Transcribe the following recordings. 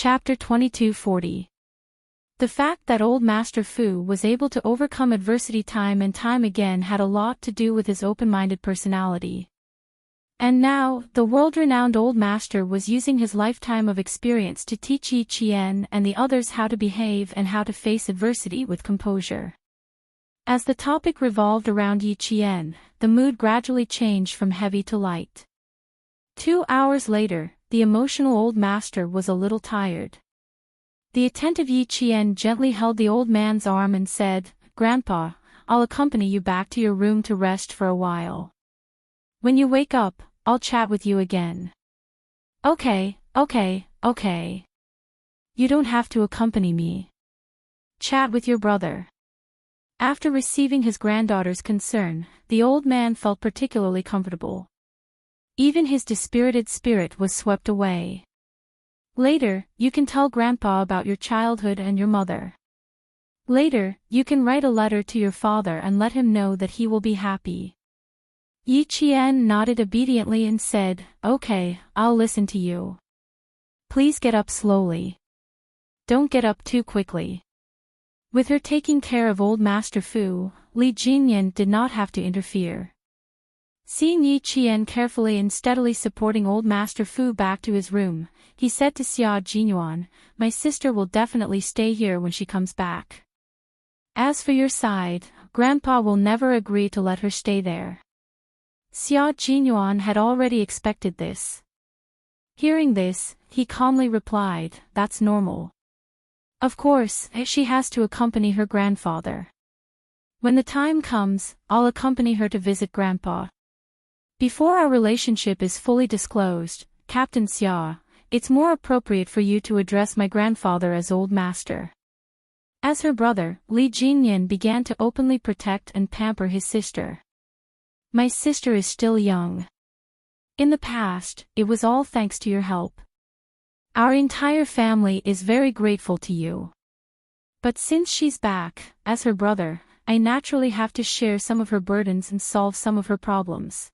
Chapter 2240. The fact that old Master Fu was able to overcome adversity time and time again had a lot to do with his open-minded personality. And now, the world-renowned old master was using his lifetime of experience to teach Yi Qian and the others how to behave and how to face adversity with composure. As the topic revolved around Yi Qian, the mood gradually changed from heavy to light. 2 hours later, the emotional old master was a little tired. The attentive Yi Qian gently held the old man's arm and said, "Grandpa, I'll accompany you back to your room to rest for a while. When you wake up, I'll chat with you again." Okay. You don't have to accompany me. Chat with your brother." After receiving his granddaughter's concern, the old man felt particularly comfortable. Even his dispirited spirit was swept away. Later, you can tell Grandpa about your childhood and your mother. Later, you can write a letter to your father and let him know that he will be happy. Yi Qian nodded obediently and said, "Okay, I'll listen to you. Please get up slowly. Don't get up too quickly." With her taking care of old Master Fu, Li Jinyan did not have to interfere. Seeing Yi Qian carefully and steadily supporting old Master Fu back to his room, he said to Xia Jinyuan, "My sister will definitely stay here when she comes back. As for your side, Grandpa will never agree to let her stay there." Xia Jinyuan had already expected this. Hearing this, he calmly replied, "That's normal. Of course, she has to accompany her grandfather. When the time comes, I'll accompany her to visit Grandpa. Before our relationship is fully disclosed, Captain Xia, it's more appropriate for you to address my grandfather as Old Master." As her brother, Li Jinyan began to openly protect and pamper his sister. "My sister is still young. In the past, it was all thanks to your help. Our entire family is very grateful to you. But since she's back, as her brother, I naturally have to share some of her burdens and solve some of her problems.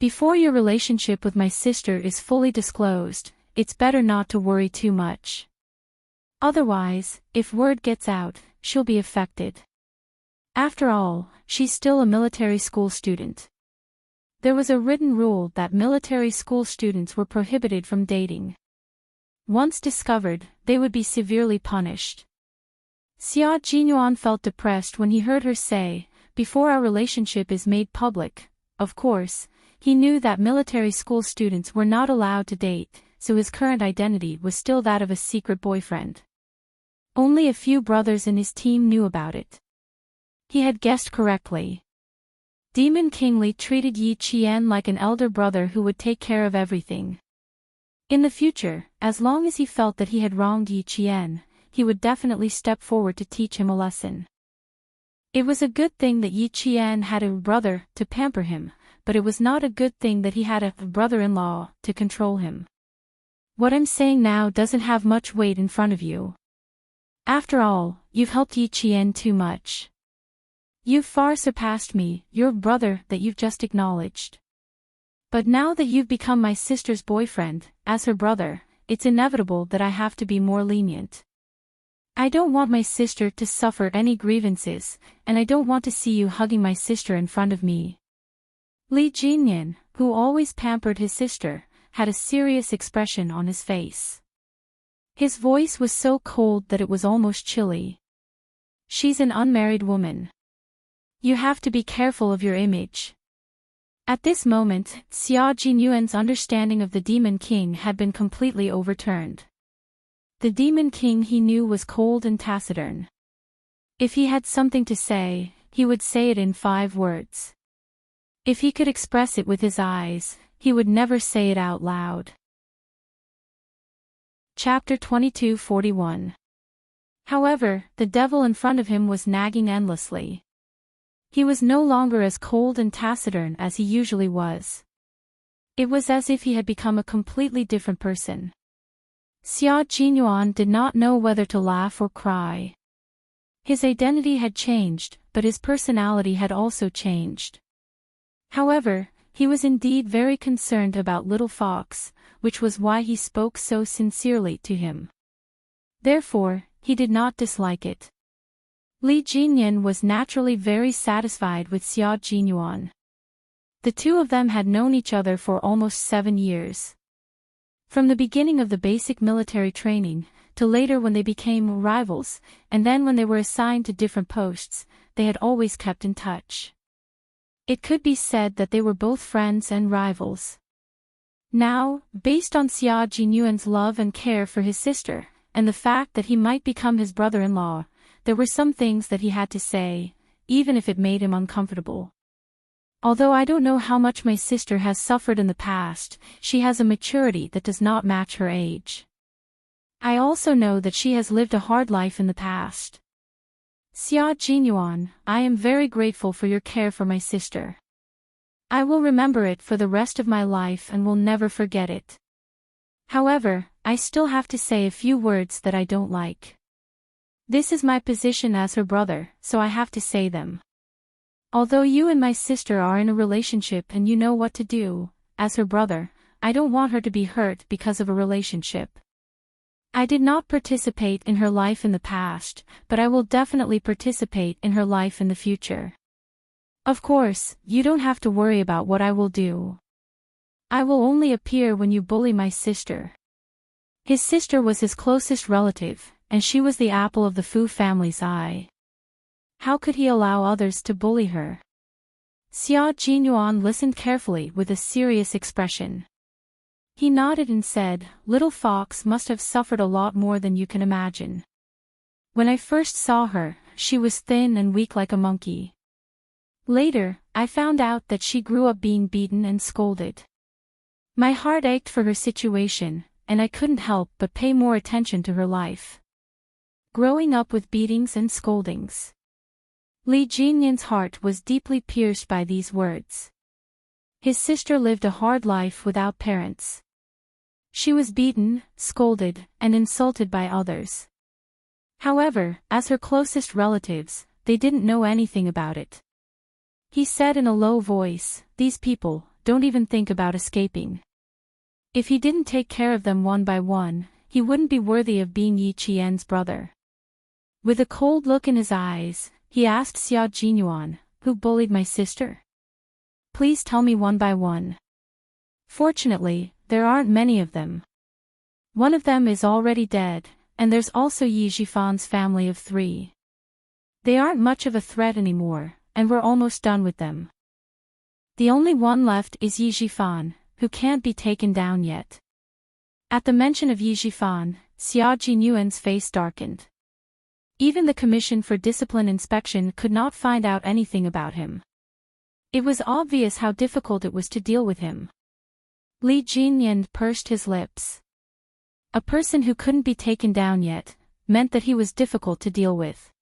Before your relationship with my sister is fully disclosed, it's better not to worry too much. Otherwise, if word gets out, she'll be affected. After all, she's still a military school student." There was a written rule that military school students were prohibited from dating. Once discovered, they would be severely punished. Xia Jinyuan felt depressed when he heard her say, "Before our relationship is made public." Of course, he knew that military school students were not allowed to date, so his current identity was still that of a secret boyfriend. Only a few brothers in his team knew about it. He had guessed correctly. Demon King Li treated Yi Qian like an elder brother who would take care of everything. In the future, as long as he felt that he had wronged Yi Qian, he would definitely step forward to teach him a lesson. It was a good thing that Yi Qian had a brother to pamper him, but it was not a good thing that he had a brother-in-law to control him. What I'm saying now doesn't have much weight in front of you. After all, you've helped Yi Qian too much. You've far surpassed me, your brother that you've just acknowledged. But now that you've become my sister's boyfriend, as her brother, it's inevitable that I have to be more lenient. I don't want my sister to suffer any grievances, and I don't want to see you hugging my sister in front of me." Li Jinyan, who always pampered his sister, had a serious expression on his face. His voice was so cold that it was almost chilly. "She's an unmarried woman. You have to be careful of your image." At this moment, Xia Jinyuan's understanding of the Demon King had been completely overturned. The Demon King he knew was cold and taciturn. If he had something to say, he would say it in 5 words. If he could express it with his eyes, he would never say it out loud. Chapter 2241. However, the devil in front of him was nagging endlessly. He was no longer as cold and taciturn as he usually was. It was as if he had become a completely different person. Xia Jinyuan did not know whether to laugh or cry. His identity had changed, but his personality had also changed. However, he was indeed very concerned about little Fox, which was why he spoke so sincerely to him. Therefore, he did not dislike it. Li Jinyan was naturally very satisfied with Xia Jinyuan. The two of them had known each other for almost 7 years. From the beginning of the basic military training, to later when they became rivals, and then when they were assigned to different posts, they had always kept in touch. It could be said that they were both friends and rivals. Now, based on Xia Jinyuan's love and care for his sister, and the fact that he might become his brother-in-law, there were some things that he had to say, even if it made him uncomfortable. Although I don't know how much my sister has suffered in the past, she has a maturity that does not match her age. I also know that she has lived a hard life in the past. Xia Jinyuan, I am very grateful for your care for my sister. I will remember it for the rest of my life and will never forget it. However, I still have to say a few words that I don't like. This is my position as her brother, so I have to say them. Although you and my sister are in a relationship and you know what to do, as her brother, I don't want her to be hurt because of a relationship. I did not participate in her life in the past, but I will definitely participate in her life in the future. Of course, you don't have to worry about what I will do. I will only appear when you bully my sister. His sister was his closest relative, and she was the apple of the Fu family's eye. How could he allow others to bully her? Xia Jinyuan listened carefully with a serious expression. He nodded and said, "Little Fox must have suffered a lot more than you can imagine. When I first saw her, she was thin and weak like a monkey. Later, I found out that she grew up being beaten and scolded. My heart ached for her situation, and I couldn't help but pay more attention to her life. Growing up with beatings and scoldings." Li Jinyan's heart was deeply pierced by these words. His sister lived a hard life without parents. She was beaten, scolded, and insulted by others. However, as her closest relatives, they didn't know anything about it. He said in a low voice, "These people don't even think about escaping. If he didn't take care of them one by one, he wouldn't be worthy of being Yi Qian's brother." With a cold look in his eyes, he asked Xia Jinyuan, "Who bullied my sister? Please tell me one by one. Fortunately, there aren't many of them. One of them is already dead, and there's also Yi Jifan's family of 3. They aren't much of a threat anymore, and we're almost done with them. The only one left is Yi Jifan, who can't be taken down yet." At the mention of Yi Jifan, Xia Jinyuan's face darkened. Even the Commission for Discipline Inspection could not find out anything about him. It was obvious how difficult it was to deal with him. Li Jinyan pursed his lips. A person who couldn't be taken down yet, meant that he was difficult to deal with.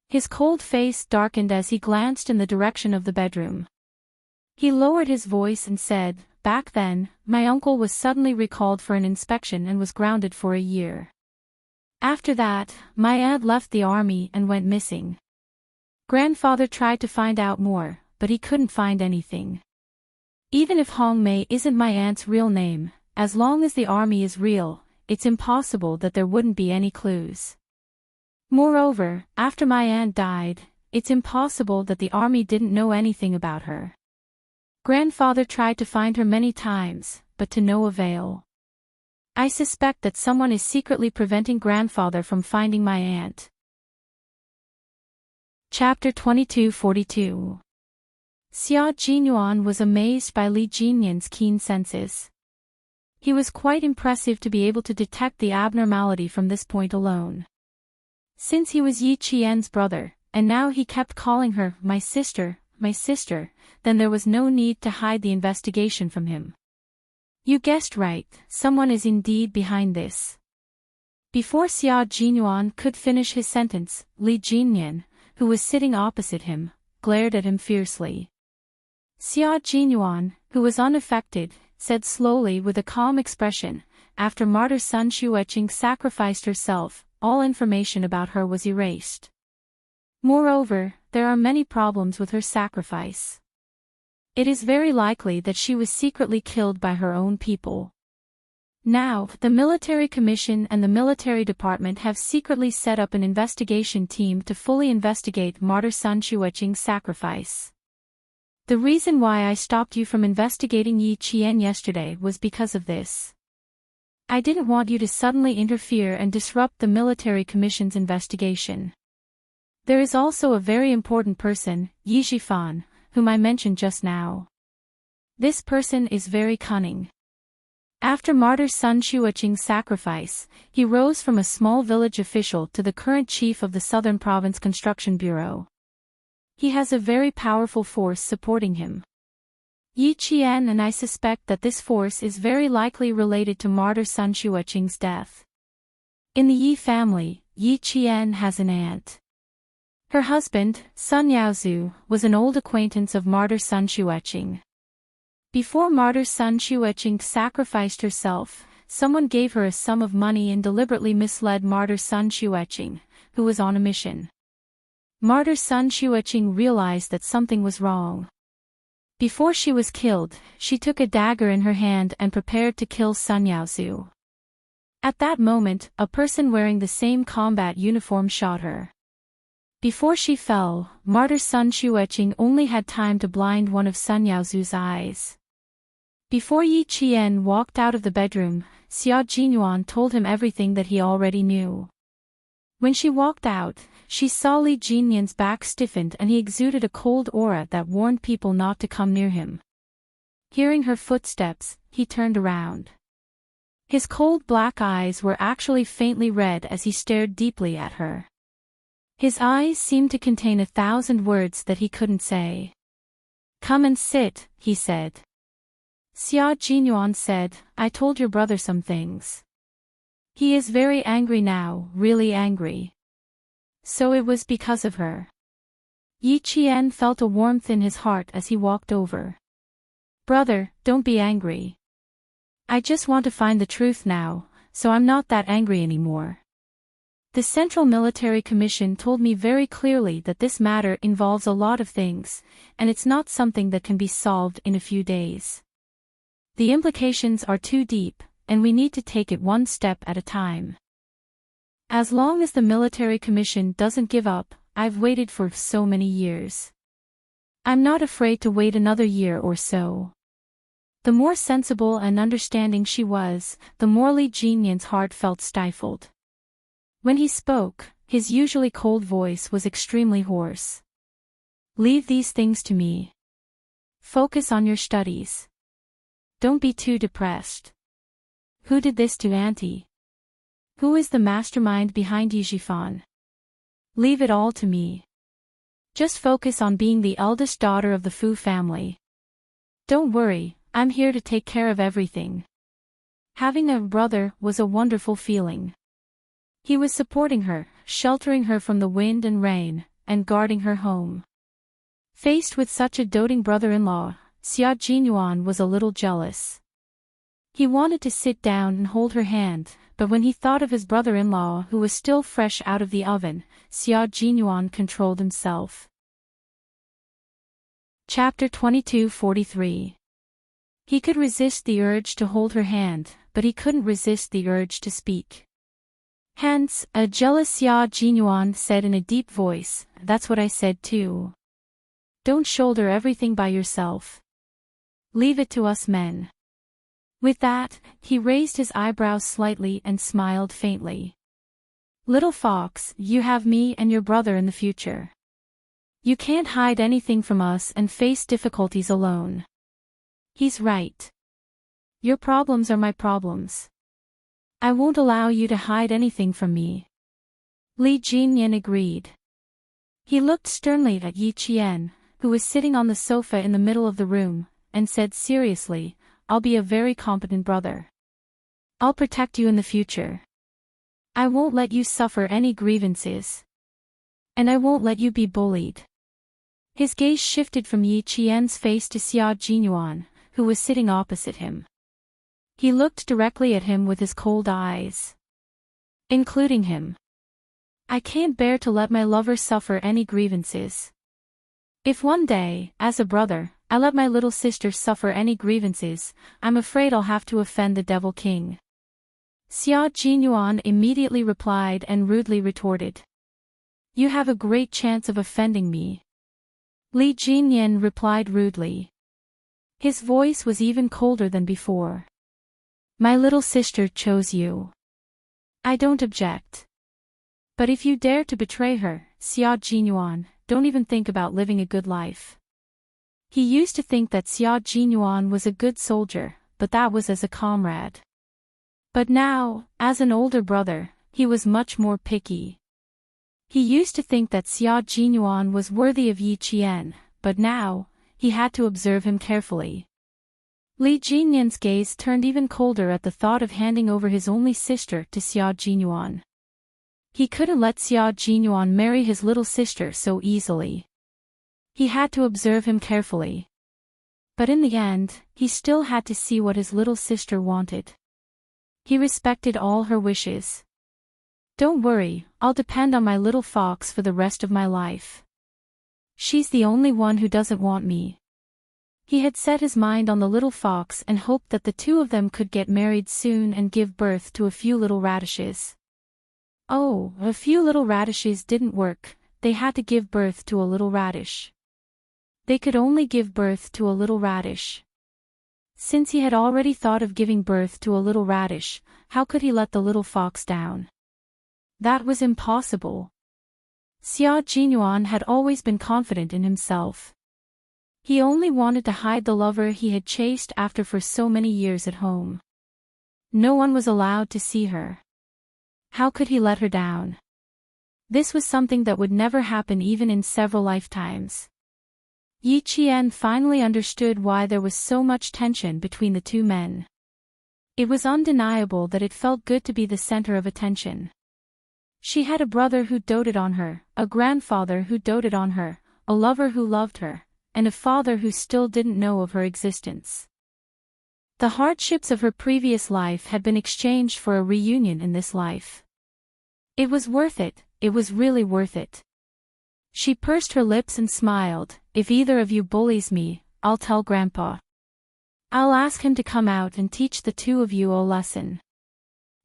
His cold face darkened as he glanced in the direction of the bedroom. He lowered his voice and said, "Back then, my uncle was suddenly recalled for an inspection and was grounded for a year. After that, my aunt left the army and went missing. Grandfather tried to find out more, but he couldn't find anything. Even if Hong Mei isn't my aunt's real name, as long as the army is real, it's impossible that there wouldn't be any clues. Moreover, after my aunt died, it's impossible that the army didn't know anything about her. Grandfather tried to find her many times, but to no avail. I suspect that someone is secretly preventing grandfather from finding my aunt." Chapter 2242. Xia Jinyuan was amazed by Li Jinyan's keen senses. He was quite impressive to be able to detect the abnormality from this point alone. Since he was Yi Qian's brother, and now he kept calling her, my sister, then there was no need to hide the investigation from him. You guessed right, someone is indeed behind this. Before Xia Jinyuan could finish his sentence, Li Jinyan, who was sitting opposite him, glared at him fiercely. Xia Jinyuan, who was unaffected, said slowly with a calm expression, "After martyr Sun Xueqing sacrificed herself, all information about her was erased. Moreover, there are many problems with her sacrifice. It is very likely that she was secretly killed by her own people. Now, the military commission and the military department have secretly set up an investigation team to fully investigate martyr Sun Xueqing's sacrifice. The reason why I stopped you from investigating Yi Qian yesterday was because of this. I didn't want you to suddenly interfere and disrupt the military commission's investigation. There is also a very important person, Yi Zhifan, whom I mentioned just now. This person is very cunning. After martyr Sun Xueqing's sacrifice, he rose from a small village official to the current chief of the Southern Province Construction Bureau. He has a very powerful force supporting him. Yi Qian and I suspect that this force is very likely related to martyr Sun Xueqing's death. In the Yi family, Yi Qian has an aunt. Her husband, Sun Yaozu, was an old acquaintance of martyr Sun Xueqing. Before martyr Sun Xueqing sacrificed herself, someone gave her a sum of money and deliberately misled martyr Sun Xueqing, who was on a mission. Martyr Sun Xueqing realized that something was wrong. Before she was killed, she took a dagger in her hand and prepared to kill Sun Yaozu. At that moment, a person wearing the same combat uniform shot her. Before she fell, martyr Sun Xueqing only had time to blind one of Sun Yaozu's eyes. Before Yi Qian walked out of the bedroom, Xia Jinyuan told him everything that he already knew. When she walked out, she saw Li Jinyan's back stiffened and he exuded a cold aura that warned people not to come near him. Hearing her footsteps, he turned around. His cold black eyes were actually faintly red as he stared deeply at her. His eyes seemed to contain 1,000 words that he couldn't say. "Come and sit," he said. Xia Jinyuan said, "I told your brother some things. He is very angry now, really angry." So it was because of her. Yi Qian felt a warmth in his heart as he walked over. "Brother, don't be angry. I just want to find the truth now, so I'm not that angry anymore. The Central Military Commission told me very clearly that this matter involves a lot of things, and it's not something that can be solved in a few days. The implications are too deep, and we need to take it one step at a time. As long as the military commission doesn't give up, I've waited for so many years. I'm not afraid to wait another year or so." The more sensible and understanding she was, the more Li Jinyan's heart felt stifled. When he spoke, his usually cold voice was extremely hoarse. "Leave these things to me. Focus on your studies. Don't be too depressed. Who did this to Auntie? Who is the mastermind behind Yi Zhifan? Leave it all to me. Just focus on being the eldest daughter of the Fu family. Don't worry, I'm here to take care of everything." Having a brother was a wonderful feeling. He was supporting her, sheltering her from the wind and rain, and guarding her home. Faced with such a doting brother-in-law, Xia Jinyuan was a little jealous. He wanted to sit down and hold her hand, but when he thought of his brother-in-law who was still fresh out of the oven, Xia Jinyuan controlled himself. Chapter 22:43. He could resist the urge to hold her hand, but he couldn't resist the urge to speak. Hence, a jealous Xia Jinyuan said in a deep voice, "That's what I said too. Don't shoulder everything by yourself. Leave it to us men." With that, he raised his eyebrows slightly and smiled faintly. "Little fox, you have me and your brother in the future. You can't hide anything from us and face difficulties alone." He's right. Your problems are my problems. I won't allow you to hide anything from me. Li Jinyan agreed. He looked sternly at Yi Qian, who was sitting on the sofa in the middle of the room, and said seriously, "I'll be a very competent brother. I'll protect you in the future. I won't let you suffer any grievances. And I won't let you be bullied." His gaze shifted from Yi Qian's face to Xia Jinyuan, who was sitting opposite him. He looked directly at him with his cold eyes. "Including him. I can't bear to let my lover suffer any grievances. If one day, as a brother, I let my little sister suffer any grievances, I'm afraid I'll have to offend the Devil King. Xia Jinyuan immediately replied and rudely retorted. You have a great chance of offending me. Li Jinyan replied rudely. His voice was even colder than before. My little sister chose you. I don't object. But if you dare to betray her, Xia Jinyuan, don't even think about living a good life. He used to think that Xia Jinyuan was a good soldier, but that was as a comrade. But now, as an older brother, he was much more picky. He used to think that Xia Jinyuan was worthy of Yi Qian, but now, he had to observe him carefully. Li Jinyan's gaze turned even colder at the thought of handing over his only sister to Xia Jinyuan. He couldn't let Xia Jinyuan marry his little sister so easily. He had to observe him carefully. But in the end, he still had to see what his little sister wanted. He respected all her wishes. Don't worry, I'll depend on my little fox for the rest of my life. She's the only one who doesn't want me. He had set his mind on the little fox and hoped that the two of them could get married soon and give birth to a few little radishes. Oh, a few little radishes didn't work, they had to give birth to a little radish. They could only give birth to a little radish. Since he had already thought of giving birth to a little radish, how could he let the little fox down? That was impossible. Xia Jinyuan had always been confident in himself. He only wanted to hide the lover he had chased after for so many years at home. No one was allowed to see her. How could he let her down? This was something that would never happen even in several lifetimes. Yi Qian finally understood why there was so much tension between the two men. It was undeniable that it felt good to be the center of attention. She had a brother who doted on her, a grandfather who doted on her, a lover who loved her, and a father who still didn't know of her existence. The hardships of her previous life had been exchanged for a reunion in this life. It was worth it, it was really worth it. She pursed her lips and smiled, if either of you bullies me, I'll tell Grandpa. I'll ask him to come out and teach the two of you a lesson.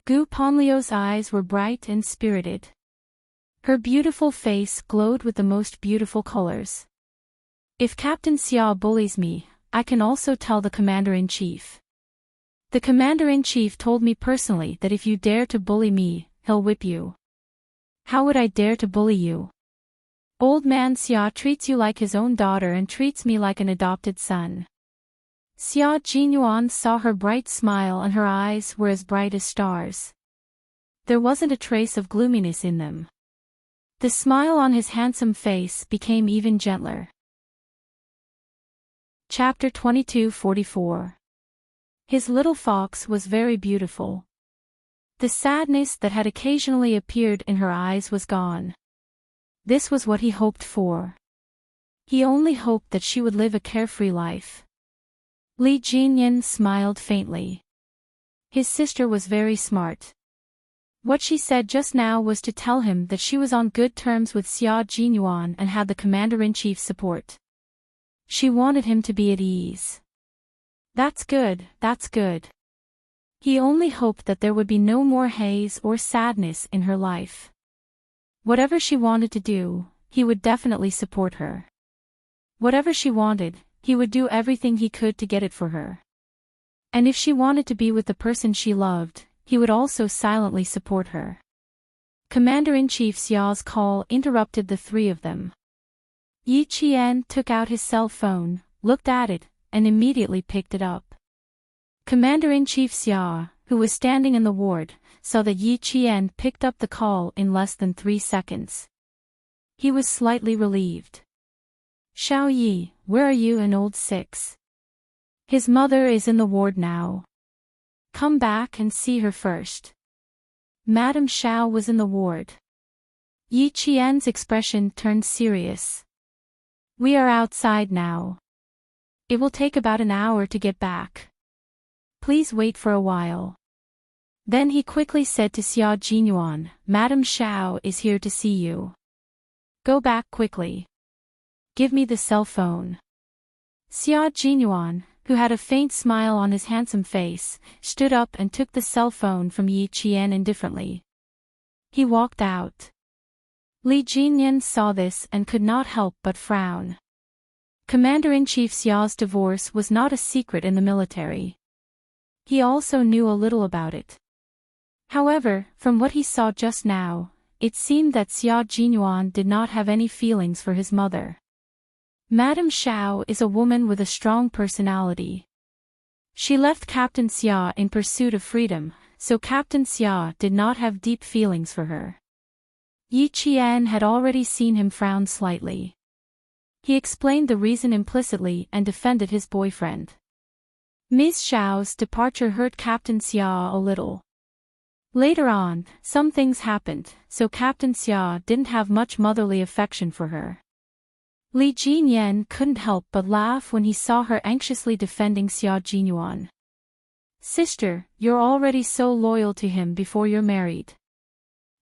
Gu Ponlio's eyes were bright and spirited. Her beautiful face glowed with the most beautiful colors. If Captain Xia bullies me, I can also tell the Commander-in-Chief. The Commander-in-Chief told me personally that if you dare to bully me, he'll whip you. How would I dare to bully you? Old man Xia treats you like his own daughter and treats me like an adopted son. Xia Jinyuan saw her bright smile and her eyes were as bright as stars. There wasn't a trace of gloominess in them. The smile on his handsome face became even gentler. Chapter 2244. His little fox was very beautiful. The sadness that had occasionally appeared in her eyes was gone. This was what he hoped for. He only hoped that she would live a carefree life. Li Jinyan smiled faintly. His sister was very smart. What she said just now was to tell him that she was on good terms with Xia Jinyuan and had the Commander-in-Chief's support. She wanted him to be at ease. That's good, that's good. He only hoped that there would be no more haze or sadness in her life. Whatever she wanted to do, he would definitely support her. Whatever she wanted, he would do everything he could to get it for her. And if she wanted to be with the person she loved, he would also silently support her. Commander-in-Chief Xia's call interrupted the three of them. Yi Qian took out his cell phone, looked at it, and immediately picked it up. Commander-in-Chief Xia, who was standing in the ward, saw that Yi Qian picked up the call in less than 3 seconds. He was slightly relieved. Xiao Yi, where are you and old Six? His mother is in the ward now. Come back and see her first. Madame Xiao was in the ward. Yi Qian's expression turned serious. We are outside now. It will take about an hour to get back. Please wait for a while. Then he quickly said to Xia Jinyuan, Madame Xiao is here to see you. Go back quickly. Give me the cell phone. Xia Jinyuan, who had a faint smile on his handsome face, stood up and took the cell phone from Yi Qian indifferently. He walked out. Li Jinyan saw this and could not help but frown. Commander-in-Chief Xia's divorce was not a secret in the military. He also knew a little about it. However, from what he saw just now, it seemed that Xia Jinyuan did not have any feelings for his mother. Madame Xiao is a woman with a strong personality. She left Captain Xia in pursuit of freedom, so Captain Xia did not have deep feelings for her. Yi Qian had already seen him frown slightly. He explained the reason implicitly and defended his boyfriend. Ms. Xiao's departure hurt Captain Xia a little. Later on, some things happened, so Captain Xia didn't have much motherly affection for her. Li Jinyan couldn't help but laugh when he saw her anxiously defending Xia Jinyuan. Sister, you're already so loyal to him before you're married.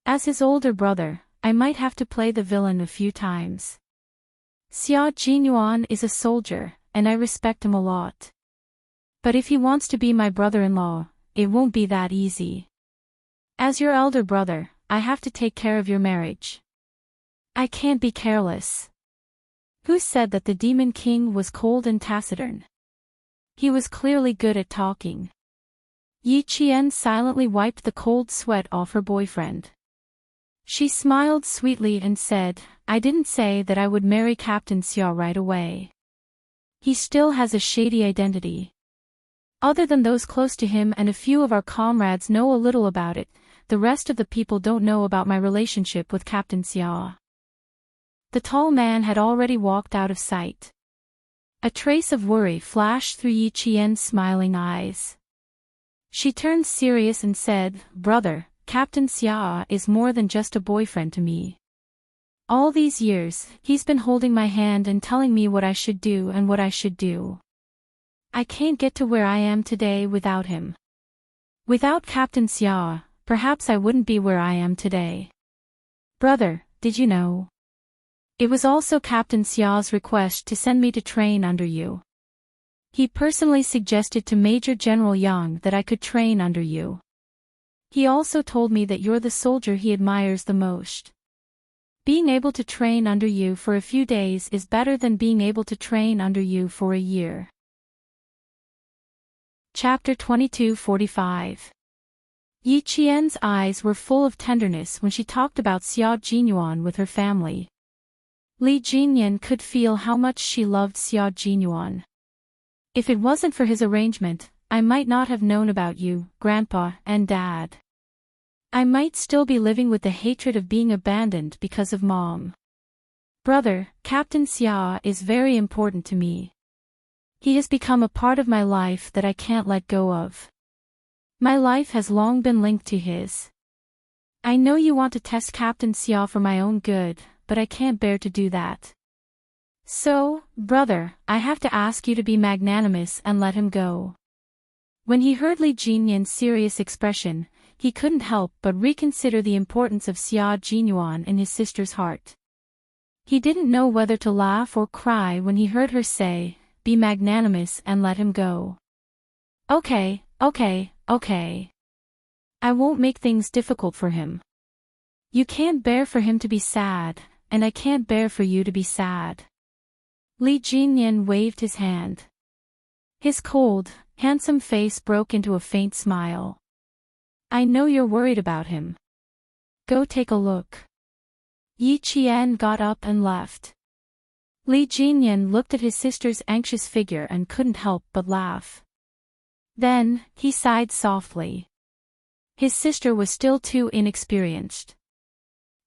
As his older brother, I might have to play the villain a few times. Xia Jinyuan is a soldier, and I respect him a lot. But if he wants to be my brother-in-law, it won't be that easy. As your elder brother, I have to take care of your marriage. I can't be careless. Who said that the Demon King was cold and taciturn? He was clearly good at talking. Yi Qian silently wiped the cold sweat off her boyfriend. She smiled sweetly and said, I didn't say that I would marry Captain Xia right away. He still has a shady identity. Other than those close to him and a few of our comrades know a little about it, the rest of the people don't know about my relationship with Captain Xia. The tall man had already walked out of sight. A trace of worry flashed through Yi Qian's smiling eyes. She turned serious and said, Brother, Captain Xia is more than just a boyfriend to me. All these years, he's been holding my hand and telling me what I should do and what I should do. I can't get to where I am today without him. Without Captain Xia, perhaps I wouldn't be where I am today. Brother, did you know? It was also Captain Xia's request to send me to train under you. He personally suggested to Major General Yang that I could train under you. He also told me that you're the soldier he admires the most. Being able to train under you for a few days is better than being able to train under you for a year. Chapter 2245. Yi Qian's eyes were full of tenderness when she talked about Xia Jinyuan with her family. Li Jinyan could feel how much she loved Xia Jinyuan. If it wasn't for his arrangement, I might not have known about you, Grandpa and Dad. I might still be living with the hatred of being abandoned because of Mom. Brother, Captain Xia is very important to me. He has become a part of my life that I can't let go of. My life has long been linked to his. I know you want to test Captain Xia for my own good, but I can't bear to do that. So, brother, I have to ask you to be magnanimous and let him go. When he heard Li Jinyan's serious expression, he couldn't help but reconsider the importance of Xia Jinyuan in his sister's heart. He didn't know whether to laugh or cry when he heard her say, be magnanimous and let him go. Okay. I won't make things difficult for him. You can't bear for him to be sad, and I can't bear for you to be sad. Li Jinyan waved his hand. His cold, handsome face broke into a faint smile. I know you're worried about him. Go take a look. Yi Qian got up and left. Li Jinyan looked at his sister's anxious figure and couldn't help but laugh. Then, he sighed softly. His sister was still too inexperienced.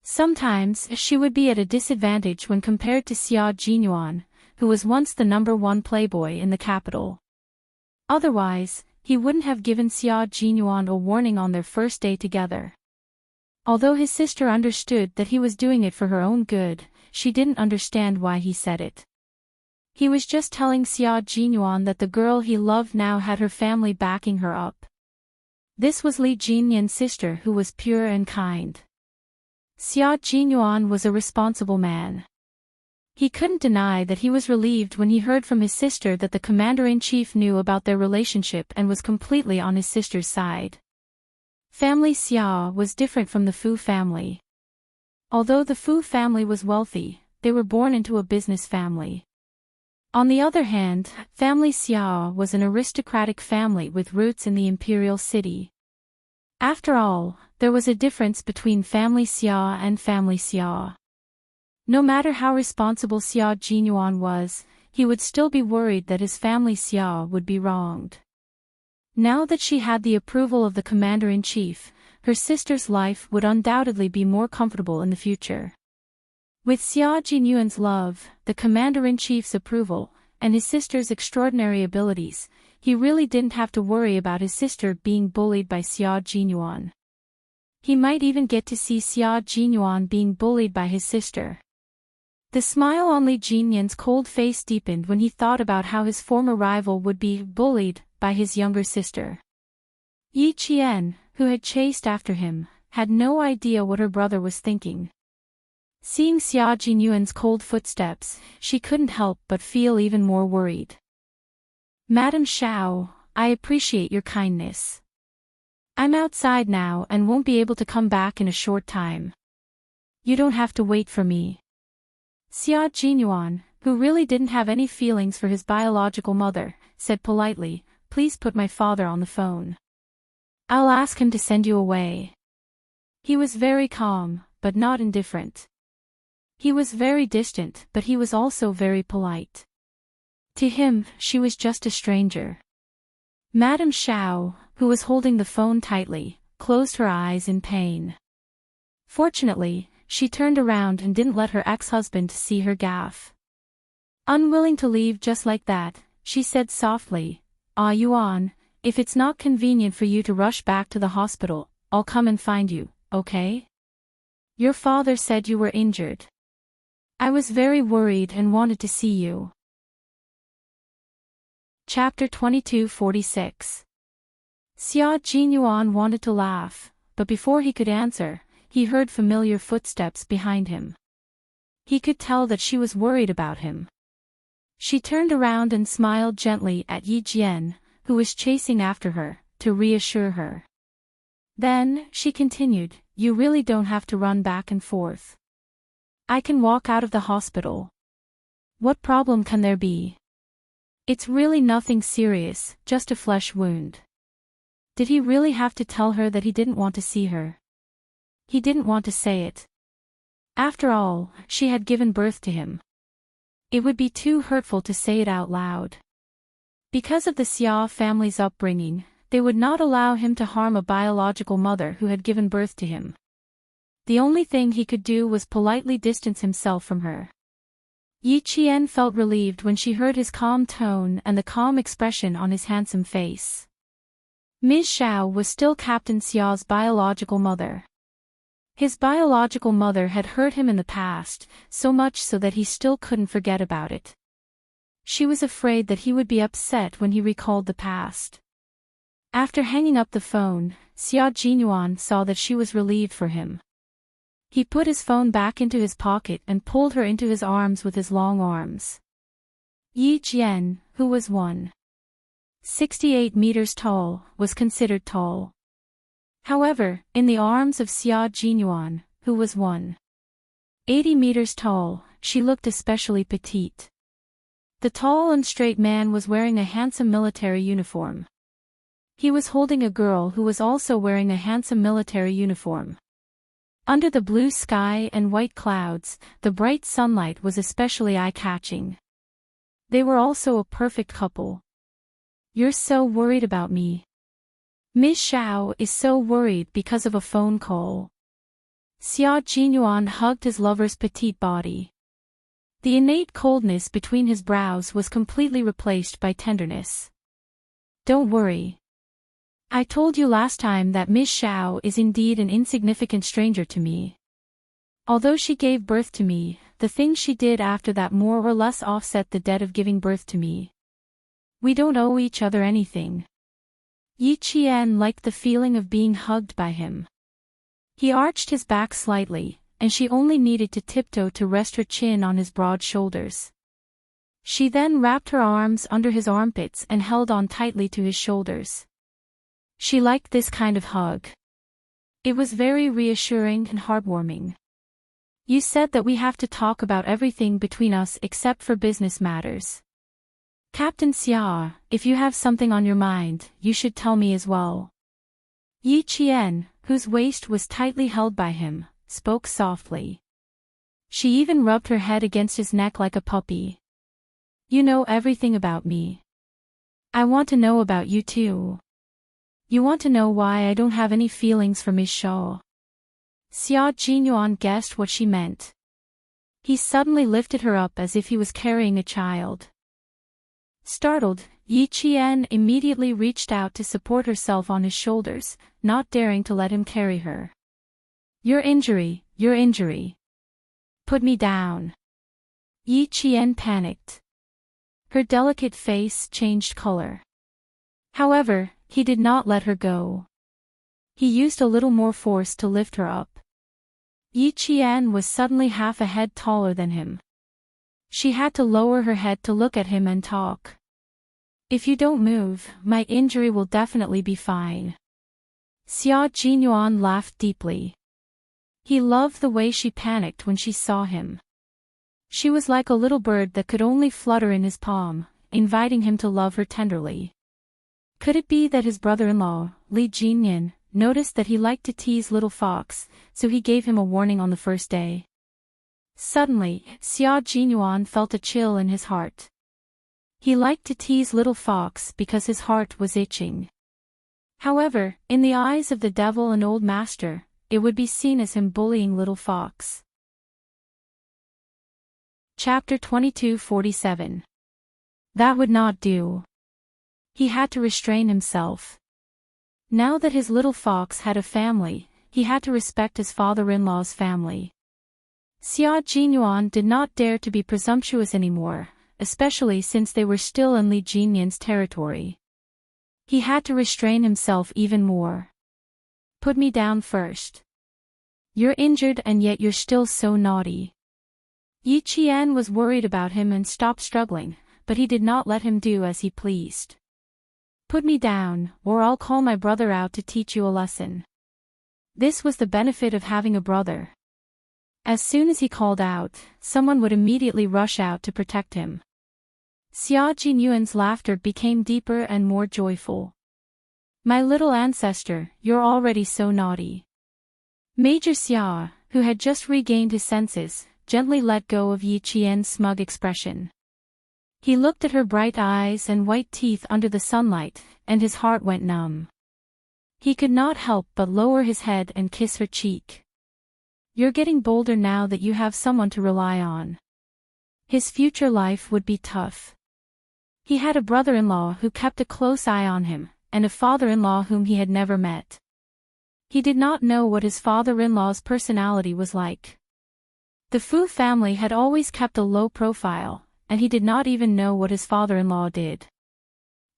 Sometimes she would be at a disadvantage when compared to Xia Jinyuan, who was once the #1 playboy in the capital. Otherwise, he wouldn't have given Xia Jinyuan a warning on their first day together. Although his sister understood that he was doing it for her own good, she didn't understand why he said it. He was just telling Xia Jinyuan that the girl he loved now had her family backing her up. This was Li Jinyan's sister, who was pure and kind. Xia Jinyuan was a responsible man. He couldn't deny that he was relieved when he heard from his sister that the commander-in-chief knew about their relationship and was completely on his sister's side. Family Xia was different from the Fu family. Although the Fu family was wealthy, they were born into a business family. On the other hand, family Xia was an aristocratic family with roots in the imperial city. After all, there was a difference between family Xia and family Xia. No matter how responsible Xia Jinyuan was, he would still be worried that his family Xia would be wronged. Now that she had the approval of the commander-in-chief, her sister's life would undoubtedly be more comfortable in the future. With Xia Jinyuan's love, the commander-in-chief's approval, and his sister's extraordinary abilities, he really didn't have to worry about his sister being bullied by Xia Jinyuan. He might even get to see Xia Jinyuan being bullied by his sister. The smile on Li Jinyan's cold face deepened when he thought about how his former rival would be bullied by his younger sister. Yi Qian, who had chased after him, had no idea what her brother was thinking. Seeing Xia Jinyuan's cold footsteps, she couldn't help but feel even more worried. Madam Xiao, I appreciate your kindness. I'm outside now and won't be able to come back in a short time. You don't have to wait for me. Xia Jinyuan, who really didn't have any feelings for his biological mother, said politely, please put my father on the phone. I'll ask him to send you away. He was very calm, but not indifferent. He was very distant, but he was also very polite. To him, she was just a stranger. Madame Xiao, who was holding the phone tightly, closed her eyes in pain. Fortunately, she turned around and didn't let her ex-husband see her gaffe. Unwilling to leave just like that, she said softly, Ah Yuan, if it's not convenient for you to rush back to the hospital, I'll come and find you, okay? Your father said you were injured. I was very worried and wanted to see you. Chapter 2246. Xia Jinyuan wanted to laugh, but before he could answer, he heard familiar footsteps behind him. He could tell that she was worried about him. She turned around and smiled gently at Yi Jian, who was chasing after her, to reassure her. Then, she continued, you really don't have to run back and forth. I can walk out of the hospital. What problem can there be? It's really nothing serious, just a flesh wound. Did he really have to tell her that he didn't want to see her? He didn't want to say it. After all, she had given birth to him. It would be too hurtful to say it out loud. Because of the Xia family's upbringing, they would not allow him to harm a biological mother who had given birth to him. The only thing he could do was politely distance himself from her. Yi Qian felt relieved when she heard his calm tone and the calm expression on his handsome face. Ms. Xiao was still Captain Xiao's biological mother. His biological mother had hurt him in the past, so much so that he still couldn't forget about it. She was afraid that he would be upset when he recalled the past. After hanging up the phone, Xia Jinyuan saw that she was relieved for him. He put his phone back into his pocket and pulled her into his arms with his long arms. Yi Jian, who was 1.68 meters tall, was considered tall. However, in the arms of Xia Jinyuan, who was 1.80 meters tall, she looked especially petite. The tall and straight man was wearing a handsome military uniform. He was holding a girl who was also wearing a handsome military uniform. Under the blue sky and white clouds, the bright sunlight was especially eye-catching. They were also a perfect couple. You're so worried about me. Ms. Xiao is so worried because of a phone call. Xia Jinyuan hugged his lover's petite body. The innate coldness between his brows was completely replaced by tenderness. Don't worry. I told you last time that Ms. Xiao is indeed an insignificant stranger to me. Although she gave birth to me, the things she did after that more or less offset the debt of giving birth to me. We don't owe each other anything. Yi Qian liked the feeling of being hugged by him. He arched his back slightly, and she only needed to tiptoe to rest her chin on his broad shoulders. She then wrapped her arms under his armpits and held on tightly to his shoulders. She liked this kind of hug. It was very reassuring and heartwarming. You said that we have to talk about everything between us except for business matters. Captain Xia, if you have something on your mind, you should tell me as well. Yi Qian, whose waist was tightly held by him, spoke softly. She even rubbed her head against his neck like a puppy. You know everything about me. I want to know about you too. You want to know why I don't have any feelings for Miss Shaw. Xia Jinyuan guessed what she meant. He suddenly lifted her up as if he was carrying a child. Startled, Yi Qian immediately reached out to support herself on his shoulders, not daring to let him carry her. Your injury. Put me down. Yi Qian panicked. Her delicate face changed color. However, he did not let her go. He used a little more force to lift her up. Yi Qian was suddenly half a head taller than him. She had to lower her head to look at him and talk. If you don't move, my injury will definitely be fine. Xia Jinyuan laughed deeply. He loved the way she panicked when she saw him. She was like a little bird that could only flutter in his palm, inviting him to love her tenderly. Could it be that his brother-in-law, Li Jinyan, noticed that he liked to tease Little Fox, so he gave him a warning on the first day? Suddenly, Xia Jinyuan felt a chill in his heart. He liked to tease Little Fox because his heart was itching. However, in the eyes of the devil and old master, it would be seen as him bullying Little Fox. Chapter 2247. That would not do. He had to restrain himself. Now that his Little Fox had a family, he had to respect his father-in-law's family. Xia Jinyuan did not dare to be presumptuous anymore, especially since they were still in Li Jinyan's territory. He had to restrain himself even more. Put me down first. You're injured and yet you're still so naughty. Yi Qian was worried about him and stopped struggling, but he did not let him do as he pleased. Put me down, or I'll call my brother out to teach you a lesson. This was the benefit of having a brother. As soon as he called out, someone would immediately rush out to protect him. Xia Jinyuan's laughter became deeper and more joyful. My little ancestor, you're already so naughty. Major Xia, who had just regained his senses, gently let go of Yi Qian's smug expression. He looked at her bright eyes and white teeth under the sunlight, and his heart went numb. He could not help but lower his head and kiss her cheek. You're getting bolder now that you have someone to rely on. His future life would be tough. He had a brother-in-law who kept a close eye on him, and a father-in-law whom he had never met. He did not know what his father-in-law's personality was like. The Fu family had always kept a low profile, and he did not even know what his father-in-law did.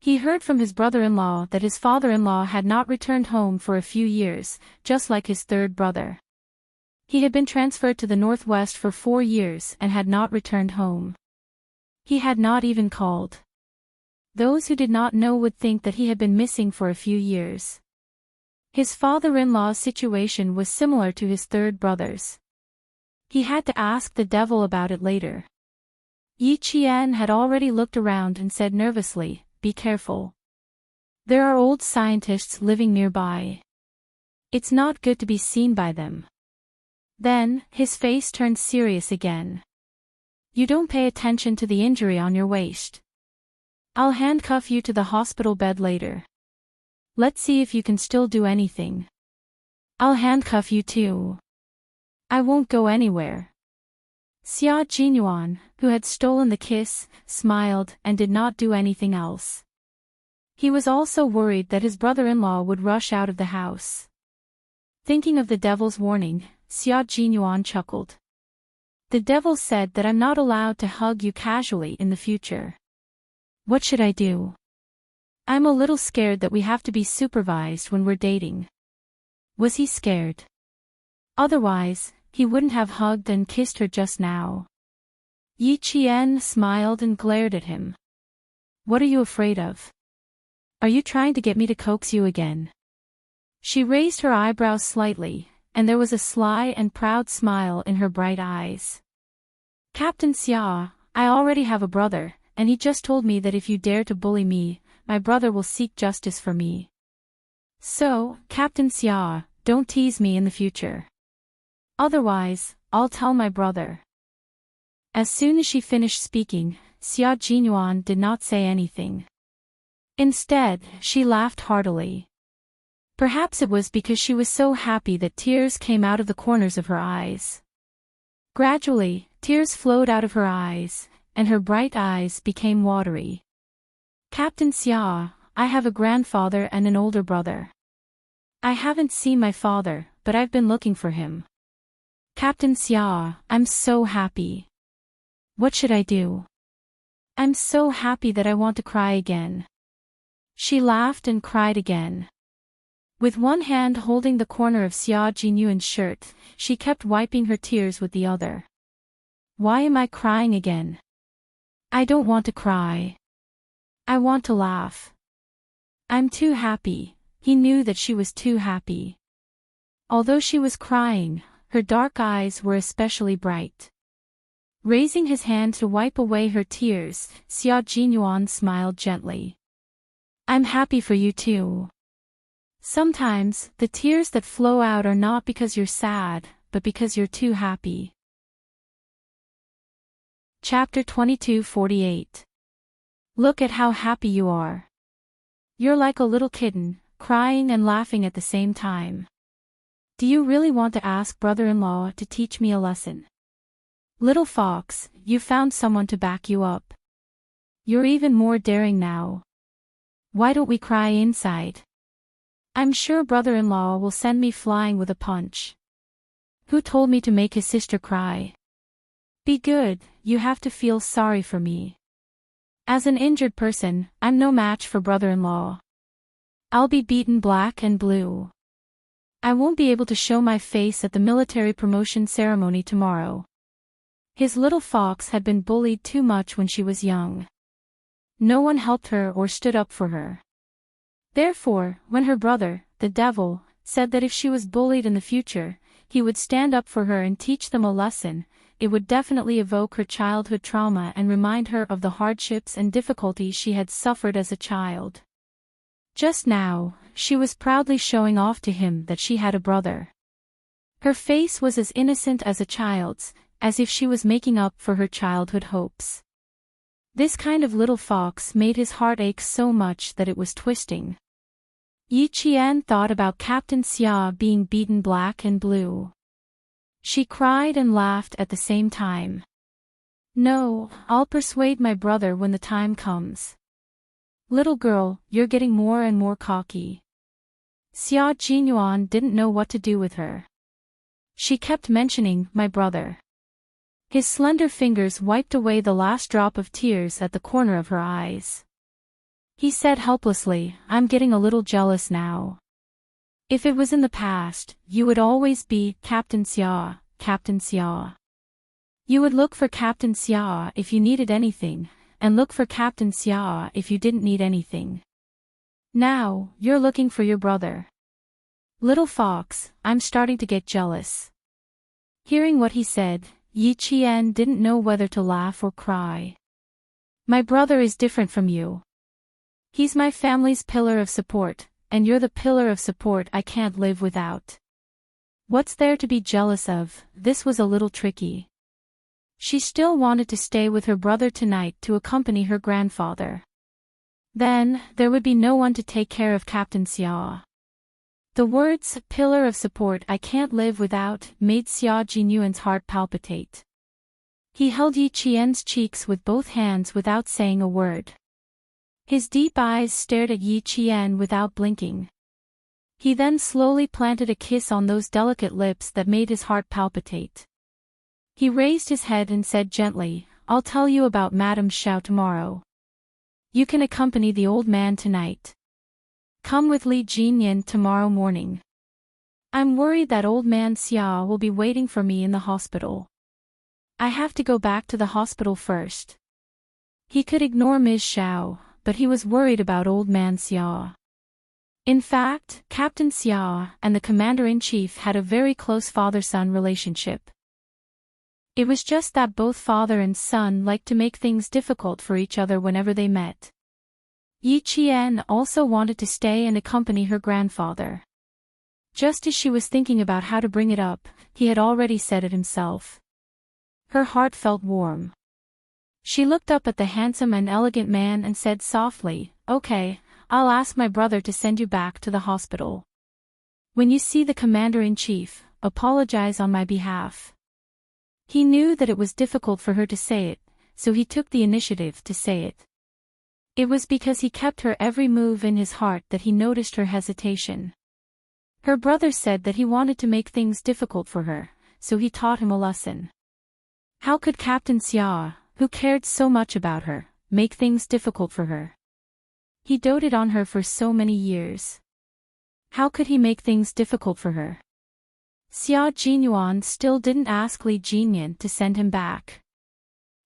He heard from his brother-in-law that his father-in-law had not returned home for a few years, just like his third brother. He had been transferred to the northwest for 4 years and had not returned home. He had not even called. Those who did not know would think that he had been missing for a few years. His father-in-law's situation was similar to his third brother's. He had to ask the devil about it later. Yi Qian had already looked around and said nervously, "Be careful. There are old scientists living nearby. It's not good to be seen by them." Then, his face turned serious again. You don't pay attention to the injury on your waist. I'll handcuff you to the hospital bed later. Let's see if you can still do anything. I'll handcuff you too. I won't go anywhere. Xia Jinyuan, who had stolen the kiss, smiled and did not do anything else. He was also worried that his brother-in-law would rush out of the house. Thinking of the devil's warning, Xia Jinyuan chuckled. The devil said that I'm not allowed to hug you casually in the future. What should I do? I'm a little scared that we have to be supervised when we're dating. Was he scared? Otherwise, he wouldn't have hugged and kissed her just now. Yi Qian smiled and glared at him. What are you afraid of? Are you trying to get me to coax you again? She raised her eyebrows slightly, and there was a sly and proud smile in her bright eyes. Captain Xia, I already have a brother, and he just told me that if you dare to bully me, my brother will seek justice for me. So, Captain Xia, don't tease me in the future. Otherwise, I'll tell my brother. As soon as she finished speaking, Xia Jinyuan did not say anything. Instead, she laughed heartily. Perhaps it was because she was so happy that tears came out of the corners of her eyes. Gradually, tears flowed out of her eyes, and her bright eyes became watery. Captain Xia, I have a grandfather and an older brother. I haven't seen my father, but I've been looking for him. Captain Xia, I'm so happy. What should I do? I'm so happy that I want to cry again. She laughed and cried again. With one hand holding the corner of Xia Jinyuan's shirt, she kept wiping her tears with the other. Why am I crying again? I don't want to cry. I want to laugh. I'm too happy. He knew that she was too happy. Although she was crying, her dark eyes were especially bright. Raising his hand to wipe away her tears, Xia Jinyuan smiled gently. I'm happy for you too. Sometimes, the tears that flow out are not because you're sad, but because you're too happy. Chapter 22:48. Look at how happy you are. You're like a little kitten, crying and laughing at the same time. Do you really want to ask brother-in-law to teach me a lesson? Little fox, you found someone to back you up. You're even more daring now. Why don't we cry inside? I'm sure brother-in-law will send me flying with a punch. Who told me to make his sister cry? Be good, you have to feel sorry for me. As an injured person, I'm no match for brother-in-law. I'll be beaten black and blue. I won't be able to show my face at the military promotion ceremony tomorrow. His little fox had been bullied too much when she was young. No one helped her or stood up for her. Therefore, when her brother, the devil, said that if she was bullied in the future, he would stand up for her and teach them a lesson, it would definitely evoke her childhood trauma and remind her of the hardships and difficulties she had suffered as a child. Just now, she was proudly showing off to him that she had a brother. Her face was as innocent as a child's, as if she was making up for her childhood hopes. This kind of little fox made his heart ache so much that it was twisting. Yi Qian thought about Captain Xia being beaten black and blue. She cried and laughed at the same time. No, I'll persuade my brother when the time comes. Little girl, you're getting more and more cocky. Xia Jinyuan didn't know what to do with her. She kept mentioning my brother. His slender fingers wiped away the last drop of tears at the corner of her eyes. He said helplessly, I'm getting a little jealous now. If it was in the past, you would always be Captain Xia, Captain Xia. You would look for Captain Xia if you needed anything, and look for Captain Xia if you didn't need anything. Now, you're looking for your brother. Little fox, I'm starting to get jealous. Hearing what he said, Yi Qian didn't know whether to laugh or cry. My brother is different from you. He's my family's pillar of support, and you're the pillar of support I can't live without. What's there to be jealous of? This was a little tricky. She still wanted to stay with her brother tonight to accompany her grandfather. Then, there would be no one to take care of Captain Xia. The words, pillar of support I can't live without, made Xia Jinyuan's heart palpitate. He held Yi Qian's cheeks with both hands without saying a word. His deep eyes stared at Yi Qian without blinking. He then slowly planted a kiss on those delicate lips that made his heart palpitate. He raised his head and said gently, I'll tell you about Madame Xiao tomorrow. You can accompany the old man tonight. Come with Li Jinyan tomorrow morning. I'm worried that old man Xia will be waiting for me in the hospital. I have to go back to the hospital first. He could ignore Ms. Xiao, but he was worried about old man Xia. In fact, Captain Xia and the Commander-in-Chief had a very close father-son relationship. It was just that both father and son liked to make things difficult for each other whenever they met. Yi Qian also wanted to stay and accompany her grandfather. Just as she was thinking about how to bring it up, he had already said it himself. Her heart felt warm. She looked up at the handsome and elegant man and said softly, "Okay, I'll ask my brother to send you back to the hospital. When you see the Commander-in-Chief, apologize on my behalf." He knew that it was difficult for her to say it, so he took the initiative to say it. It was because he kept her every move in his heart that he noticed her hesitation. Her brother said that he wanted to make things difficult for her, so he taught him a lesson. How could Captain Xia, who cared so much about her, make things difficult for her? He doted on her for so many years. How could he make things difficult for her? Xia Jinyuan still didn't ask Li Jinyan to send him back.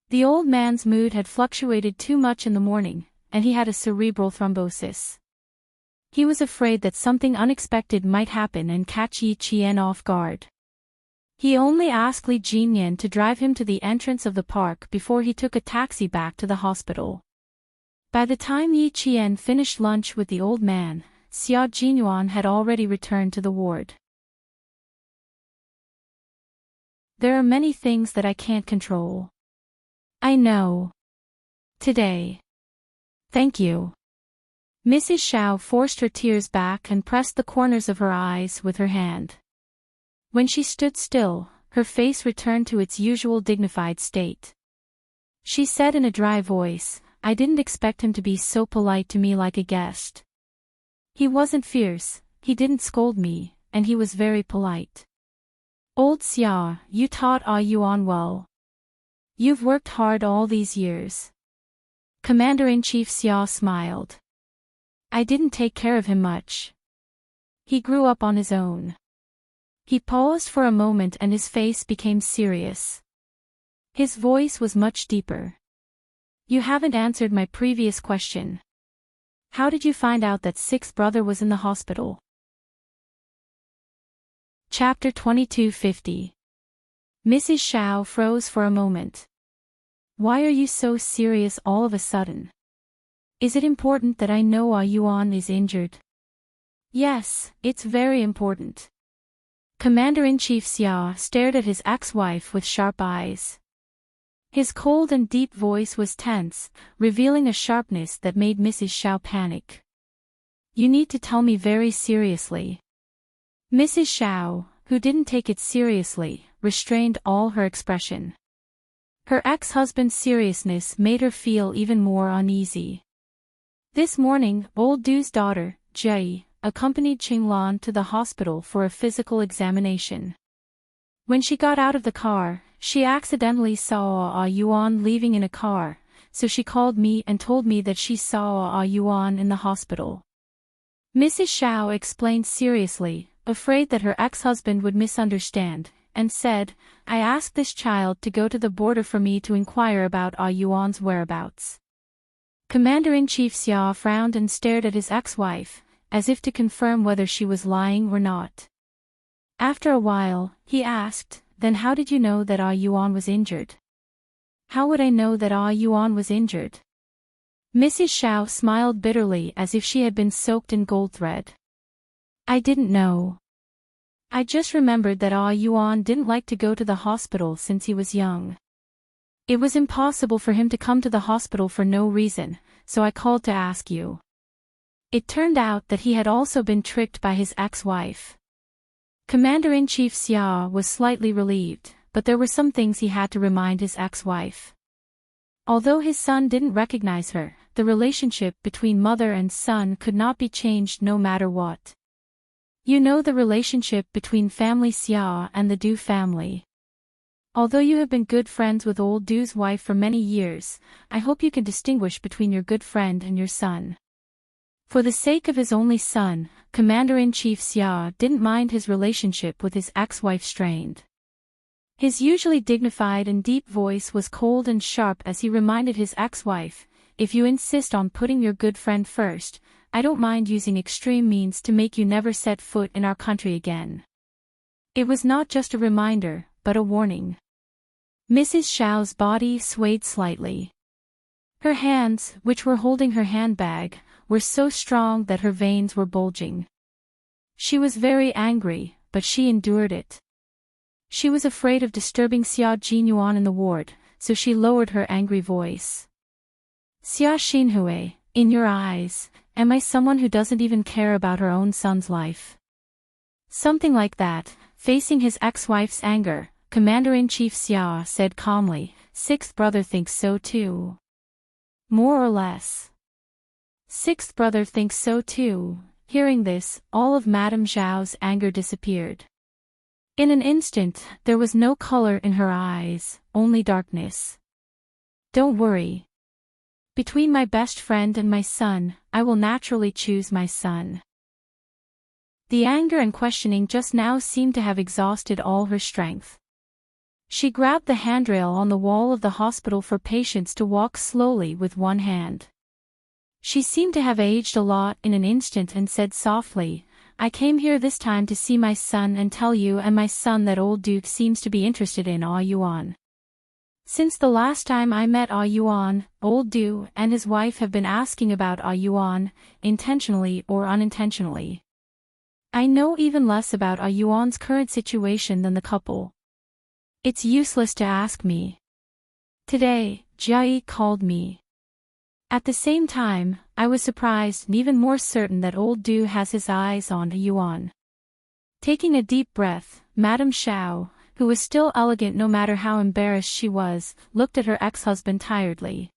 The old man's mood had fluctuated too much in the morning, and he had a cerebral thrombosis. He was afraid that something unexpected might happen and catch Yi Qian off guard. He only asked Li Jinyan to drive him to the entrance of the park before he took a taxi back to the hospital. By the time Yi Qian finished lunch with the old man, Xia Jinyuan had already returned to the ward. There are many things that I can't control. I know. Today. Thank you. Mrs. Xiao forced her tears back and pressed the corners of her eyes with her hand. When she stood still, her face returned to its usual dignified state. She said in a dry voice, "I didn't expect him to be so polite to me like a guest. He wasn't fierce, he didn't scold me, and he was very polite. Old Xia, you taught Ah Yuan well. You've worked hard all these years." Commander-in-Chief Xia smiled. "I didn't take care of him much. He grew up on his own." He paused for a moment and his face became serious. His voice was much deeper. "You haven't answered my previous question. How did you find out that sixth brother was in the hospital?" Chapter 2250. Mrs. Xiao froze for a moment. "Why are you so serious all of a sudden? Is it important that I know Ah Yuan is injured?" "Yes, it's very important." Commander-in-Chief Xia stared at his ex-wife with sharp eyes. His cold and deep voice was tense, revealing a sharpness that made Mrs. Xiao panic. "You need to tell me very seriously." Mrs. Xiao, who didn't take it seriously, restrained all her expression. Her ex-husband's seriousness made her feel even more uneasy. This morning, old Du's daughter, Jie, accompanied Qinglan to the hospital for a physical examination. When she got out of the car, she accidentally saw Ah Yuan leaving in a car, so she called me and told me that she saw Ah Yuan in the hospital. Mrs. Xiao explained seriously, afraid that her ex-husband would misunderstand, and said, "I asked this child to go to the border for me to inquire about Ah Yuan's whereabouts." Commander-in-Chief Xia frowned and stared at his ex-wife, as if to confirm whether she was lying or not. After a while, he asked, "Then how did you know that Ah Yuan was injured?" "How would I know that Ah Yuan was injured?" Mrs. Xiao smiled bitterly as if she had been soaked in gold thread. "I didn't know. I just remembered that Ah Yuan didn't like to go to the hospital since he was young. It was impossible for him to come to the hospital for no reason, so I called to ask you." It turned out that he had also been tricked by his ex-wife. Commander-in-Chief Xia was slightly relieved, but there were some things he had to remind his ex-wife. Although his son didn't recognize her, the relationship between mother and son could not be changed no matter what. "You know the relationship between family Xia and the Du family. Although you have been good friends with old Du's wife for many years, I hope you can distinguish between your good friend and your son. For the sake of his only son, Commander-in-Chief Xia didn't mind his relationship with his ex-wife strained. His usually dignified and deep voice was cold and sharp as he reminded his ex-wife, "If you insist on putting your good friend first, I don't mind using extreme means to make you never set foot in our country again." It was not just a reminder, but a warning. Mrs. Xiao's body swayed slightly. Her hands, which were holding her handbag, were so strong that her veins were bulging. She was very angry, but she endured it. She was afraid of disturbing Xia Jinyuan in the ward, so she lowered her angry voice. "Xia Xinhui, in your eyes, am I someone who doesn't even care about her own son's life?" Something like that. Facing his ex-wife's anger, Commander-in-Chief Xia said calmly, "Sixth brother thinks so too." More or less. Sixth brother thinks so too. Hearing this, all of Madame Zhao's anger disappeared. In an instant, there was no color in her eyes, only darkness. "Don't worry. Between my best friend and my son, I will naturally choose my son." The anger and questioning just now seemed to have exhausted all her strength. She grabbed the handrail on the wall of the hospital for patients to walk slowly with one hand. She seemed to have aged a lot in an instant and said softly, "I came here this time to see my son and tell you and my son that old Duke seems to be interested in Ah Yuan. Since the last time I met Ah Yuan, old Duke and his wife have been asking about Ah Yuan, intentionally or unintentionally. I know even less about Ah Yuan's current situation than the couple. It's useless to ask me. Today, Jia called me. At the same time, I was surprised and even more certain that old Du has his eyes on Yuan." Taking a deep breath, Madame Xiao, who was still elegant no matter how embarrassed she was, looked at her ex-husband tiredly.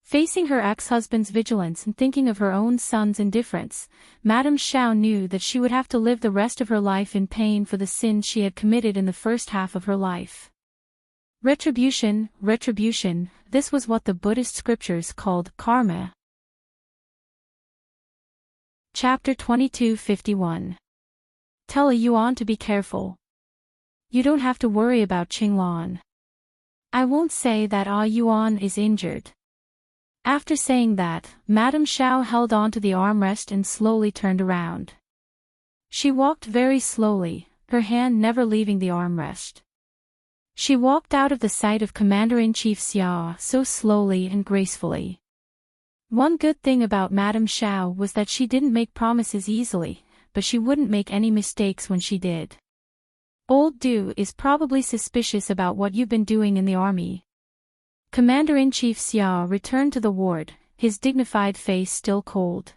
Facing her ex-husband's vigilance and thinking of her own son's indifference, Madame Xiao knew that she would have to live the rest of her life in pain for the sins she had committed in the first half of her life. Retribution, retribution, this was what the Buddhist scriptures called karma. Chapter 2251. Tell a Yuan to be careful. You don't have to worry about Qinglan. I won't say that Ah Yuan is injured. After saying that, Madame Xiao held on to the armrest and slowly turned around. She walked very slowly, her hand never leaving the armrest. She walked out of the sight of Commander-in-Chief Xia so slowly and gracefully. One good thing about Madame Xiao was that she didn't make promises easily, but she wouldn't make any mistakes when she did. Old Du is probably suspicious about what you've been doing in the army. Commander-in-Chief Xia returned to the ward, his dignified face still cold.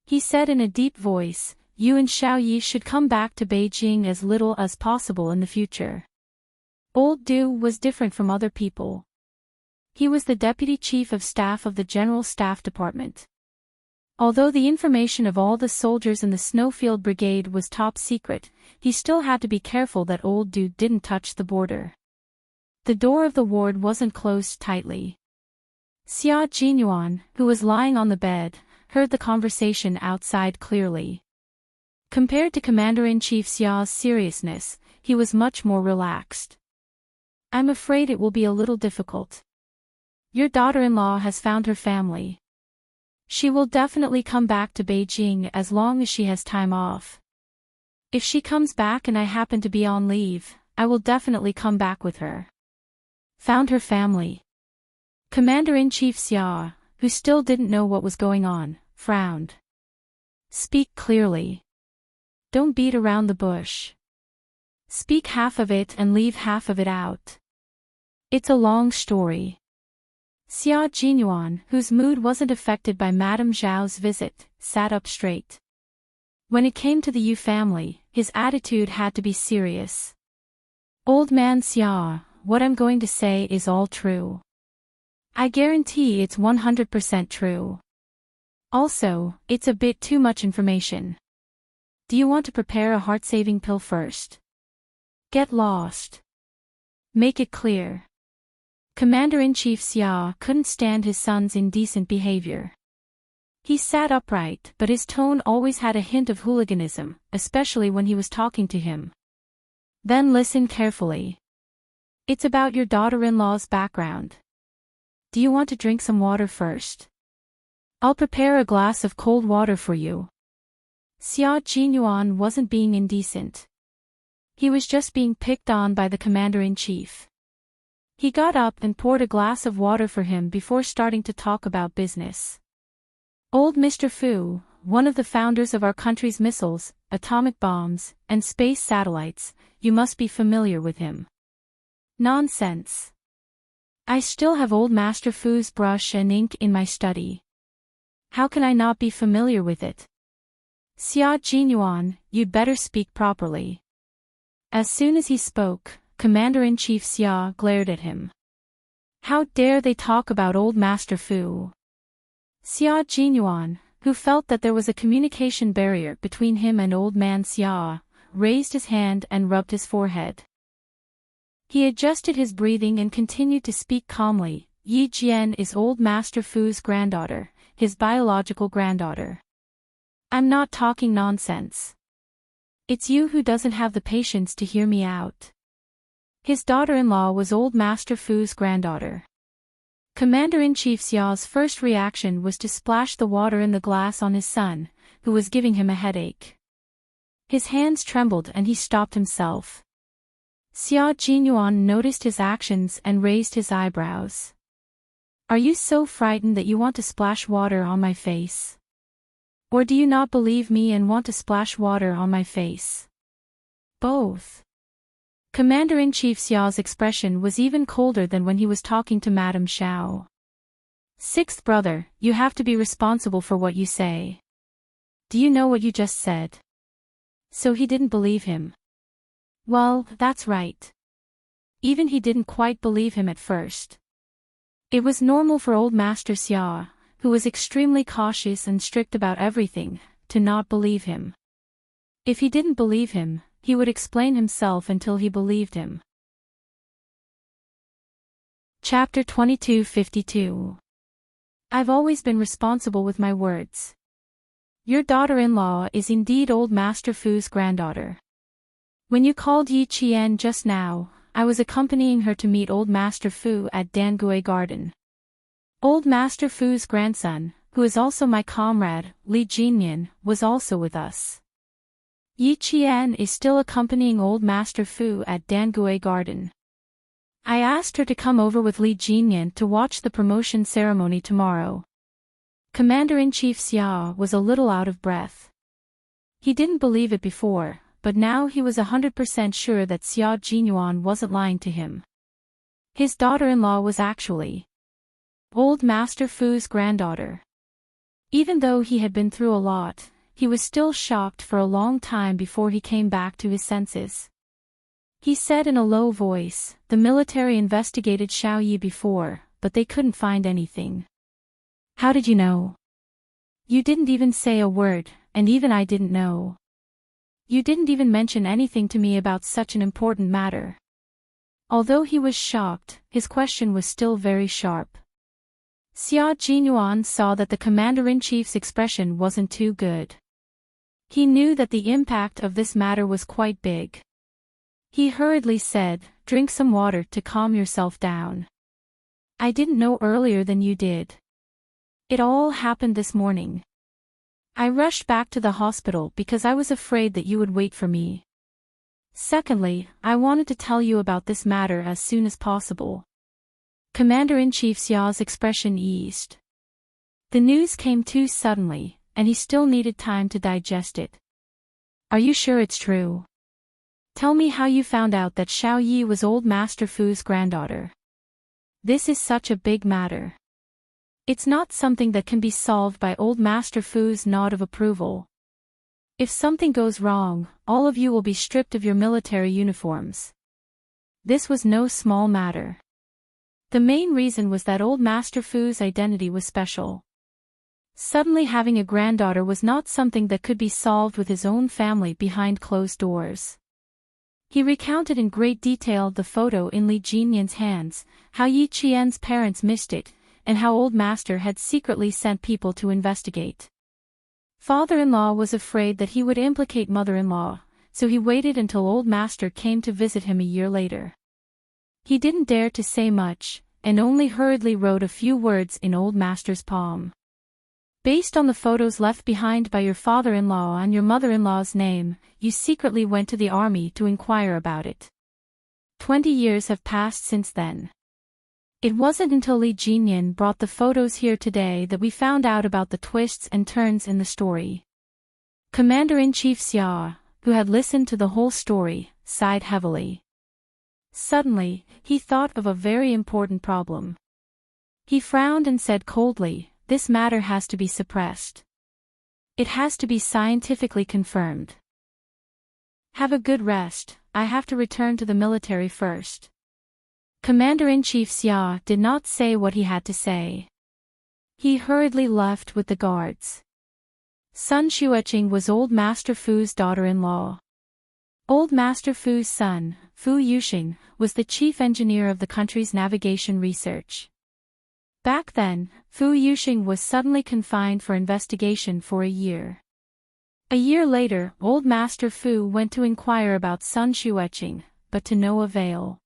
He said in a deep voice, "You and Xiaoyi should come back to Beijing as little as possible in the future." Old Du was different from other people. He was the deputy chief of staff of the General Staff Department. Although the information of all the soldiers in the Snowfield Brigade was top secret, he still had to be careful that old Du didn't touch the border. The door of the ward wasn't closed tightly. Xia Jinyuan, who was lying on the bed, heard the conversation outside clearly. Compared to Commander-in-Chief Xia's seriousness, he was much more relaxed. "I'm afraid it will be a little difficult. Your daughter-in-law has found her family. She will definitely come back to Beijing as long as she has time off. If she comes back and I happen to be on leave, I will definitely come back with her." Found her family. Commander-in-Chief Xia, who still didn't know what was going on, frowned. "Speak clearly. Don't beat around the bush. Speak half of it and leave half of it out. It's a long story." Xia Jinyuan, whose mood wasn't affected by Madame Zhao's visit, sat up straight. When it came to the Yu family, his attitude had to be serious. "Old man Xia, what I'm going to say is all true. I guarantee it's 100% true. Also, it's a bit too much information. Do you want to prepare a heart-saving pill first? Get lost. Make it clear." Commander-in-Chief Xia couldn't stand his son's indecent behavior. He sat upright, but his tone always had a hint of hooliganism, especially when he was talking to him. Then listen carefully. It's about your daughter-in-law's background. Do you want to drink some water first? I'll prepare a glass of cold water for you. Xia Jinyuan wasn't being indecent. He was just being picked on by the commander-in-chief. He got up and poured a glass of water for him before starting to talk about business. Old Mr. Fu, one of the founders of our country's missiles, atomic bombs, and space satellites, you must be familiar with him. Nonsense. I still have old Master Fu's brush and ink in my study. How can I not be familiar with it? Xia Jinyuan, you'd better speak properly. As soon as he spoke, Commander-in-Chief Xia glared at him. How dare they talk about old Master Fu? Xia Jinyuan, who felt that there was a communication barrier between him and old man Xia, raised his hand and rubbed his forehead. He adjusted his breathing and continued to speak calmly. Yi Jian is old Master Fu's granddaughter, his biological granddaughter. I'm not talking nonsense. It's you who doesn't have the patience to hear me out. His daughter-in-law was old Master Fu's granddaughter. Commander-in-Chief Xiao's first reaction was to splash the water in the glass on his son, who was giving him a headache. His hands trembled and he stopped himself. Xia Jinyuan noticed his actions and raised his eyebrows. Are you so frightened that you want to splash water on my face? Or do you not believe me and want to splash water on my face? Both. Commander-in-Chief Xiao's expression was even colder than when he was talking to Madame Xiao. Sixth brother, you have to be responsible for what you say. Do you know what you just said? So he didn't believe him. Well, that's right. Even he didn't quite believe him at first. It was normal for old Master Xia, who was extremely cautious and strict about everything, to not believe him. If he didn't believe him, he would explain himself until he believed him. Chapter 2252. I've always been responsible with my words. Your daughter-in-law is indeed old Master Fu's granddaughter. When you called Yi Qian just now, I was accompanying her to meet old Master Fu at Dangui Garden. Old Master Fu's grandson, who is also my comrade, Li Jinyan, was also with us. Yi Qian is still accompanying old Master Fu at Dangui Garden. I asked her to come over with Li Jinyan to watch the promotion ceremony tomorrow. Commander-in-Chief Xia was a little out of breath. He didn't believe it before, but now he was 100% sure that Xia Jinyuan wasn't lying to him. His daughter-in-law was actually old Master Fu's granddaughter. Even though he had been through a lot, he was still shocked for a long time before he came back to his senses. He said in a low voice, the military investigated Xiao Yi before, but they couldn't find anything. How did you know? You didn't even say a word, and even I didn't know. You didn't even mention anything to me about such an important matter. Although he was shocked, his question was still very sharp. Xia Jinyuan saw that the commander-in-chief's expression wasn't too good. He knew that the impact of this matter was quite big. He hurriedly said, drink some water to calm yourself down. I didn't know earlier than you did. It all happened this morning. I rushed back to the hospital because I was afraid that you would wait for me. Secondly, I wanted to tell you about this matter as soon as possible. Commander-in-Chief Xiao's expression eased. The news came too suddenly, and he still needed time to digest it. Are you sure it's true? Tell me how you found out that Xiao Yi was old Master Fu's granddaughter. This is such a big matter. It's not something that can be solved by old Master Fu's nod of approval. If something goes wrong, all of you will be stripped of your military uniforms. This was no small matter. The main reason was that old Master Fu's identity was special. Suddenly having a granddaughter was not something that could be solved with his own family behind closed doors. He recounted in great detail the photo in Li Jinyan's hands, how Yi Qian's parents missed it, and how old master had secretly sent people to investigate. Father-in-law was afraid that he would implicate mother-in-law, so he waited until old master came to visit him a year later. He didn't dare to say much, and only hurriedly wrote a few words in old master's palm. Based on the photos left behind by your father-in-law and your mother-in-law's name, you secretly went to the army to inquire about it. 20 years have passed since then. It wasn't until Li Jinyan brought the photos here today that we found out about the twists and turns in the story. Commander-in-Chief Xia, who had listened to the whole story, sighed heavily. Suddenly, he thought of a very important problem. He frowned and said coldly, "This matter has to be suppressed. It has to be scientifically confirmed. Have a good rest, I have to return to the military first." Commander-in-Chief Xia did not say what he had to say. He hurriedly left with the guards. Sun Xueqing was old Master Fu's daughter-in-law. Old Master Fu's son, Fu Yuxing, was the chief engineer of the country's navigation research. Back then, Fu Yuxing was suddenly confined for investigation for a year. A year later, old Master Fu went to inquire about Sun Xueqing, but to no avail.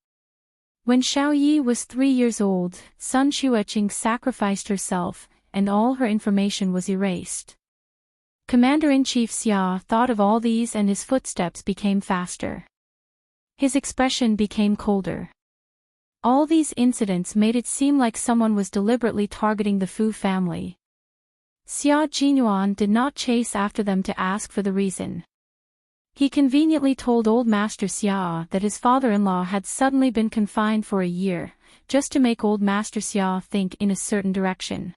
When Xiaoyi was 3 years old, Sun Xueqing sacrificed herself, and all her information was erased. Commander-in-Chief Xia thought of all these and his footsteps became faster. His expression became colder. All these incidents made it seem like someone was deliberately targeting the Fu family. Xia Jinyuan did not chase after them to ask for the reason. He conveniently told old Master Xia that his father-in-law had suddenly been confined for a year, just to make old Master Xia think in a certain direction.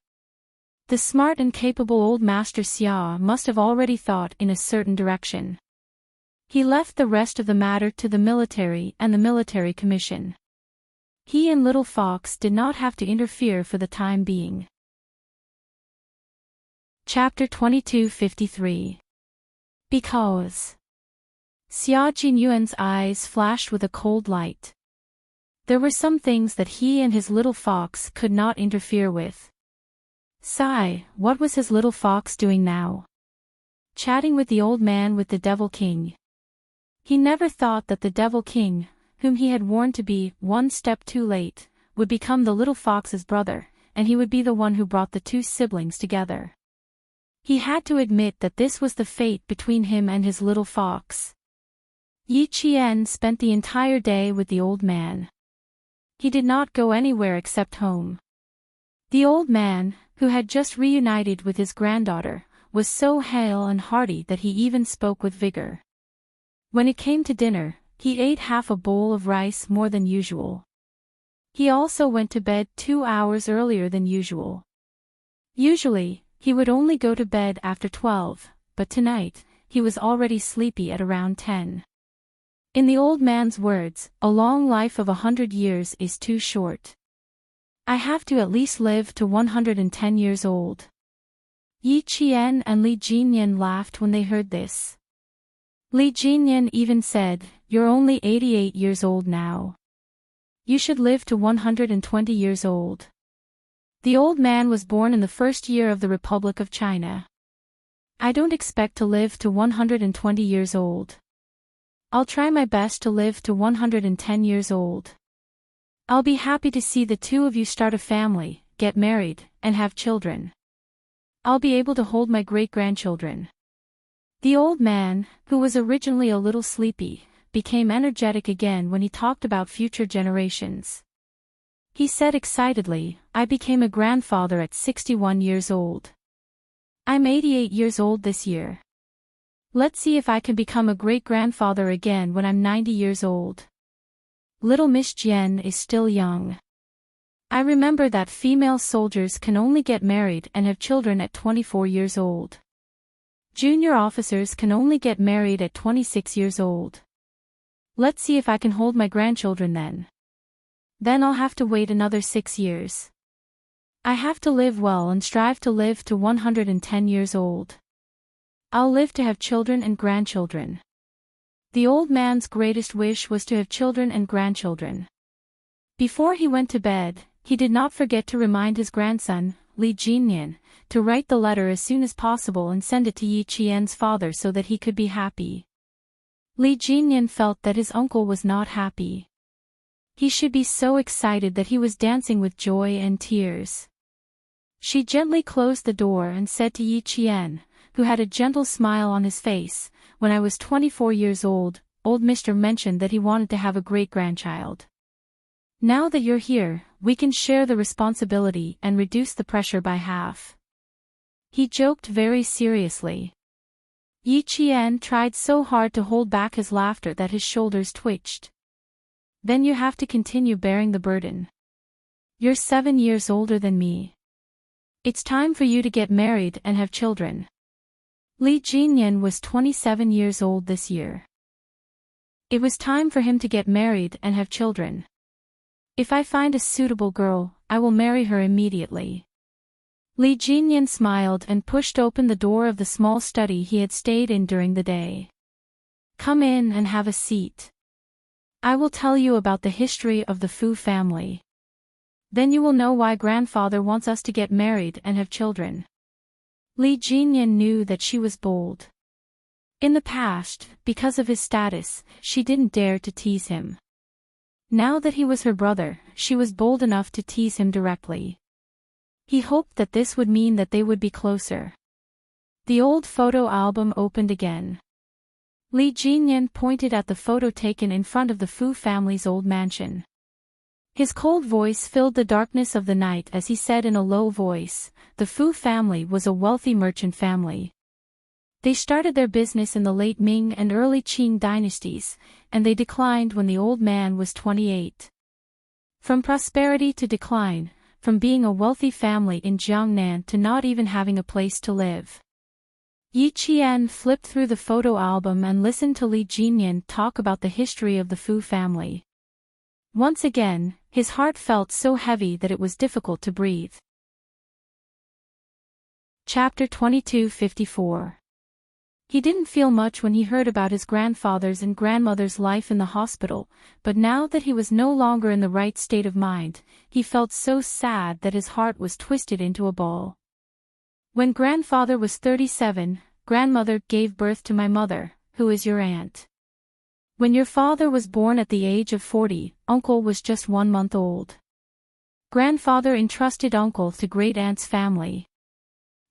The smart and capable old Master Xia must have already thought in a certain direction. He left the rest of the matter to the military and the military commission. He and Little Fox did not have to interfere for the time being. Chapter 2253. Because Xia Jinyuan's eyes flashed with a cold light. There were some things that he and his little fox could not interfere with. Sigh, what was his little fox doing now? Chatting with the old man with the Devil King. He never thought that the Devil King, whom he had warned to be one step too late, would become the little fox's brother, and he would be the one who brought the two siblings together. He had to admit that this was the fate between him and his little fox. Yi Qian spent the entire day with the old man. He did not go anywhere except home. The old man, who had just reunited with his granddaughter, was so hale and hearty that he even spoke with vigor. When it came to dinner, he ate half a bowl of rice more than usual. He also went to bed 2 hours earlier than usual. Usually, he would only go to bed after 12, but tonight, he was already sleepy at around 10. In the old man's words, a long life of 100 years is too short. I have to at least live to 110 years old. Yi Qian and Li Jinyan laughed when they heard this. Li Jinyan even said, "You're only 88 years old now. You should live to 120 years old." The old man was born in the first year of the Republic of China. I don't expect to live to 120 years old. I'll try my best to live to 110 years old. I'll be happy to see the two of you start a family, get married, and have children. I'll be able to hold my great-grandchildren. The old man, who was originally a little sleepy, became energetic again when he talked about future generations. He said excitedly, "I became a grandfather at 61 years old. I'm 88 years old this year. Let's see if I can become a great-grandfather again when I'm 90 years old. Little Miss Jian is still young. I remember that female soldiers can only get married and have children at 24 years old. Junior officers can only get married at 26 years old. Let's see if I can hold my grandchildren then. Then I'll have to wait another 6 years. I have to live well and strive to live to 110 years old. I'll live to have children and grandchildren." The old man's greatest wish was to have children and grandchildren. Before he went to bed, he did not forget to remind his grandson, Li Jinyan, to write the letter as soon as possible and send it to Yi Qian's father so that he could be happy. Li Jinyan felt that his uncle was not happy. He should be so excited that he was dancing with joy and tears. She gently closed the door and said to Yi Qian, who had a gentle smile on his face, "When I was 24 years old Mr. mentioned that he wanted to have a great-grandchild. Now that you're here, we can share the responsibility and reduce the pressure by half." He joked very seriously. Yi Qian tried so hard to hold back his laughter that his shoulders twitched. "Then you have to continue bearing the burden. You're 7 years older than me. It's time for you to get married and have children." Li Jinyan was 27 years old this year. It was time for him to get married and have children. "If I find a suitable girl, I will marry her immediately." Li Jinyan smiled and pushed open the door of the small study he had stayed in during the day. "Come in and have a seat. I will tell you about the history of the Fu family. Then you will know why grandfather wants us to get married and have children." Li Jinyan knew that she was bold. In the past, because of his status, she didn't dare to tease him. Now that he was her brother, she was bold enough to tease him directly. He hoped that this would mean that they would be closer. The old photo album opened again. Li Jinyan pointed at the photo taken in front of the Fu family's old mansion. His cold voice filled the darkness of the night as he said in a low voice, "The Fu family was a wealthy merchant family. They started their business in the late Ming and early Qing dynasties, and they declined when the old man was 28. From prosperity to decline, from being a wealthy family in Jiangnan to not even having a place to live." Yi Qian flipped through the photo album and listened to Li Jinyan talk about the history of the Fu family. Once again, his heart felt so heavy that it was difficult to breathe. Chapter 2254. He didn't feel much when he heard about his grandfather's and grandmother's life in the hospital, but now that he was no longer in the right state of mind, he felt so sad that his heart was twisted into a ball. "When grandfather was 37, grandmother gave birth to my mother, who is your aunt. When your father was born at the age of 40, uncle was just 1 month old. Grandfather entrusted uncle to great-aunt's family.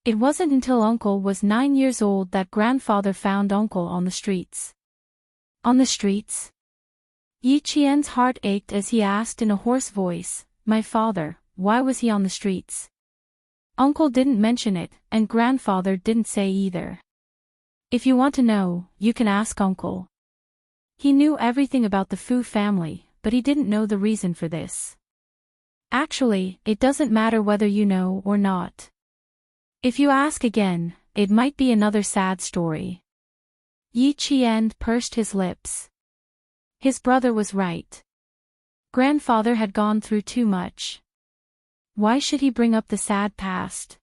It wasn't until uncle was 9 years old that grandfather found uncle on the streets." "On the streets?" Yi Qian's heart ached as he asked in a hoarse voice, "My father, why was he on the streets?" Uncle didn't mention it, and grandfather didn't say either. "If you want to know, you can ask uncle." He knew everything about the Fu family, but he didn't know the reason for this. "Actually, it doesn't matter whether you know or not. If you ask again, it might be another sad story." Yi Qian pursed his lips. His brother was right. Grandfather had gone through too much. Why should he bring up the sad past?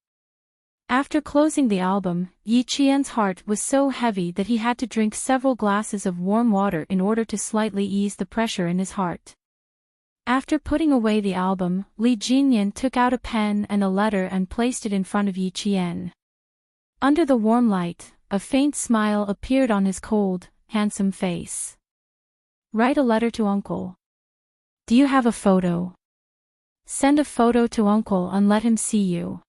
After closing the album, Yi Qian's heart was so heavy that he had to drink several glasses of warm water in order to slightly ease the pressure in his heart. After putting away the album, Li Jinyan took out a pen and a letter and placed it in front of Yi Qian. Under the warm light, a faint smile appeared on his cold, handsome face. "Write a letter to uncle. Do you have a photo? Send a photo to uncle and let him see you.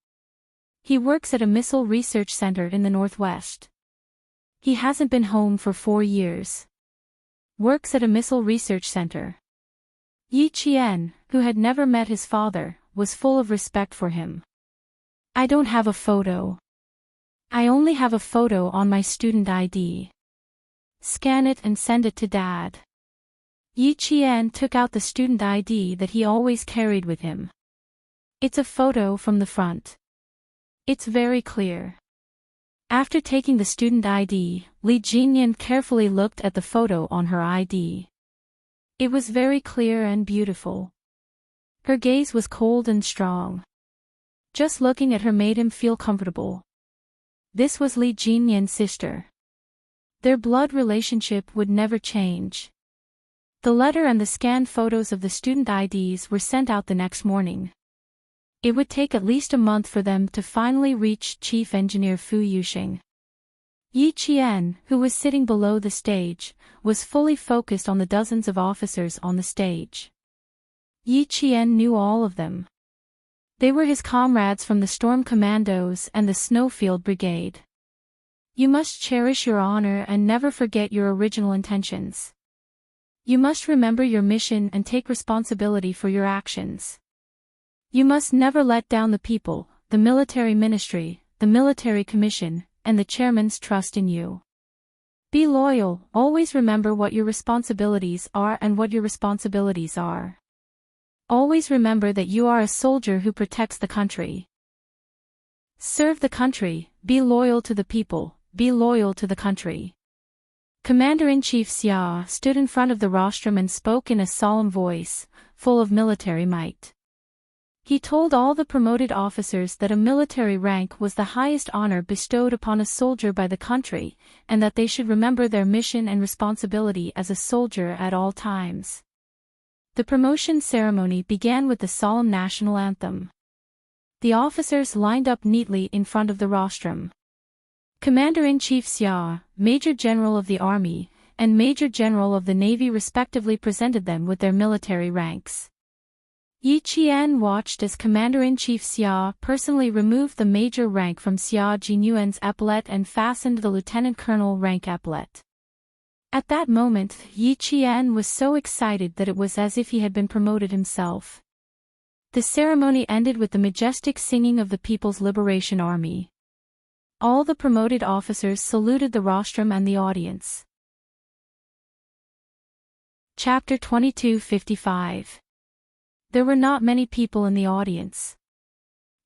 He works at a missile research center in the northwest. He hasn't been home for 4 years. Works at a missile research center." Yi Qian, who had never met his father, was full of respect for him. "I don't have a photo. I only have a photo on my student ID. Scan it and send it to Dad." Yi Qian took out the student ID that he always carried with him. "It's a photo from the front. It's very clear." After taking the student ID, Li Jinyan carefully looked at the photo on her ID. It was very clear and beautiful. Her gaze was cold and strong. Just looking at her made him feel comfortable. This was Li Jinyan's sister. Their blood relationship would never change. The letter and the scanned photos of the student IDs were sent out the next morning. It would take at least a month for them to finally reach Chief Engineer Fu Yuxing. Yi Qian, who was sitting below the stage, was fully focused on the dozens of officers on the stage. Yi Qian knew all of them. They were his comrades from the Storm Commandos and the Snowfield Brigade. You must cherish your honor and never forget your original intentions. You must remember your mission and take responsibility for your actions. You must never let down the people, the military ministry, the military commission, and the chairman's trust in you. Be loyal, always remember what your responsibilities are and what your responsibilities are. Always remember that you are a soldier who protects the country. Serve the country, be loyal to the people, be loyal to the country. Commander-in-Chief Xia stood in front of the rostrum and spoke in a solemn voice, full of military might. He told all the promoted officers that a military rank was the highest honor bestowed upon a soldier by the country, and that they should remember their mission and responsibility as a soldier at all times. The promotion ceremony began with the solemn national anthem. The officers lined up neatly in front of the rostrum. Commander-in-Chief Xia, Major General of the Army, and Major General of the Navy respectively presented them with their military ranks. Yi Qian watched as Commander-in-Chief Xia personally removed the major rank from Xia Jinyuan's epaulet and fastened the lieutenant colonel rank epaulet. At that moment, Yi Qian was so excited that it was as if he had been promoted himself. The ceremony ended with the majestic singing of the People's Liberation Army. All the promoted officers saluted the rostrum and the audience. Chapter 2255. There were not many people in the audience.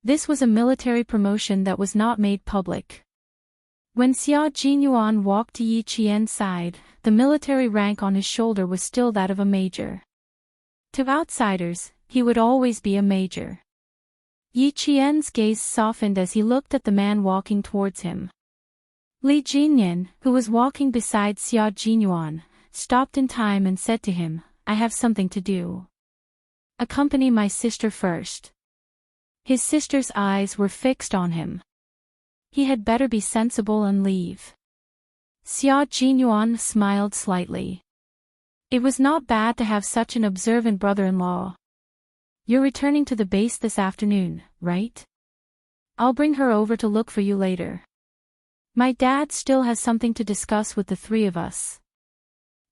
This was a military promotion that was not made public. When Xia Jinyuan walked to Yi Qian's side, the military rank on his shoulder was still that of a major. To outsiders, he would always be a major. Yi Qian's gaze softened as he looked at the man walking towards him. Li Jinyan, who was walking beside Xia Jinyuan, stopped in time and said to him, "I have something to do. Accompany my sister first." His sister's eyes were fixed on him. He had better be sensible and leave. Xia Jinyuan smiled slightly. It was not bad to have such an observant brother-in-law. You're returning to the base this afternoon, right? I'll bring her over to look for you later. My dad still has something to discuss with the three of us.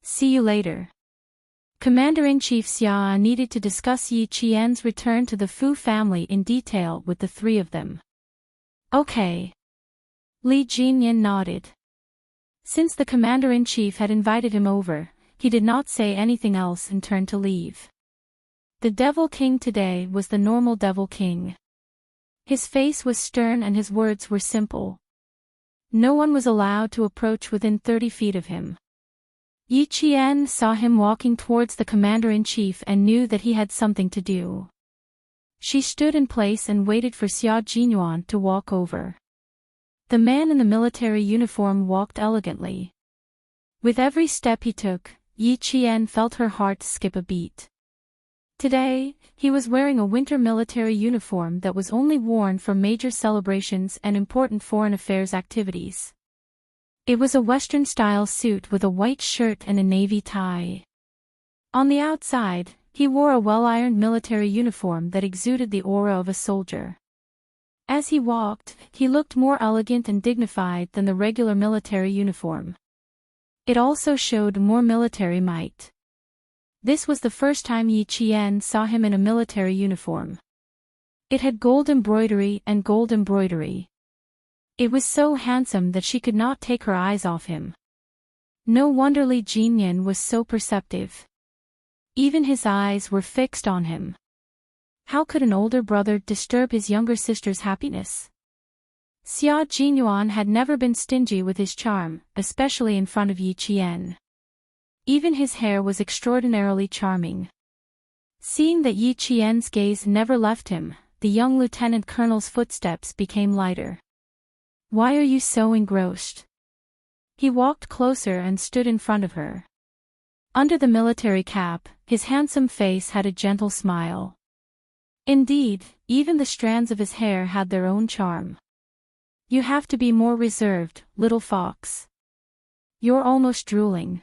See you later. Commander-in-Chief Xia needed to discuss Yi Qian's return to the Fu family in detail with the three of them. Okay. Li Jinyan nodded. Since the commander-in-chief had invited him over, he did not say anything else and turned to leave. The Devil King today was the normal Devil King. His face was stern and his words were simple. No one was allowed to approach within 30 feet of him. Yi Qian saw him walking towards the commander-in-chief and knew that he had something to do. She stood in place and waited for Xia Jinyuan to walk over. The man in the military uniform walked elegantly. With every step he took, Yi Qian felt her heart skip a beat. Today, he was wearing a winter military uniform that was only worn for major celebrations and important foreign affairs activities. It was a Western-style suit with a white shirt and a navy tie. On the outside, he wore a well-ironed military uniform that exuded the aura of a soldier. As he walked, he looked more elegant and dignified than the regular military uniform. It also showed more military might. This was the first time Yi Qian saw him in a military uniform. It had gold embroidery and gold embroidery. It was so handsome that she could not take her eyes off him. No wonder Li Jinyan was so perceptive. Even his eyes were fixed on him. How could an older brother disturb his younger sister's happiness? Xia Jinyuan had never been stingy with his charm, especially in front of Yi Qian. Even his hair was extraordinarily charming. Seeing that Yi Qian's gaze never left him, the young lieutenant colonel's footsteps became lighter. Why are you so engrossed? He walked closer and stood in front of her. Under the military cap, his handsome face had a gentle smile. Indeed, even the strands of his hair had their own charm. You have to be more reserved, little fox. You're almost drooling.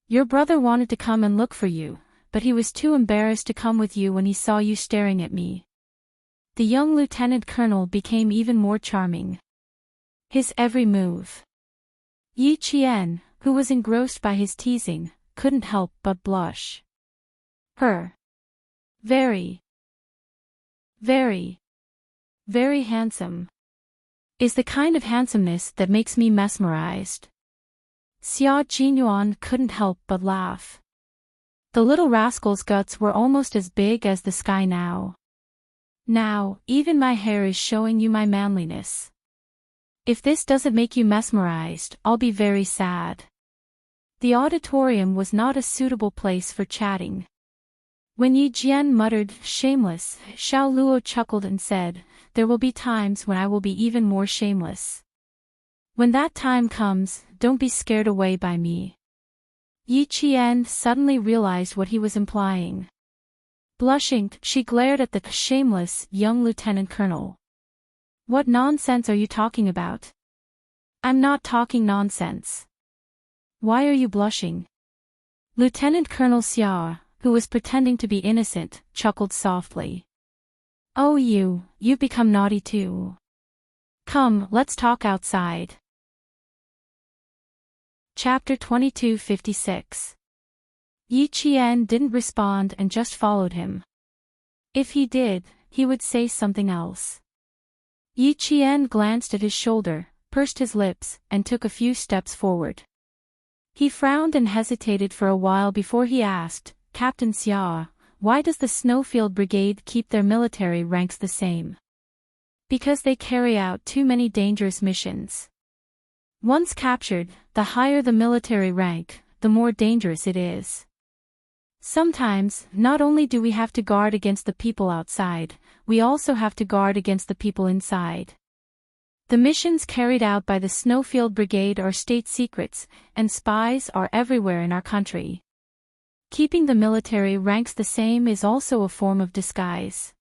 Your brother wanted to come and look for you, but he was too embarrassed to come with you when he saw you staring at me. The young lieutenant colonel became even more charming. His every move. Yi Qian, who was engrossed by his teasing, couldn't help but blush. Her very, very, very handsome is the kind of handsomeness that makes me mesmerized. Xia Jinyuan couldn't help but laugh. The little rascal's guts were almost as big as the sky now. Now, even my hair is showing you my manliness. If this doesn't make you mesmerized, I'll be very sad. The auditorium was not a suitable place for chatting. When Yi Jian muttered, shameless, Xiao Luo chuckled and said, there will be times when I will be even more shameless. When that time comes, don't be scared away by me. Yi Qian suddenly realized what he was implying. Blushing, she glared at the shameless young lieutenant colonel. What nonsense are you talking about? I'm not talking nonsense. Why are you blushing? Lieutenant Colonel Xia, who was pretending to be innocent, chuckled softly. Oh, you've become naughty too. Come, let's talk outside. Chapter 2256. Yi Qian didn't respond and just followed him. If he did, he would say something else. Yi Qian glanced at his shoulder, pursed his lips, and took a few steps forward. He frowned and hesitated for a while before he asked, Captain Xia, why does the Snowfield Brigade keep their military ranks the same? Because they carry out too many dangerous missions. Once captured, the higher the military rank, the more dangerous it is. Sometimes, not only do we have to guard against the people outside, we also have to guard against the people inside. The missions carried out by the Snowfield Brigade are state secrets, and spies are everywhere in our country. Keeping the military ranks the same is also a form of disguise.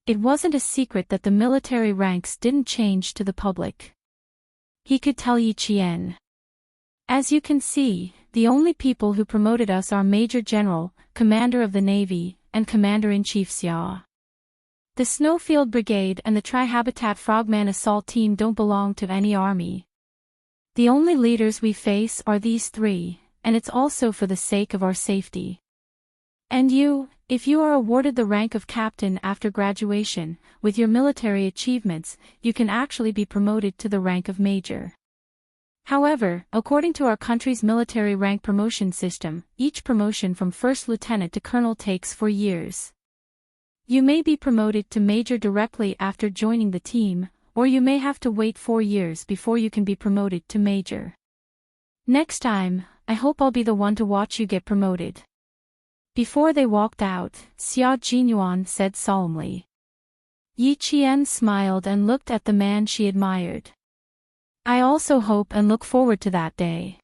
It wasn't a secret that the military ranks didn't change to the public. He could tell Yi Qian. As you can see, the only people who promoted us are Major General, Commander of the Navy, and Commander-in-Chief Xia. The Snowfield Brigade and the Tri-Habitat Frogman Assault Team don't belong to any army. The only leaders we face are these three, and it's also for the sake of our safety. And you, if you are awarded the rank of captain after graduation, with your military achievements, you can actually be promoted to the rank of major. However, according to our country's military rank promotion system, each promotion from first lieutenant to colonel takes 4 years. You may be promoted to major directly after joining the team, or you may have to wait 4 years before you can be promoted to major. Next time, I hope I'll be the one to watch you get promoted. Before they walked out, Xia Jinyuan said solemnly. Yi Qian smiled and looked at the man she admired. I also hope and look forward to that day.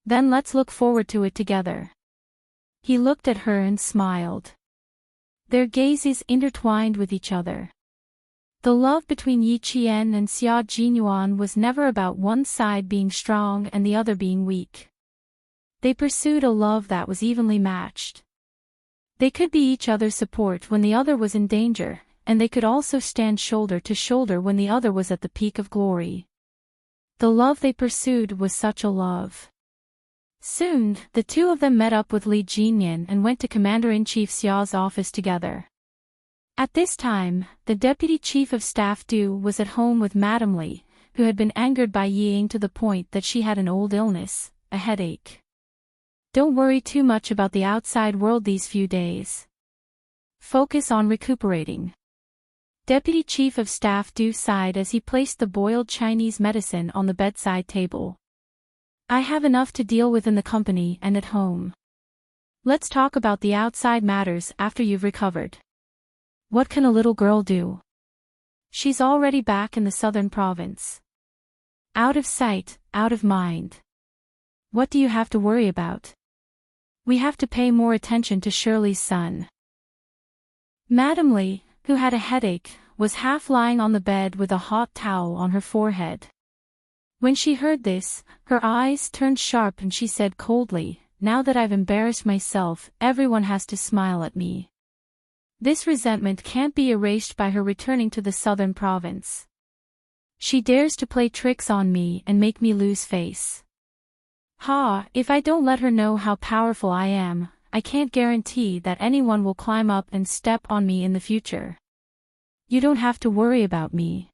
Then let's look forward to it together. He looked at her and smiled. Their gazes intertwined with each other. The love between Yi Qian and Xia Jinyuan was never about one side being strong and the other being weak. They pursued a love that was evenly matched. They could be each other's support when the other was in danger, and they could also stand shoulder to shoulder when the other was at the peak of glory. The love they pursued was such a love. Soon, the two of them met up with Li Jinyan and went to Commander-in-Chief Xia's office together. At this time, the Deputy Chief of Staff Du was at home with Madame Li, who had been angered by Ying to the point that she had an old illness, a headache. Don't worry too much about the outside world these few days. Focus on recuperating. Deputy Chief of Staff Du sighed as he placed the boiled Chinese medicine on the bedside table. I have enough to deal with in the company and at home. Let's talk about the outside matters after you've recovered. What can a little girl do? She's already back in the southern province. Out of sight, out of mind. What do you have to worry about? We have to pay more attention to Shirley's son. Madame Li, who had a headache, was half lying on the bed with a hot towel on her forehead. When she heard this, her eyes turned sharp and she said coldly, "Now that I've embarrassed myself, everyone has to smile at me." This resentment can't be erased by her returning to the southern province. She dares to play tricks on me and make me lose face. Ha, if I don't let her know how powerful I am, I can't guarantee that anyone will climb up and step on me in the future. You don't have to worry about me.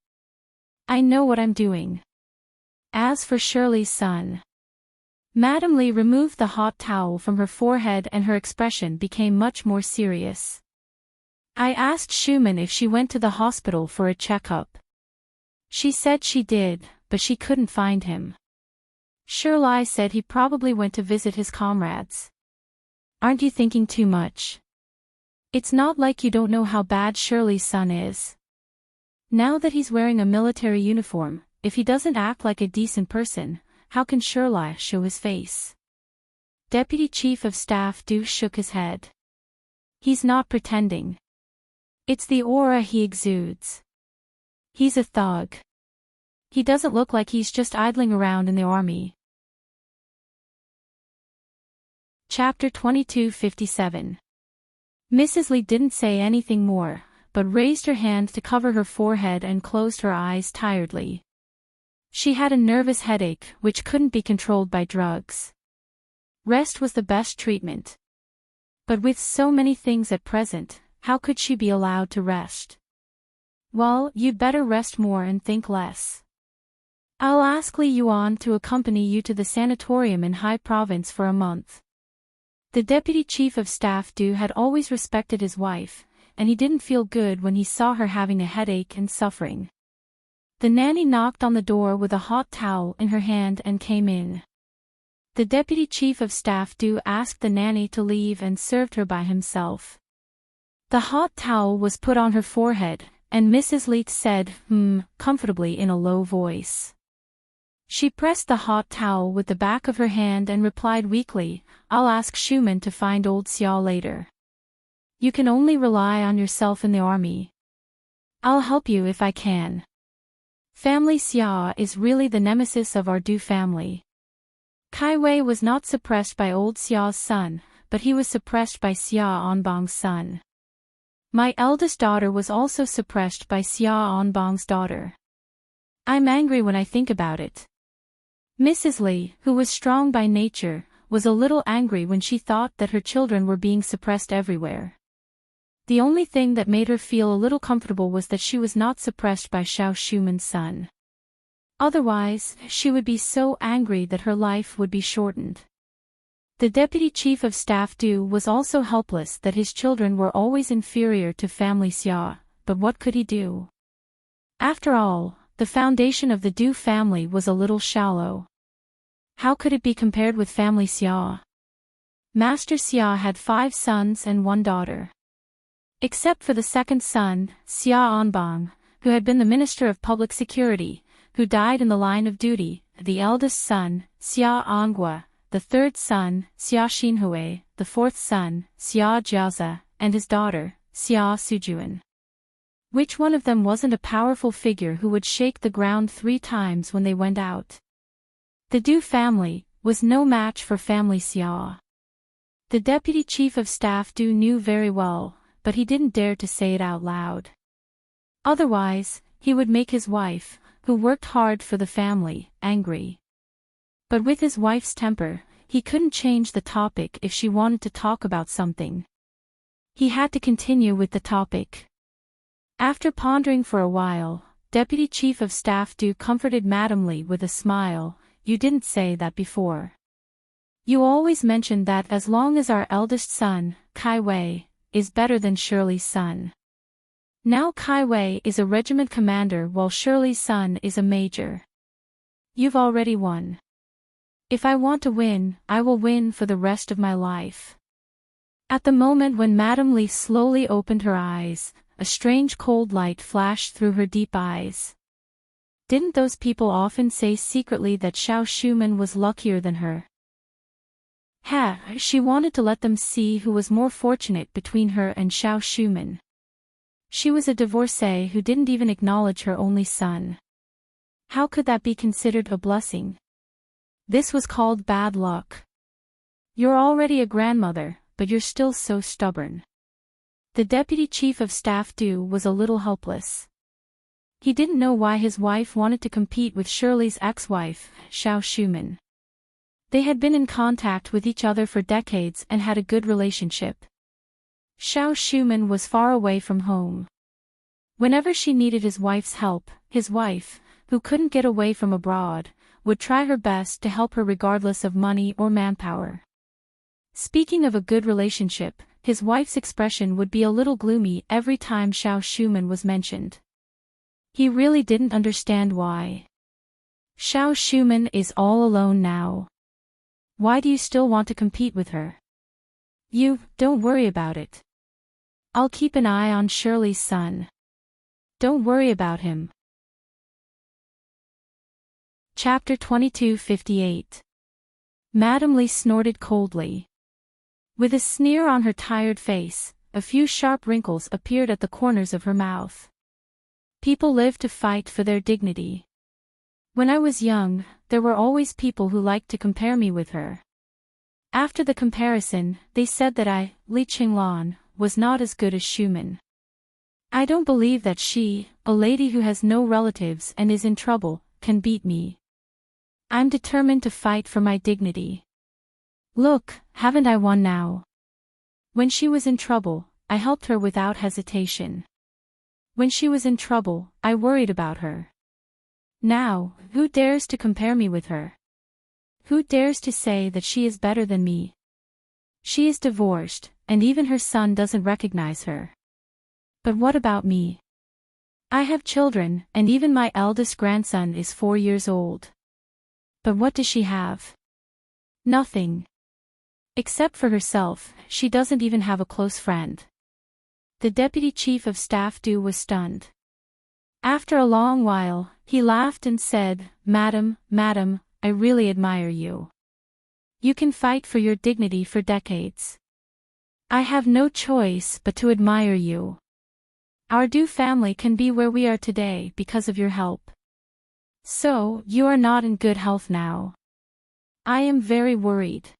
I know what I'm doing. As for Shirley's son. Madame Li removed the hot towel from her forehead and her expression became much more serious. I asked Schumann if she went to the hospital for a checkup. She said she did, but she couldn't find him. Shirley said he probably went to visit his comrades. Aren't you thinking too much? It's not like you don't know how bad Shirley's son is. Now that he's wearing a military uniform, if he doesn't act like a decent person, how can Shirley show his face? Deputy Chief of Staff Du shook his head. He's not pretending. It's the aura he exudes. He's a thug. He doesn't look like he's just idling around in the army. Chapter 2257. Mrs. Li didn't say anything more, but raised her hand to cover her forehead and closed her eyes tiredly. She had a nervous headache which couldn't be controlled by drugs. Rest was the best treatment. But with so many things at present, how could she be allowed to rest? Well, you'd better rest more and think less. I'll ask Li Yuan to accompany you to the sanatorium in High Province for a month. The Deputy Chief of Staff Du had always respected his wife, and he didn't feel good when he saw her having a headache and suffering. The nanny knocked on the door with a hot towel in her hand and came in. The Deputy Chief of Staff Du asked the nanny to leave and served her by himself. The hot towel was put on her forehead, and Mrs. Li said, comfortably in a low voice. She pressed the hot towel with the back of her hand and replied weakly, "I'll ask Schumann to find old Xia later. You can only rely on yourself in the army. I'll help you if I can. Family Xia is really the nemesis of our Du family." Kai Wei was not suppressed by old Xia's son, but he was suppressed by Xia Onbong's son. My eldest daughter was also suppressed by Xia Onbong's daughter. I'm angry when I think about it. Mrs. Li, who was strong by nature, was a little angry when she thought that her children were being suppressed everywhere. The only thing that made her feel a little comfortable was that she was not suppressed by Xiao Shuman's son. Otherwise, she would be so angry that her life would be shortened. The Deputy Chief of Staff Du was also helpless that his children were always inferior to family Xia, but what could he do? After all, the foundation of the Du family was a little shallow. How could it be compared with family Xia? Master Xia had 5 sons and 1 daughter. Except for the second son, Xia Onbong, who had been the Minister of Public Security, who died in the line of duty, the eldest son, Xia Onghua, the third son, Xia Xinhui, the fourth son, Xia Jiaozi, and his daughter, Xia Sujuan. Which one of them wasn't a powerful figure who would shake the ground 3 times when they went out? The Du family was no match for family Xia. The Deputy Chief of Staff Du knew very well, but he didn't dare to say it out loud. Otherwise, he would make his wife, who worked hard for the family, angry. But with his wife's temper, he couldn't change the topic if she wanted to talk about something. He had to continue with the topic. After pondering for a while, Deputy Chief of Staff Du comforted Madame Li with a smile. "You didn't say that before. You always mentioned that as long as our eldest son, Kai Wei, is better than Shirley's son. Now Kai Wei is a regiment commander while Shirley's son is a major. You've already won. If I want to win, I will win for the rest of my life." At the moment when Madame Li slowly opened her eyes, a strange cold light flashed through her deep eyes. Didn't those people often say secretly that Xiao Shuman was luckier than her? She wanted to let them see who was more fortunate between her and Xiao Shuman. She was a divorcee who didn't even acknowledge her only son. How could that be considered a blessing? This was called bad luck. You're already a grandmother, but you're still so stubborn. The deputy chief of staff was a little helpless. He didn't know why his wife wanted to compete with Shirley's ex-wife, Xiao Schumann. They had been in contact with each other for decades and had a good relationship. Xiao Schumann was far away from home. Whenever she needed his wife's help, his wife, who couldn't get away from abroad, would try her best to help her regardless of money or manpower. Speaking of a good relationship, his wife's expression would be a little gloomy every time Xiao Schumann was mentioned. He really didn't understand why. Xiao Schumann is all alone now. Why do you still want to compete with her? Don't worry about it. I'll keep an eye on Shirley's son. Don't worry about him. Chapter 2258. Madame Lee snorted coldly. With a sneer on her tired face, a few sharp wrinkles appeared at the corners of her mouth. People live to fight for their dignity. When I was young, there were always people who liked to compare me with her. After the comparison, they said that I, Li Qinglan, was not as good as Schumann. I don't believe that she, a lady who has no relatives and is in trouble, can beat me. I'm determined to fight for my dignity. Look, haven't I won now? When she was in trouble, I helped her without hesitation. When she was in trouble, I worried about her. Now, who dares to compare me with her? Who dares to say that she is better than me? She is divorced, and even her son doesn't recognize her. But what about me? I have children, and even my eldest grandson is 4 years old. But what does she have? Nothing. Except for herself, she doesn't even have a close friend. The deputy chief of staff was stunned. After a long while, he laughed and said, Madam, I really admire you. You can fight for your dignity for decades. I have no choice but to admire you. Our Du family can be where we are today because of your help. So, you are not in good health now. I am very worried.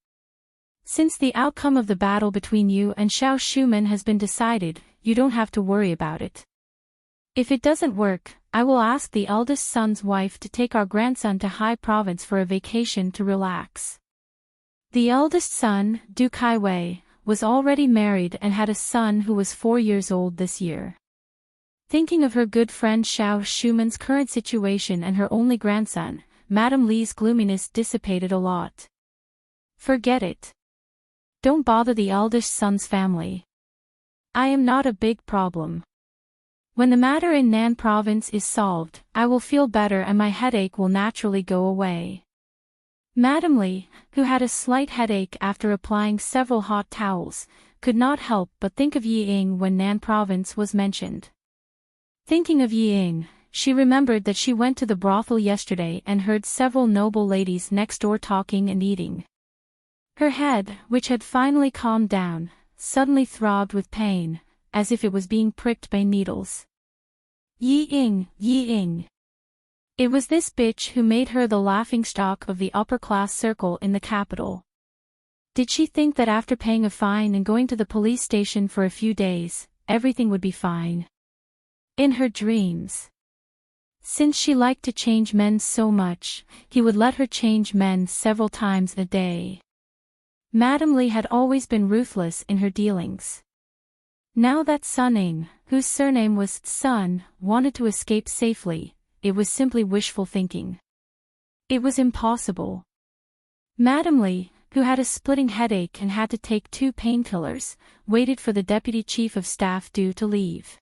Since the outcome of the battle between you and Xiao Schumann has been decided, you don't have to worry about it. If it doesn't work, I will ask the eldest son's wife to take our grandson to High Province for a vacation to relax. The eldest son, Du Kaiwei, was already married and had a son who was 4 years old this year. Thinking of her good friend Xiao Schumann's current situation and her only grandson, Madame Li's gloominess dissipated a lot. Forget it. Don't bother the eldest son's family. I am not a big problem. When the matter in Nan province is solved, I will feel better and my headache will naturally go away. Madame Li, who had a slight headache after applying several hot towels, could not help but think of Yi Ying when Nan province was mentioned. Thinking of Yi Ying, she remembered that she went to the brothel yesterday and heard several noble ladies next door talking and eating. Her head, which had finally calmed down, suddenly throbbed with pain, as if it was being pricked by needles. Yi Ying. It was this bitch who made her the laughingstock of the upper-class circle in the capital. Did she think that after paying a fine and going to the police station for a few days, everything would be fine? In her dreams. Since she liked to change men so much, he would let her change men several times a day. Madame Li had always been ruthless in her dealings. Now that Sun Ying, whose surname was Sun, wanted to escape safely, it was simply wishful thinking. It was impossible. Madame Li, who had a splitting headache and had to take 2 painkillers, waited for the deputy chief of staff to leave.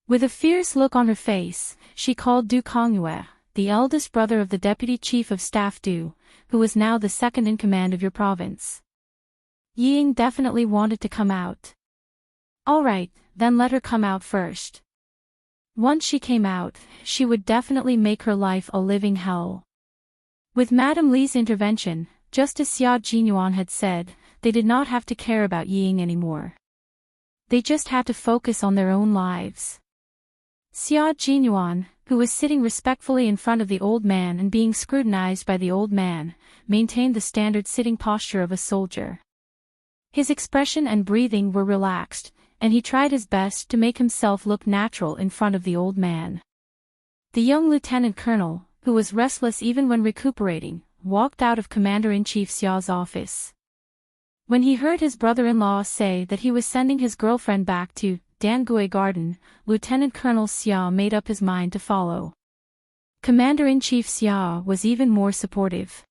With a fierce look on her face, she called Du Kongyue, the eldest brother of the deputy chief of staff who was now the second in command of your province. Yi Ying definitely wanted to come out. All right, then let her come out first. Once she came out, she would definitely make her life a living hell. With Madame Li's intervention, just as Xia Jinyuan had said, they did not have to care about Yi Ying anymore. They just had to focus on their own lives. Xia Jinyuan, who was sitting respectfully in front of the old man and being scrutinized by the old man, maintained the standard sitting posture of a soldier. His expression and breathing were relaxed, and he tried his best to make himself look natural in front of the old man. The young lieutenant colonel, who was restless even when recuperating, walked out of Commander-in-Chief Xia's office. When he heard his brother-in-law say that he was sending his girlfriend back to Dangui Garden, Lieutenant Colonel Xia made up his mind to follow. Commander-in-Chief Xia was even more supportive.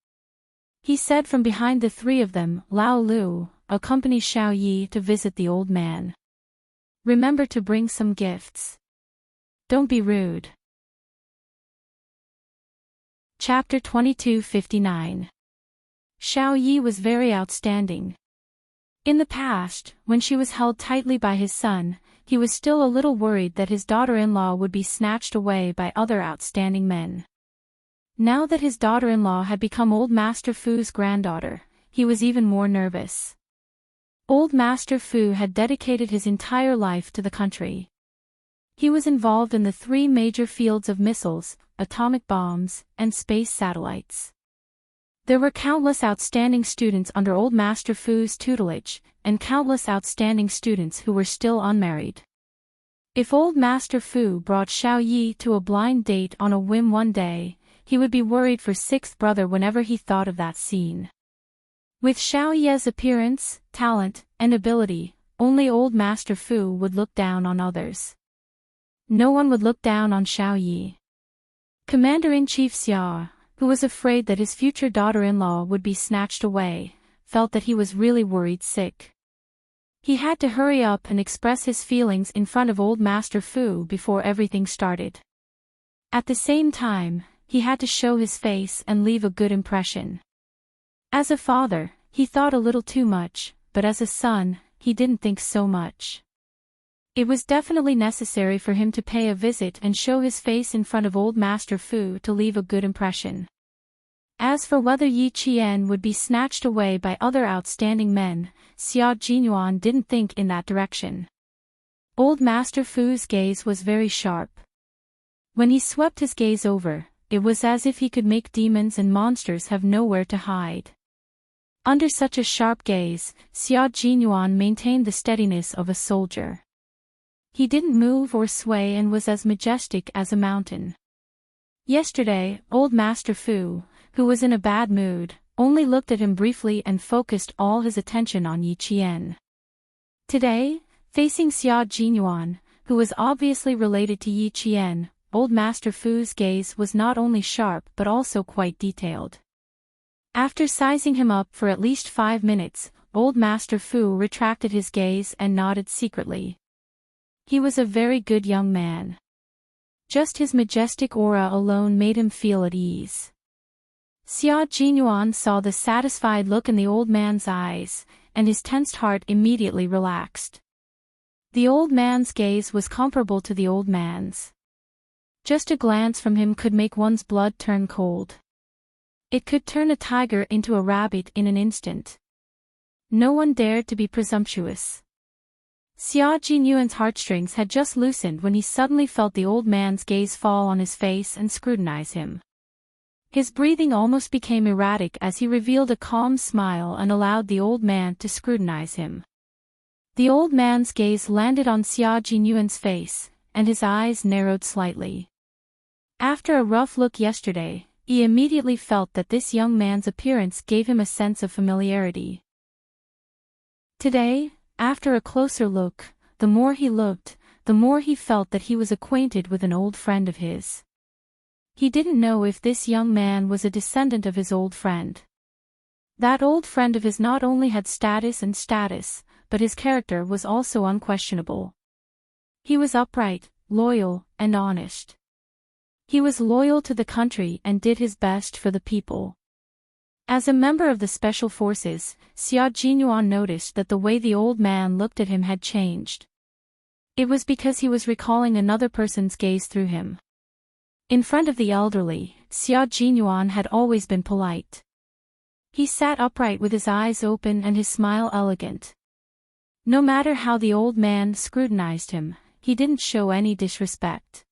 He said from behind the three of them, Lao Lu, accompany Xiao Yi to visit the old man. Remember to bring some gifts. Don't be rude. Chapter 2259. Xiao Yi was very outstanding. In the past, when she was held tightly by his son, he was still a little worried that his daughter-in-law would be snatched away by other outstanding men. Now that his daughter-in-law had become Old Master Fu's granddaughter, he was even more nervous. Old Master Fu had dedicated his entire life to the country. He was involved in the three major fields of missiles, atomic bombs, and space satellites. There were countless outstanding students under Old Master Fu's tutelage, and countless outstanding students who were still unmarried. If Old Master Fu brought Xiao Yi to a blind date on a whim one day, he would be worried for sixth brother whenever he thought of that scene. With Xiao Yi's appearance, talent, and ability, only Old Master Fu would look down on others. No one would look down on Xiao Yi. Commander-in-Chief Xia, who was afraid that his future daughter-in-law would be snatched away, felt that he was really worried sick. He had to hurry up and express his feelings in front of Old Master Fu before everything started. At the same time, he had to show his face and leave a good impression. As a father, he thought a little too much, but as a son, he didn't think so much. It was definitely necessary for him to pay a visit and show his face in front of Old Master Fu to leave a good impression. As for whether Yi Qian would be snatched away by other outstanding men, Xia Jinyuan didn't think in that direction. Old Master Fu's gaze was very sharp. When he swept his gaze over, it was as if he could make demons and monsters have nowhere to hide. Under such a sharp gaze, Xia Jinyuan maintained the steadiness of a soldier. He didn't move or sway and was as majestic as a mountain. Yesterday, Old Master Fu, who was in a bad mood, only looked at him briefly and focused all his attention on Yi Qian. Today, facing Xia Jinyuan, who was obviously related to Yi Qian, Old Master Fu's gaze was not only sharp but also quite detailed. After sizing him up for at least 5 minutes, Old Master Fu retracted his gaze and nodded secretly. He was a very good young man. Just his majestic aura alone made him feel at ease. Xia Jinyuan saw the satisfied look in the old man's eyes, and his tensed heart immediately relaxed. The old man's gaze was comparable to the old man's. Just a glance from him could make one's blood turn cold. It could turn a tiger into a rabbit in an instant. No one dared to be presumptuous. Xia Jinyuan's heartstrings had just loosened when he suddenly felt the old man's gaze fall on his face and scrutinize him. His breathing almost became erratic as he revealed a calm smile and allowed the old man to scrutinize him. The old man's gaze landed on Xia Jinyuan's face, and his eyes narrowed slightly. After a rough look yesterday, he immediately felt that this young man's appearance gave him a sense of familiarity. Today, after a closer look, the more he looked, the more he felt that he was acquainted with an old friend of his. He didn't know if this young man was a descendant of his old friend. That old friend of his not only had status, but his character was also unquestionable. He was upright, loyal, and honest. He was loyal to the country and did his best for the people. As a member of the Special Forces, Xia Jinyuan noticed that the way the old man looked at him had changed. It was because he was recalling another person's gaze through him. In front of the elderly, Xia Jinyuan had always been polite. He sat upright with his eyes open and his smile elegant. No matter how the old man scrutinized him, he didn't show any disrespect.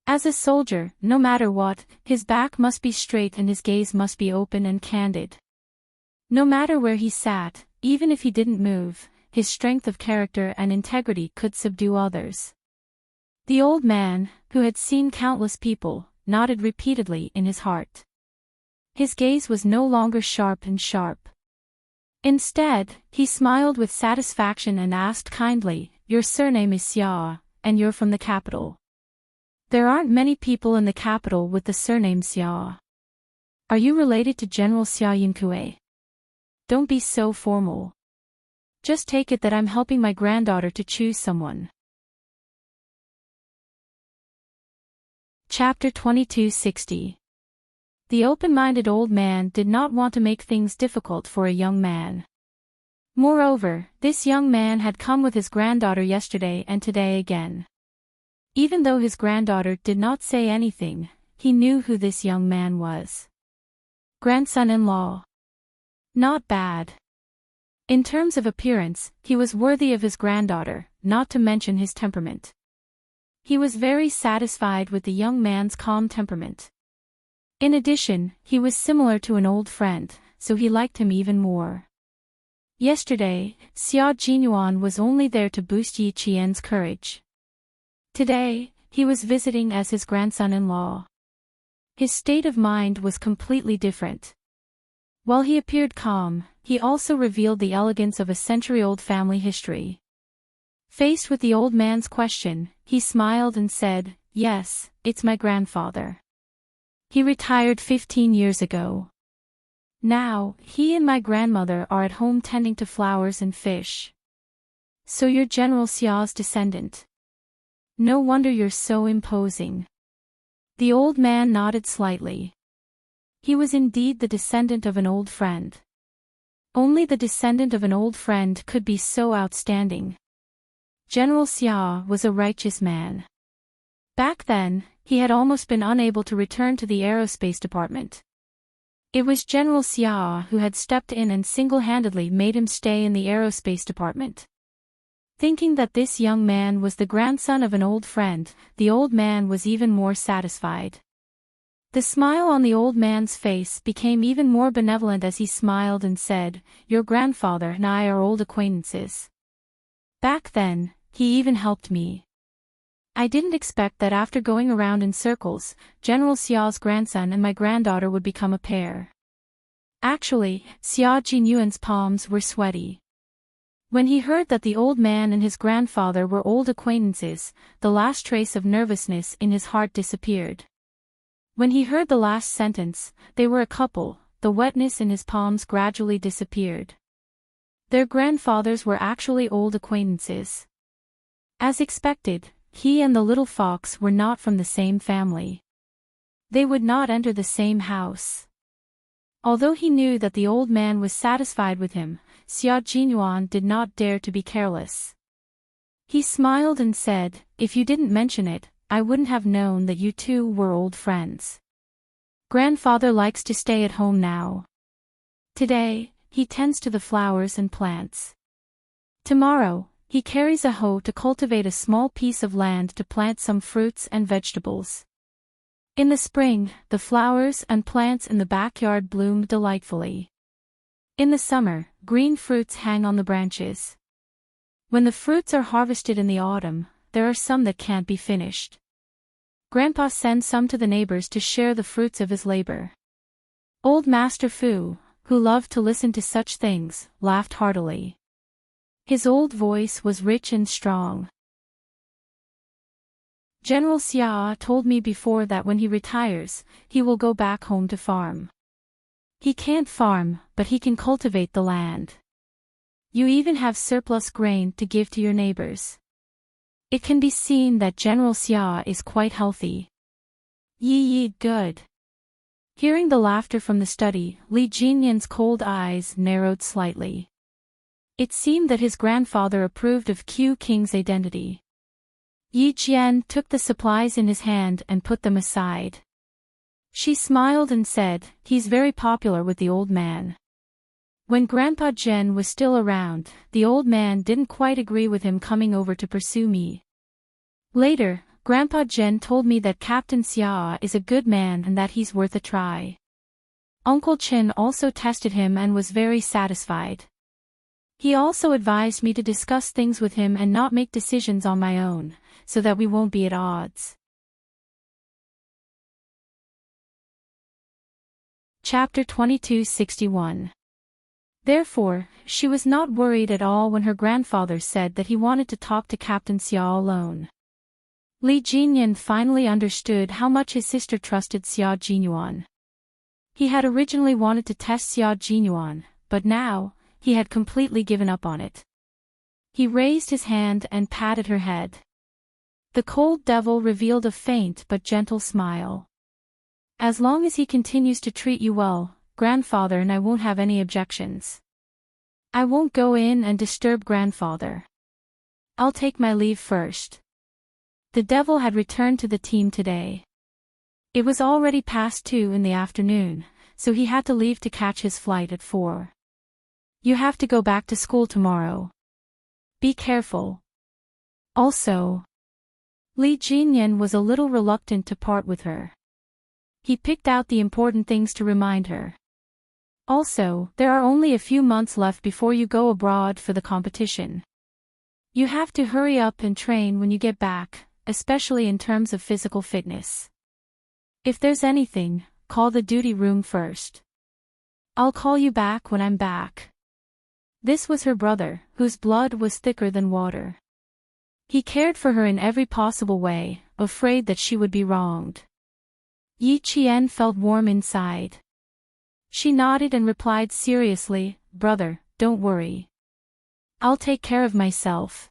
As a soldier, no matter what, his back must be straight and his gaze must be open and candid. No matter where he sat, even if he didn't move, his strength of character and integrity could subdue others. The old man, who had seen countless people, nodded repeatedly in his heart. His gaze was no longer sharp and sharp. Instead, he smiled with satisfaction and asked kindly, "Your surname is Xia, and you're from the capital." "There aren't many people in the capital with the surname Xia." "Are you related to General Xia Yinkue?" "Don't be so formal. Just take it that I'm helping my granddaughter to choose someone." Chapter 2260. The open-minded old man did not want to make things difficult for a young man. Moreover, this young man had come with his granddaughter yesterday and today again. Even though his granddaughter did not say anything, he knew who this young man was. Grandson-in-law. Not bad. In terms of appearance, he was worthy of his granddaughter, not to mention his temperament. He was very satisfied with the young man's calm temperament. In addition, he was similar to an old friend, so he liked him even more. Yesterday, Xia Jinyuan was only there to boost Yi Qian's courage. Today, he was visiting as his grandson-in-law. His state of mind was completely different. While he appeared calm, he also revealed the elegance of a century-old family history. Faced with the old man's question, he smiled and said, "Yes, it's my grandfather. He retired 15 years ago. Now, he and my grandmother are at home tending to flowers and fish." "So you're General Xia's descendant. No wonder you're so imposing." The old man nodded slightly. He was indeed the descendant of an old friend. Only the descendant of an old friend could be so outstanding. General Xia was a righteous man. Back then, he had almost been unable to return to the aerospace department. It was General Xia who had stepped in and single-handedly made him stay in the aerospace department. Thinking that this young man was the grandson of an old friend, the old man was even more satisfied. The smile on the old man's face became even more benevolent as he smiled and said, "Your grandfather and I are old acquaintances. Back then, he even helped me. I didn't expect that after going around in circles, General Xia's grandson and my granddaughter would become a pair." Actually, Xia Jinyuan's palms were sweaty. When he heard that the old man and his grandfather were old acquaintances, the last trace of nervousness in his heart disappeared. When he heard the last sentence, "they were a couple," the wetness in his palms gradually disappeared. Their grandfathers were actually old acquaintances. As expected, he and the little fox were not from the same family. They would not enter the same house. Although he knew that the old man was satisfied with him, Xia Jinyuan did not dare to be careless. He smiled and said, "If you didn't mention it, I wouldn't have known that you two were old friends. Grandfather likes to stay at home now. Today, he tends to the flowers and plants. Tomorrow, he carries a hoe to cultivate a small piece of land to plant some fruits and vegetables. In the spring, the flowers and plants in the backyard bloom delightfully. In the summer, green fruits hang on the branches. When the fruits are harvested in the autumn, there are some that can't be finished. Grandpa sends some to the neighbors to share the fruits of his labor." Old Master Fu, who loved to listen to such things, laughed heartily. His old voice was rich and strong. "General Xia told me before that when he retires, he will go back home to farm. He can't farm, but he can cultivate the land. You even have surplus grain to give to your neighbors. It can be seen that General Xia is quite healthy." Yi, good." Hearing the laughter from the study, Li Jinyan's cold eyes narrowed slightly. It seemed that his grandfather approved of Q King's identity. Yi Jian took the supplies in his hand and put them aside. She smiled and said, "He's very popular with the old man." When Grandpa Jen was still around, the old man didn't quite agree with him coming over to pursue me. Later, Grandpa Jen told me that Captain Xia is a good man and that he's worth a try. Uncle Chen also tested him and was very satisfied. He also advised me to discuss things with him and not make decisions on my own, so that we won't be at odds. Chapter 2261. Therefore, she was not worried at all when her grandfather said that he wanted to talk to Captain Xia alone. Li Jinyan finally understood how much his sister trusted Xia Jinyuan. He had originally wanted to test Xia Jinyuan, but now, he had completely given up on it. He raised his hand and patted her head. The cold devil revealed a faint but gentle smile. As long as he continues to treat you well, Grandfather and I won't have any objections. I won't go in and disturb Grandfather. I'll take my leave first. The devil had returned to the team today. It was already past 2 in the afternoon, so he had to leave to catch his flight at 4. You have to go back to school tomorrow. Be careful. Also, Li Jinyan was a little reluctant to part with her. He picked out the important things to remind her. Also, there are only a few months left before you go abroad for the competition. You have to hurry up and train when you get back, especially in terms of physical fitness. If there's anything, call the duty room first. I'll call you back when I'm back. This was her brother, whose blood was thicker than water. He cared for her in every possible way, afraid that she would be wronged. Yi Qian felt warm inside. She nodded and replied seriously, "Brother, don't worry. I'll take care of myself.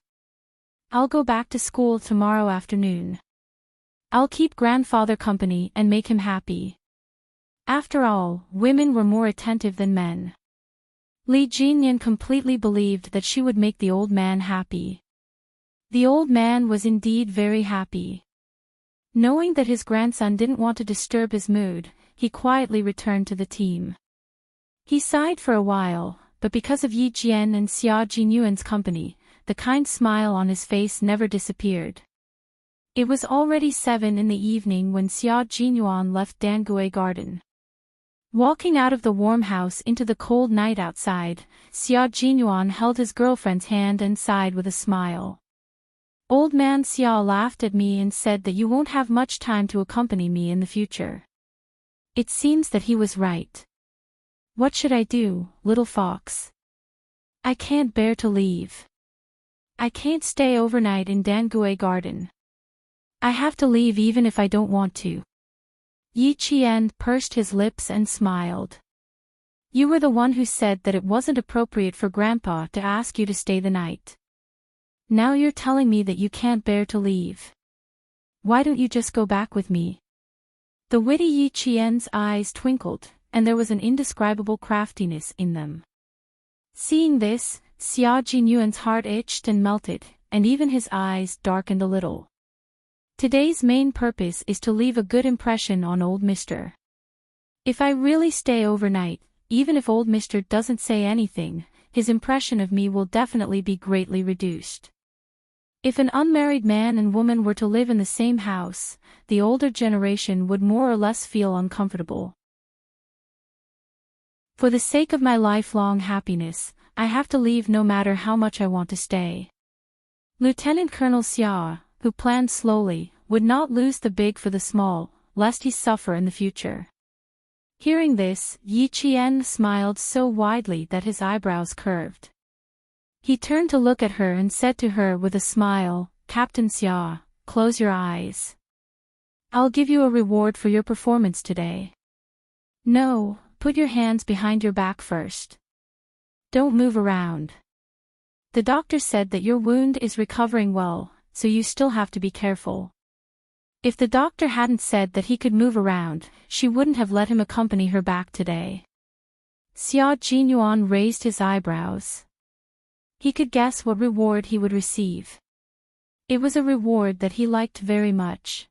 I'll go back to school tomorrow afternoon. I'll keep Grandfather company and make him happy." After all, women were more attentive than men. Li Jinyan completely believed that she would make the old man happy. The old man was indeed very happy. Knowing that his grandson didn't want to disturb his mood, he quietly returned to the team. He sighed for a while, but because of Yi Jian and Xia Jinyuan's company, the kind smile on his face never disappeared. It was already 7 in the evening when Xia Jinyuan left Dangui Garden. Walking out of the warm house into the cold night outside, Xia Jinyuan held his girlfriend's hand and sighed with a smile. Old man Xia laughed at me and said that you won't have much time to accompany me in the future. It seems that he was right. What should I do, little fox? I can't bear to leave. I can't stay overnight in Dangui Garden. I have to leave even if I don't want to. Yi Qian pursed his lips and smiled. You were the one who said that it wasn't appropriate for Grandpa to ask you to stay the night. Now you're telling me that you can't bear to leave. Why don't you just go back with me? The witty Yi Qian's eyes twinkled, and there was an indescribable craftiness in them. Seeing this, Xia Jinyuan's heart itched and melted, and even his eyes darkened a little. Today's main purpose is to leave a good impression on old Mr. If I really stay overnight, even if old Mr. doesn't say anything, his impression of me will definitely be greatly reduced. If an unmarried man and woman were to live in the same house, the older generation would more or less feel uncomfortable. For the sake of my lifelong happiness, I have to leave no matter how much I want to stay. Lieutenant Colonel Xia, who planned slowly, would not lose the big for the small, lest he suffer in the future. Hearing this, Yi Qian smiled so widely that his eyebrows curved. He turned to look at her and said to her with a smile, "Captain Xia, close your eyes. I'll give you a reward for your performance today. No, put your hands behind your back first. Don't move around. The doctor said that your wound is recovering well, so you still have to be careful." If the doctor hadn't said that he could move around, she wouldn't have let him accompany her back today. Xia Jinyuan raised his eyebrows. He could guess what reward he would receive. It was a reward that he liked very much.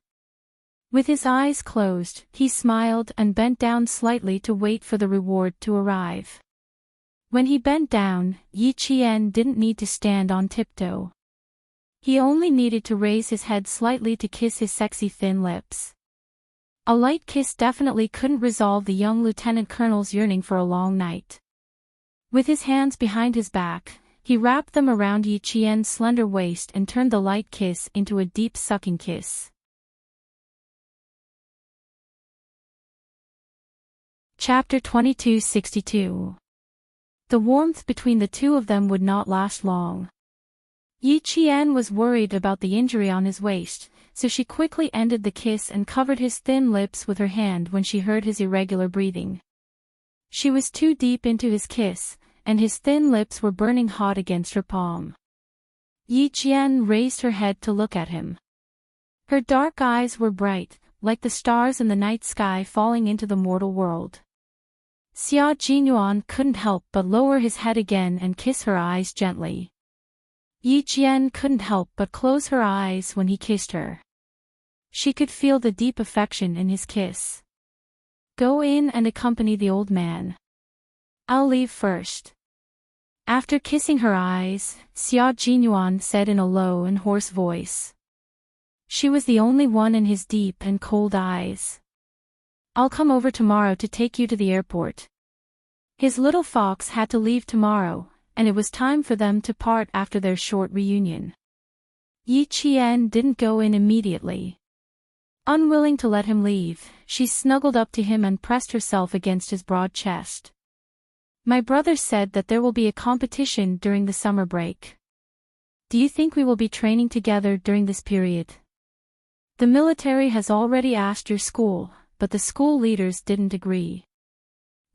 With his eyes closed, he smiled and bent down slightly to wait for the reward to arrive. When he bent down, Yi Qian didn't need to stand on tiptoe. He only needed to raise his head slightly to kiss his sexy thin lips. A light kiss definitely couldn't resolve the young lieutenant colonel's yearning for a long night. With his hands behind his back, he wrapped them around Yi Qian's slender waist and turned the light kiss into a deep sucking kiss. Chapter 2262. The warmth between the two of them would not last long. Yi Qian was worried about the injury on his waist, so she quickly ended the kiss and covered his thin lips with her hand when she heard his irregular breathing. She was too deep into his kiss, and his thin lips were burning hot against her palm. Yi Qian raised her head to look at him. Her dark eyes were bright, like the stars in the night sky falling into the mortal world. Xia Jinyuan couldn't help but lower his head again and kiss her eyes gently. Yi Qian couldn't help but close her eyes when he kissed her. She could feel the deep affection in his kiss. Go in and accompany the old man. I'll leave first. After kissing her eyes, Xia Jinyuan said in a low and hoarse voice. She was the only one in his deep and cold eyes. I'll come over tomorrow to take you to the airport. His little fox had to leave tomorrow, and it was time for them to part after their short reunion. Yi Qian didn't go in immediately. Unwilling to let him leave, she snuggled up to him and pressed herself against his broad chest. My brother said that there will be a competition during the summer break. Do you think we will be training together during this period? The military has already asked your school, but the school leaders didn't agree.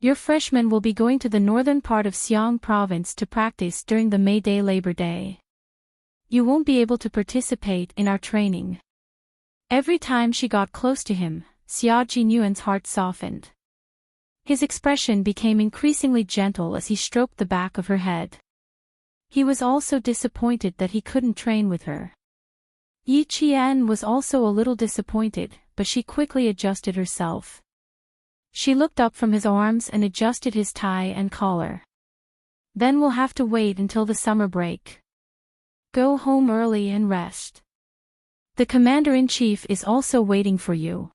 Your freshmen will be going to the northern part of Xiang province to practice during the May Day Labor Day. You won't be able to participate in our training. Every time she got close to him, Xia Jinyuan's heart softened. His expression became increasingly gentle as he stroked the back of her head. He was also disappointed that he couldn't train with her. Yi Qian was also a little disappointed, but she quickly adjusted herself. She looked up from his arms and adjusted his tie and collar. Then we'll have to wait until the summer break. Go home early and rest. The commander-in-chief is also waiting for you.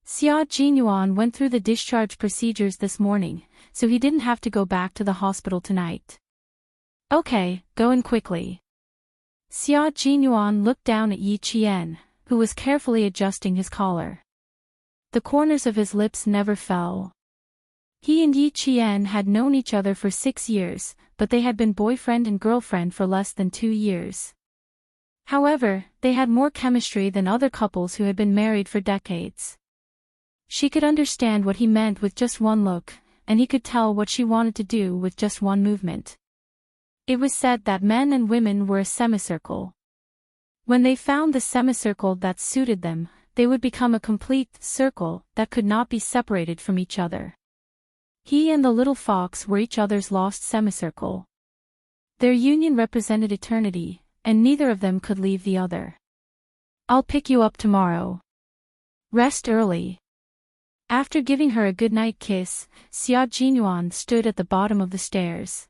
Xia Jinyuan went through the discharge procedures this morning, so he didn't have to go back to the hospital tonight. Okay, go in quickly. Xia Jinyuan looked down at Yi Qian, who was carefully adjusting his collar. The corners of his lips never fell. He and Yi Qian had known each other for 6 years, but they had been boyfriend and girlfriend for less than 2 years. However, they had more chemistry than other couples who had been married for decades. She could understand what he meant with just one look, and he could tell what she wanted to do with just one movement. It was said that men and women were a semicircle. When they found the semicircle that suited them, they would become a complete circle that could not be separated from each other. He and the little fox were each other's lost semicircle. Their union represented eternity, and neither of them could leave the other. I'll pick you up tomorrow. Rest early. After giving her a goodnight kiss, Xia Jinyuan stood at the bottom of the stairs.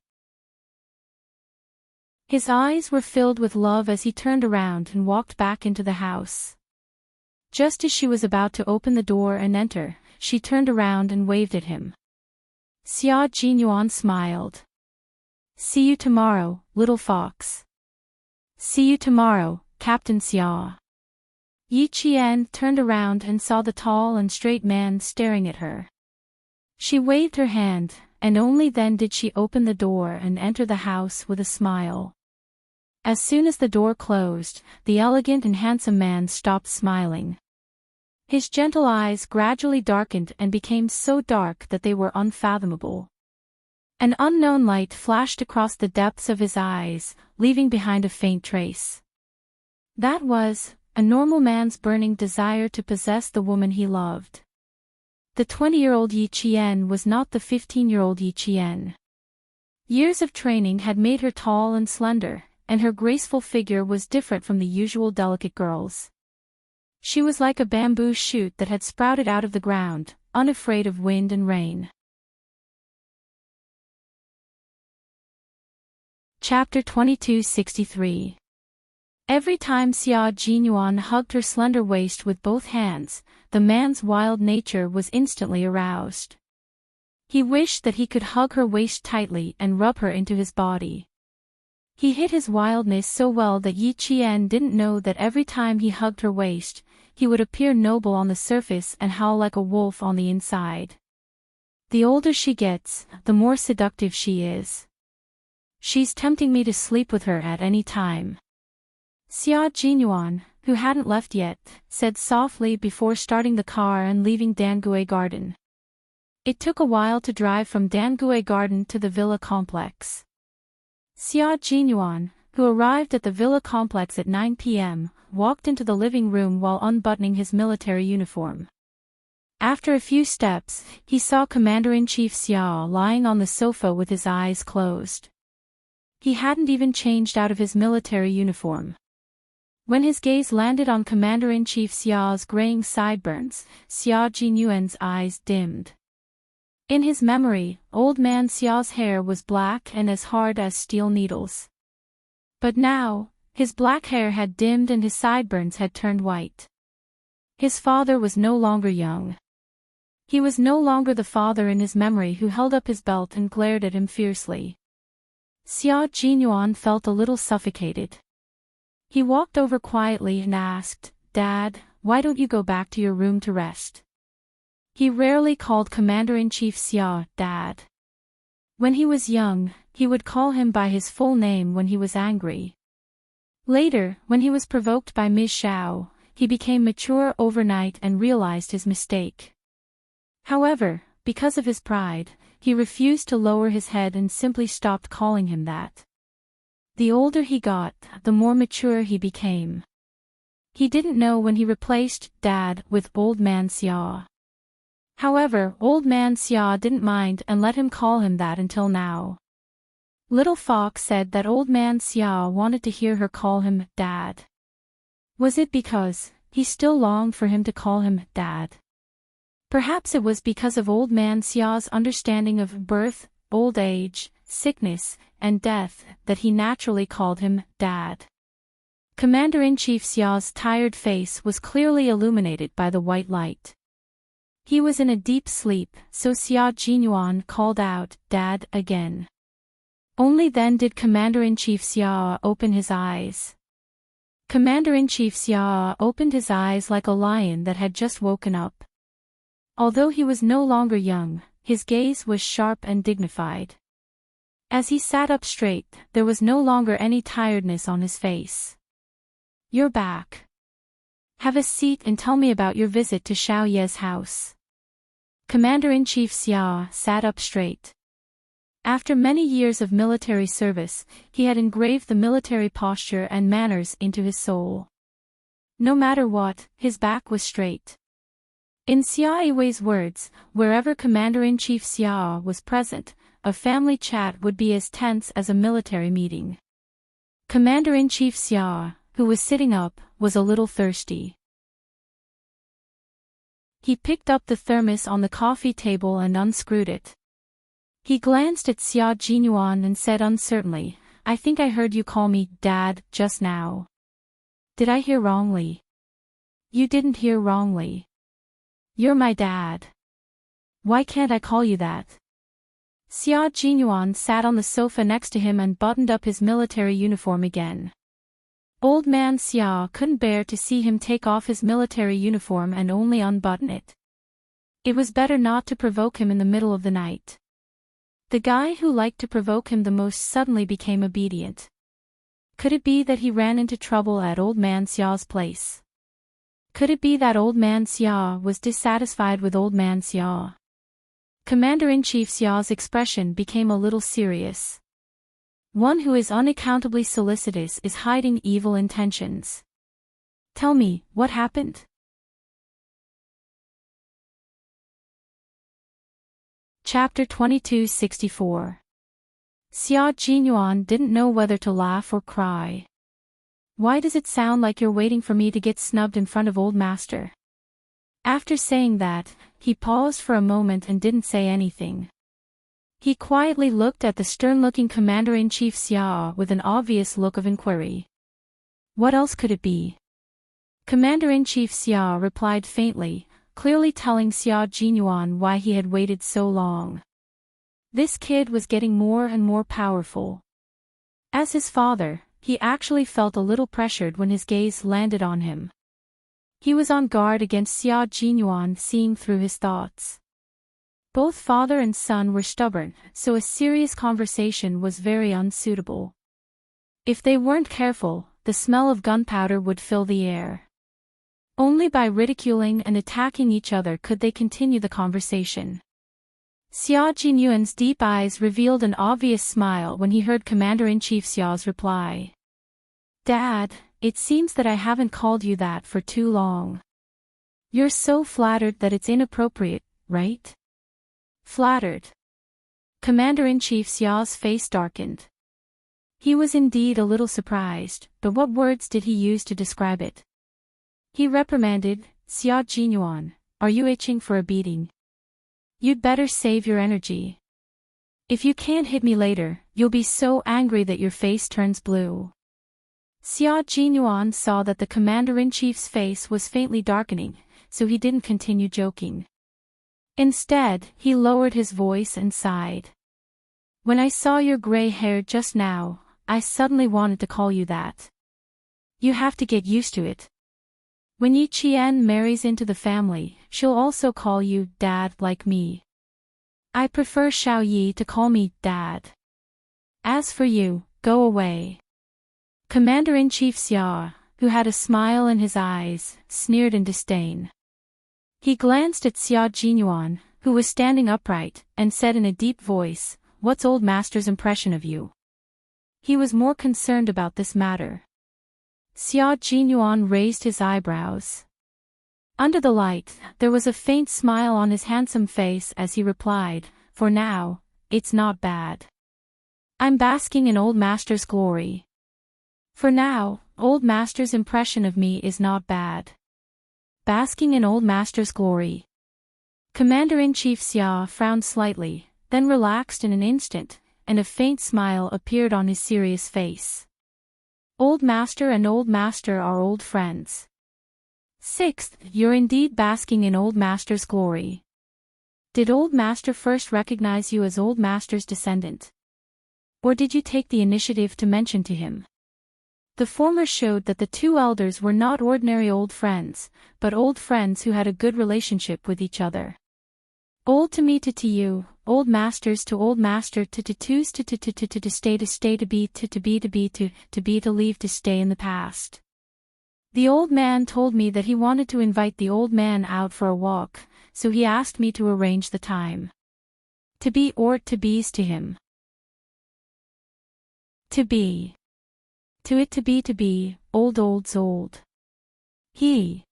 His eyes were filled with love as he turned around and walked back into the house. Just as she was about to open the door and enter, she turned around and waved at him. Xia Jinyuan smiled. See you tomorrow, little fox. See you tomorrow, Captain Xia. Yi Qian turned around and saw the tall and straight man staring at her. She waved her hand, and only then did she open the door and enter the house with a smile. As soon as the door closed, the elegant and handsome man stopped smiling. His gentle eyes gradually darkened and became so dark that they were unfathomable. An unknown light flashed across the depths of his eyes, leaving behind a faint trace. That was a normal man's burning desire to possess the woman he loved. The 20-year-old Yi Qian was not the 15-year-old Yi Qian. Years of training had made her tall and slender, and her graceful figure was different from the usual delicate girls. She was like a bamboo shoot that had sprouted out of the ground, unafraid of wind and rain. Chapter 2263. Every time Xia Jinyuan hugged her slender waist with both hands, the man's wild nature was instantly aroused. He wished that he could hug her waist tightly and rub her into his body. He hid his wildness so well that Yi Qian didn't know that every time he hugged her waist, he would appear noble on the surface and howl like a wolf on the inside. The older she gets, the more seductive she is. She's tempting me to sleep with her at any time. Xia Jinyuan, who hadn't left yet, said softly before starting the car and leaving Dangue Garden. It took a while to drive from Dangue Garden to the villa complex. Xia Jinyuan, who arrived at the villa complex at 9 p.m., walked into the living room while unbuttoning his military uniform. After a few steps, he saw Commander-in-Chief Xia lying on the sofa with his eyes closed. He hadn't even changed out of his military uniform. When his gaze landed on Commander-in-Chief Xia's graying sideburns, Xia Jinyuan's eyes dimmed. In his memory, old man Xia's hair was black and as hard as steel needles. But now, his black hair had dimmed and his sideburns had turned white. His father was no longer young. He was no longer the father in his memory who held up his belt and glared at him fiercely. Xia Jinyuan felt a little suffocated. He walked over quietly and asked, "Dad, why don't you go back to your room to rest?" He rarely called Commander-in-Chief Xia Dad. When he was young, he would call him by his full name when he was angry. Later, when he was provoked by Ms. Xiao, he became mature overnight and realized his mistake. However, because of his pride, he refused to lower his head and simply stopped calling him that. The older he got, the more mature he became. He didn't know when he replaced Dad with Old Man Xia. However, Old Man Xia didn't mind and let him call him that until now. Little Fox said that Old Man Xia wanted to hear her call him Dad. Was it because he still longed for him to call him Dad? Perhaps it was because of Old Man Xia's understanding of birth, old age, sickness, and death that he naturally called him Dad. Commander-in-Chief Xia's tired face was clearly illuminated by the white light. He was in a deep sleep, so Xia Jinyuan called out, "Dad," again. Only then did Commander-in-Chief Xia open his eyes. Commander-in-Chief Xia opened his eyes like a lion that had just woken up. Although he was no longer young, his gaze was sharp and dignified. As he sat up straight, there was no longer any tiredness on his face. "You're back. Have a seat and tell me about your visit to Xiao Ye's house." Commander-in-Chief Xia sat up straight. After many years of military service, he had engraved the military posture and manners into his soul. No matter what, his back was straight. In Xia Yiwei's words, wherever Commander-in-Chief Xia was present, a family chat would be as tense as a military meeting. Commander-in-Chief Xia, who was sitting up, was a little thirsty. He picked up the thermos on the coffee table and unscrewed it. He glanced at Xia Jinyuan and said uncertainly, "I think I heard you call me Dad just now. Did I hear wrongly?" "You didn't hear wrongly. You're my dad. Why can't I call you that?" Xia Jinyuan sat on the sofa next to him and buttoned up his military uniform again. Old man Xia couldn't bear to see him take off his military uniform and only unbutton it. It was better not to provoke him in the middle of the night. The guy who liked to provoke him the most suddenly became obedient. Could it be that he ran into trouble at Old Man Xia's place? Could it be that Old Man Xia was dissatisfied with Old Man Xia? Commander-in-Chief Xia's expression became a little serious. One who is unaccountably solicitous is hiding evil intentions. "Tell me, what happened?" Chapter 2264. Xia Jinyuan didn't know whether to laugh or cry. "Why does it sound like you're waiting for me to get snubbed in front of old master?" After saying that, he paused for a moment and didn't say anything. He quietly looked at the stern-looking Commander-in-Chief Xiao with an obvious look of inquiry. What else could it be? Commander-in-Chief Xiao replied faintly, clearly telling Xiao Jinyuan why he had waited so long. This kid was getting more and more powerful. As his father, he actually felt a little pressured when his gaze landed on him. He was on guard against Xiao Jinyuan seeing through his thoughts. Both father and son were stubborn, so a serious conversation was very unsuitable. If they weren't careful, the smell of gunpowder would fill the air. Only by ridiculing and attacking each other could they continue the conversation. Xiao Jinyuan's deep eyes revealed an obvious smile when he heard Commander-in-Chief Xiao's reply. Dad, it seems that I haven't called you that for too long. You're so flattered that it's inappropriate, right? Flattered. Commander-in-Chief Xiao's face darkened. He was indeed a little surprised, but what words did he use to describe it? He reprimanded, Xiao Jinyuan, are you itching for a beating? You'd better save your energy. If you can't hit me later, you'll be so angry that your face turns blue. Xiao Jinyuan saw that the Commander-in-Chief's face was faintly darkening, so he didn't continue joking. Instead, he lowered his voice and sighed. When I saw your gray hair just now, I suddenly wanted to call you that. You have to get used to it. When Yi Qian marries into the family, she'll also call you Dad like me. I prefer Xiao Yi to call me Dad. As for you, go away. Commander-in-Chief Xiao, who had a smile in his eyes, sneered in disdain. He glanced at Xiao Jinyuan, who was standing upright, and said in a deep voice, What's old master's impression of you? He was more concerned about this matter. Xiao Jinyuan raised his eyebrows. Under the light, there was a faint smile on his handsome face as he replied, For now, it's not bad. I'm basking in old master's glory. For now, old master's impression of me is not bad. Basking in old master's glory. Commander-in-Chief Xiao frowned slightly, then relaxed in an instant, and a faint smile appeared on his serious face. Old master and old master are old friends. Sixth, you're indeed basking in old master's glory. Did old master first recognize you as old master's descendant? Or did you take the initiative to mention to him? The former showed that the two elders were not ordinary old friends, but old friends who had a good relationship with each other. Old to me to you, old masters to old master to twos to stay to be to leave to stay in the past. The old man told me that he wanted to invite the old man out for a walk, so he asked me to arrange the time. To be or to be's to him. To be. To it to be, old's old. He.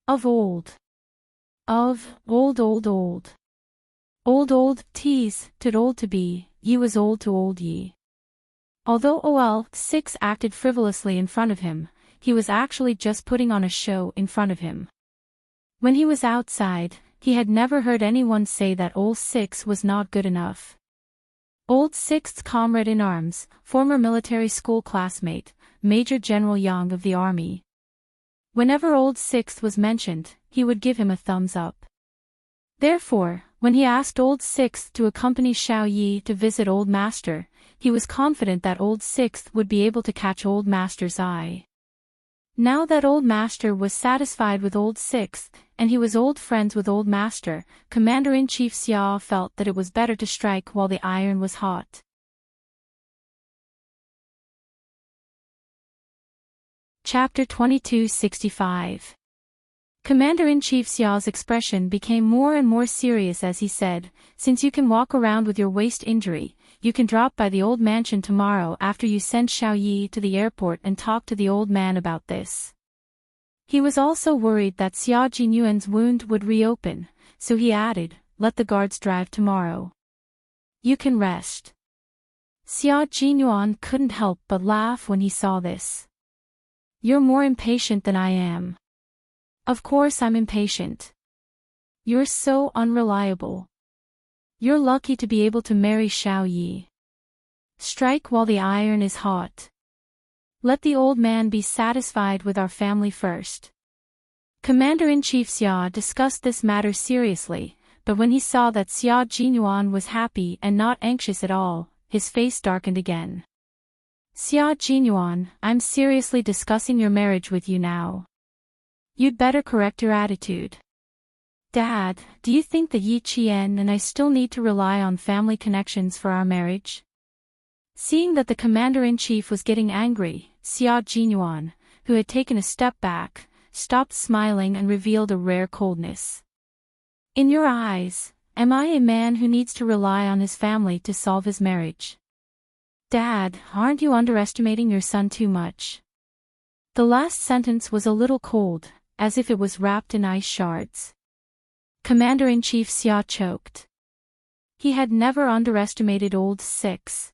Of old. Of, old. Old, tease, to old to be, ye was old to old ye. Although OL6 acted frivolously in front of him, he was actually just putting on a show in front of him. When he was outside, he had never heard anyone say that old 6 was not good enough. Old 6's comrade in arms, former military school classmate, Major General Yang of the army. Whenever old 6 was mentioned, he would give him a thumbs up. Therefore, when he asked old 6 to accompany Xiao Yi to visit old master, he was confident that old 6 would be able to catch old master's eye. Now that old master was satisfied with old 6, and he was old friends with old master, Commander-in-Chief Xiao felt that it was better to strike while the iron was hot. Chapter 2265. Commander-in-Chief Xiao's expression became more and more serious as he said, Since you can walk around with your waist injury, you can drop by the old mansion tomorrow after you send Xiao Yi to the airport and talk to the old man about this. He was also worried that Xiao Jinyuan's wound would reopen, so he added, Let the guards drive tomorrow. You can rest. Xiao Jinyuan couldn't help but laugh when he saw this. You're more impatient than I am. Of course I'm impatient. You're so unreliable. You're lucky to be able to marry Xiao Yi. Strike while the iron is hot. Let the old man be satisfied with our family first. Commander-in-Chief Xia discussed this matter seriously, but when he saw that Xia Jinyuan was happy and not anxious at all, his face darkened again. Xia Jinyuan, I'm seriously discussing your marriage with you now. You'd better correct your attitude. Dad, do you think that Yi Qian and I still need to rely on family connections for our marriage? Seeing that the commander-in-chief was getting angry, Xia Jinyuan, who had taken a step back, stopped smiling and revealed a rare coldness. In your eyes, am I a man who needs to rely on his family to solve his marriage? Dad, aren't you underestimating your son too much? The last sentence was a little cold, as if it was wrapped in ice shards. Commander-in-Chief Xia choked. He had never underestimated old Six.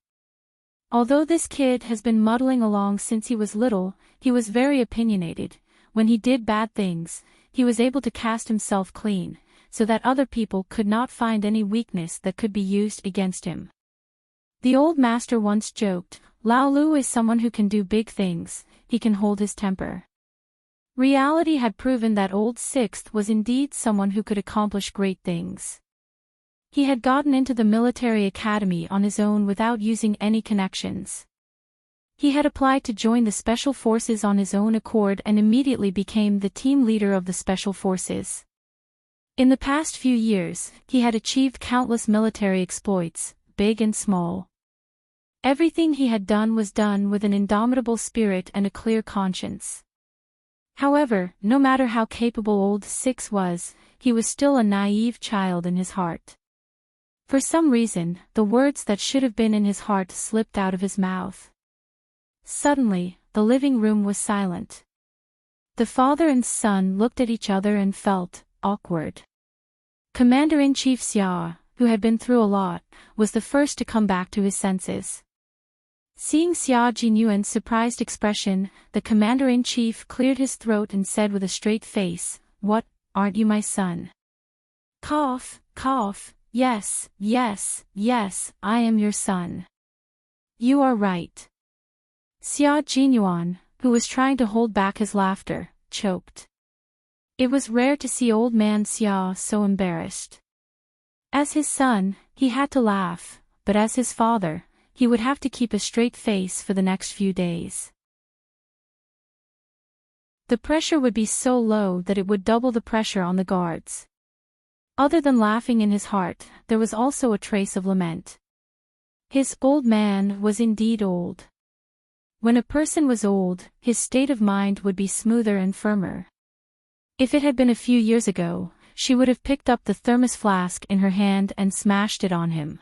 Although this kid has been muddling along since he was little, he was very opinionated. When he did bad things, he was able to cast himself clean, so that other people could not find any weakness that could be used against him. The old master once joked, Lao Lu is someone who can do big things, he can hold his temper. Reality had proven that old Sixth was indeed someone who could accomplish great things. He had gotten into the military academy on his own without using any connections. He had applied to join the Special Forces on his own accord and immediately became the team leader of the Special Forces. In the past few years, he had achieved countless military exploits, big and small. Everything he had done was done with an indomitable spirit and a clear conscience. However, no matter how capable old Six was, he was still a naive child in his heart. For some reason, the words that should have been in his heart slipped out of his mouth. Suddenly, the living room was silent. The father and son looked at each other and felt awkward. Commander-in-Chief Xia, who had been through a lot, was the first to come back to his senses. Seeing Xia Jinyuan's surprised expression, the commander-in-chief cleared his throat and said with a straight face, What, aren't you my son? Cough, cough, yes, yes, yes, I am your son. You are right. Xia Jinyuan, who was trying to hold back his laughter, choked. It was rare to see old man Xia so embarrassed. As his son, he had to laugh, but as his father, he would have to keep a straight face for the next few days. The pressure would be so low that it would double the pressure on the guards. Other than laughing in his heart, there was also a trace of lament. His old man was indeed old. When a person was old, his state of mind would be smoother and firmer. If it had been a few years ago, she would have picked up the thermos flask in her hand and smashed it on him.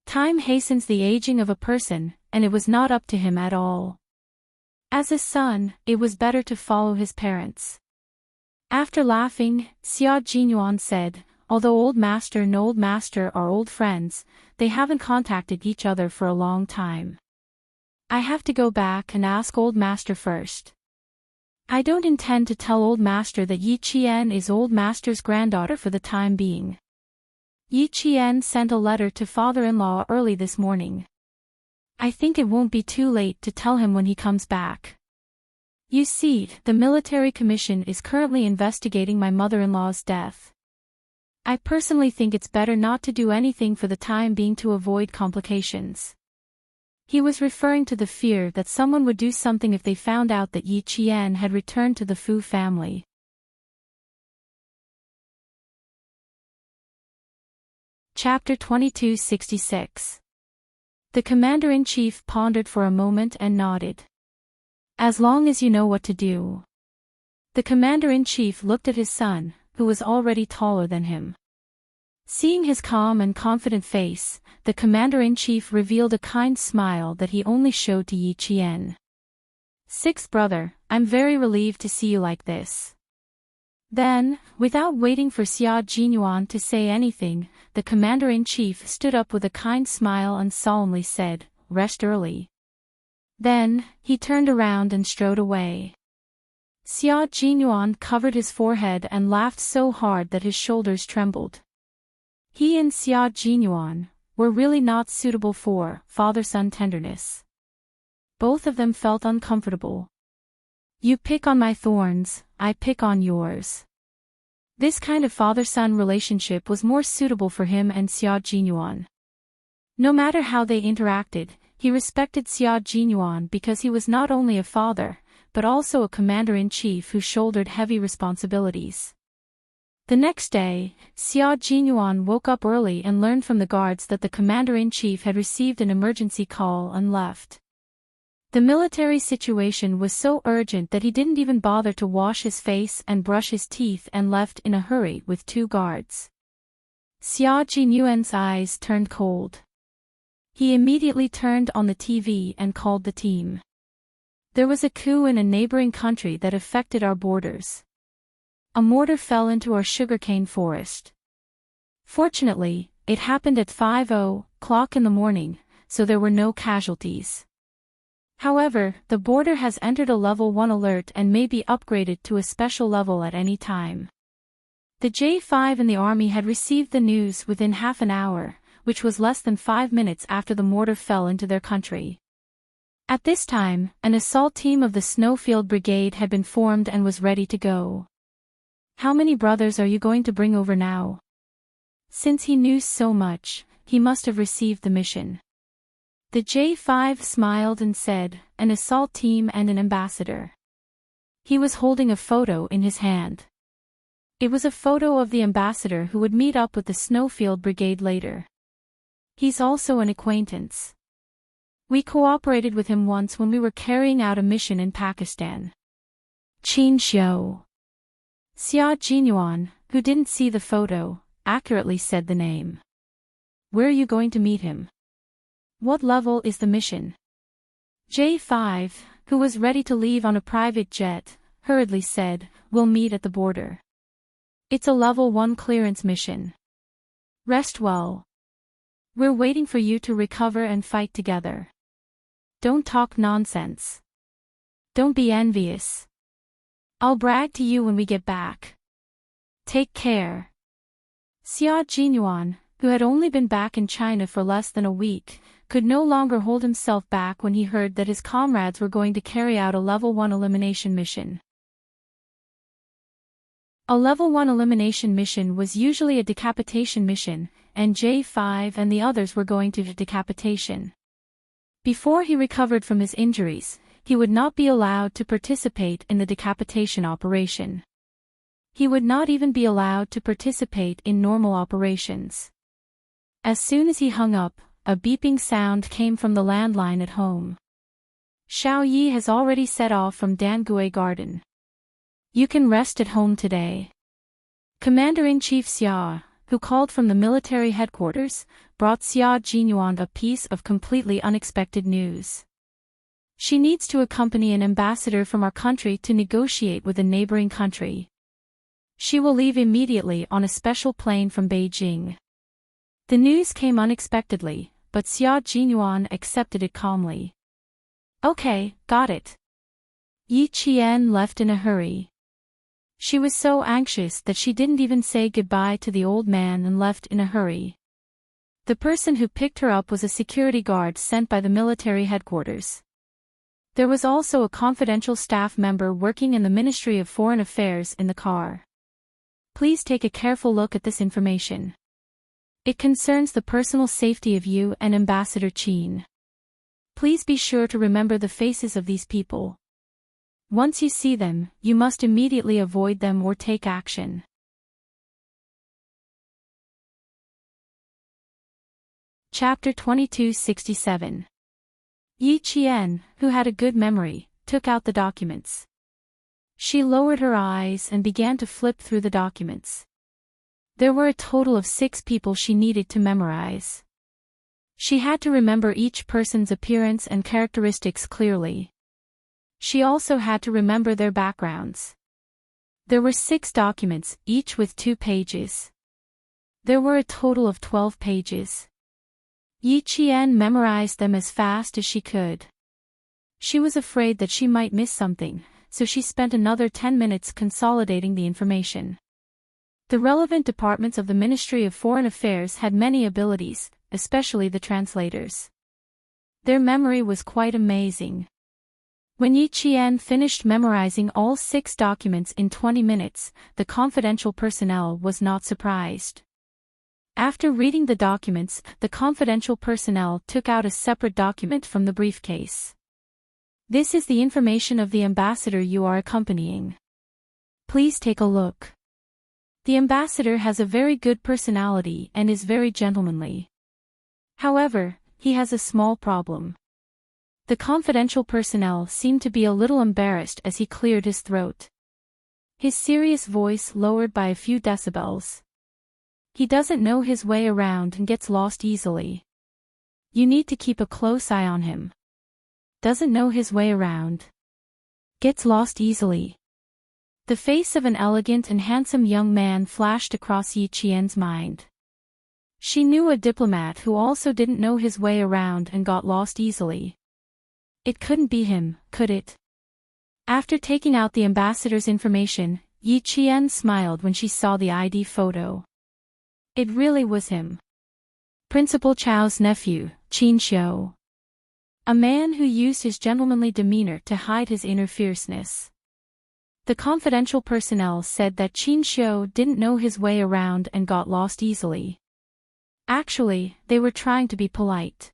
Time hastens the aging of a person, and it was not up to him at all. As a son, it was better to follow his parents. After laughing, Xia Jinyuan said, Although old master and old master are old friends, they haven't contacted each other for a long time. I have to go back and ask old master first. I don't intend to tell old master that Yi Qian is old master's granddaughter for the time being. Yi Qian sent a letter to father-in-law early this morning. I think it won't be too late to tell him when he comes back. You see, the military commission is currently investigating my mother-in-law's death. I personally think it's better not to do anything for the time being to avoid complications. He was referring to the fear that someone would do something if they found out that Yi Qian had returned to the Fu family. Chapter 2266. The commander-in-chief pondered for a moment and nodded. As long as you know what to do. The commander-in-chief looked at his son, who was already taller than him. Seeing his calm and confident face, the commander-in-chief revealed a kind smile that he only showed to Yi Qian. Sixth brother, I'm very relieved to see you like this. Then, without waiting for Xia Jinyuan to say anything, the commander-in-chief stood up with a kind smile and solemnly said, Rest early. Then, he turned around and strode away. Xia Jinyuan covered his forehead and laughed so hard that his shoulders trembled. He and Xia Jinyuan were really not suitable for father-son tenderness. Both of them felt uncomfortable. You pick on my thorns, I pick on yours. This kind of father-son relationship was more suitable for him and Xia Jinyuan. No matter how they interacted, he respected Xia Jinyuan because he was not only a father, but also a commander-in-chief who shouldered heavy responsibilities. The next day, Xia Jinyuan woke up early and learned from the guards that the commander-in-chief had received an emergency call and left. The military situation was so urgent that he didn't even bother to wash his face and brush his teeth and left in a hurry with 2 guards. Xia Jinyuan's eyes turned cold. He immediately turned on the TV and called the team. There was a coup in a neighboring country that affected our borders. A mortar fell into our sugarcane forest. Fortunately, it happened at 5:00 in the morning, so there were no casualties. However, the border has entered a level 1 alert and may be upgraded to a special level at any time. The J5 and the army had received the news within half an hour, which was less than 5 minutes after the mortar fell into their country. At this time, an assault team of the Snowfield Brigade had been formed and was ready to go. How many brothers are you going to bring over now? Since he knew so much, he must have received the mission. The J5 smiled and said, an assault team and an ambassador. He was holding a photo in his hand. It was a photo of the ambassador who would meet up with the Snowfield Brigade later. He's also an acquaintance. We cooperated with him once when we were carrying out a mission in Pakistan. Qin Xiao. Xia Jinyuan, who didn't see the photo, accurately said the name. Where are you going to meet him? What level is the mission? J5, who was ready to leave on a private jet, hurriedly said, we'll meet at the border. It's a level 1 clearance mission. Rest well. We're waiting for you to recover and fight together. Don't talk nonsense. Don't be envious. I'll brag to you when we get back. Take care. Xia Jinyuan, who had only been back in China for less than a week, could no longer hold himself back when he heard that his comrades were going to carry out a level 1 elimination mission. A level 1 elimination mission was usually a decapitation mission, and J5 and the others were going to decapitation. Before he recovered from his injuries, he would not be allowed to participate in the decapitation operation. He would not even be allowed to participate in normal operations. As soon as he hung up, a beeping sound came from the landline at home. Xiao Yi has already set off from Dangui Garden. You can rest at home today. Commander-in-Chief Xia, who called from the military headquarters, brought Xia Jinyuan a piece of completely unexpected news. She needs to accompany an ambassador from our country to negotiate with a neighboring country. She will leave immediately on a special plane from Beijing. The news came unexpectedly, but Xia Jinyuan accepted it calmly. Okay, got it. Yi Qian left in a hurry. She was so anxious that she didn't even say goodbye to the old man and left in a hurry. The person who picked her up was a security guard sent by the military headquarters. There was also a confidential staff member working in the Ministry of Foreign Affairs in the car. Please take a careful look at this information. It concerns the personal safety of you and Ambassador Qin. Please be sure to remember the faces of these people. Once you see them, you must immediately avoid them or take action. Chapter 2267. Yi Qian, who had a good memory, took out the documents. She lowered her eyes and began to flip through the documents. There were a total of 6 people she needed to memorize. She had to remember each person's appearance and characteristics clearly. She also had to remember their backgrounds. There were 6 documents, each with 2 pages. There were a total of 12 pages. Yi Qian memorized them as fast as she could. She was afraid that she might miss something, so she spent another 10 minutes consolidating the information. The relevant departments of the Ministry of Foreign Affairs had many abilities, especially the translators. Their memory was quite amazing. When Yi Qian finished memorizing all 6 documents in 20 minutes, the confidential personnel was not surprised. After reading the documents, the confidential personnel took out a separate document from the briefcase. This is the information of the ambassador you are accompanying. Please take a look. The ambassador has a very good personality and is very gentlemanly. However, he has a small problem. The confidential personnel seemed to be a little embarrassed as he cleared his throat. His serious voice lowered by a few decibels. He doesn't know his way around and gets lost easily. You need to keep a close eye on him. Doesn't know his way around. Gets lost easily. The face of an elegant and handsome young man flashed across Yi Qian's mind. She knew a diplomat who also didn't know his way around and got lost easily. It couldn't be him, could it? After taking out the ambassador's information, Yi Qian smiled when she saw the ID photo. It really was him. Principal Chao's nephew, Qin Xiu. A man who used his gentlemanly demeanor to hide his inner fierceness. The confidential personnel said that Qin Xiu didn't know his way around and got lost easily. Actually, they were trying to be polite.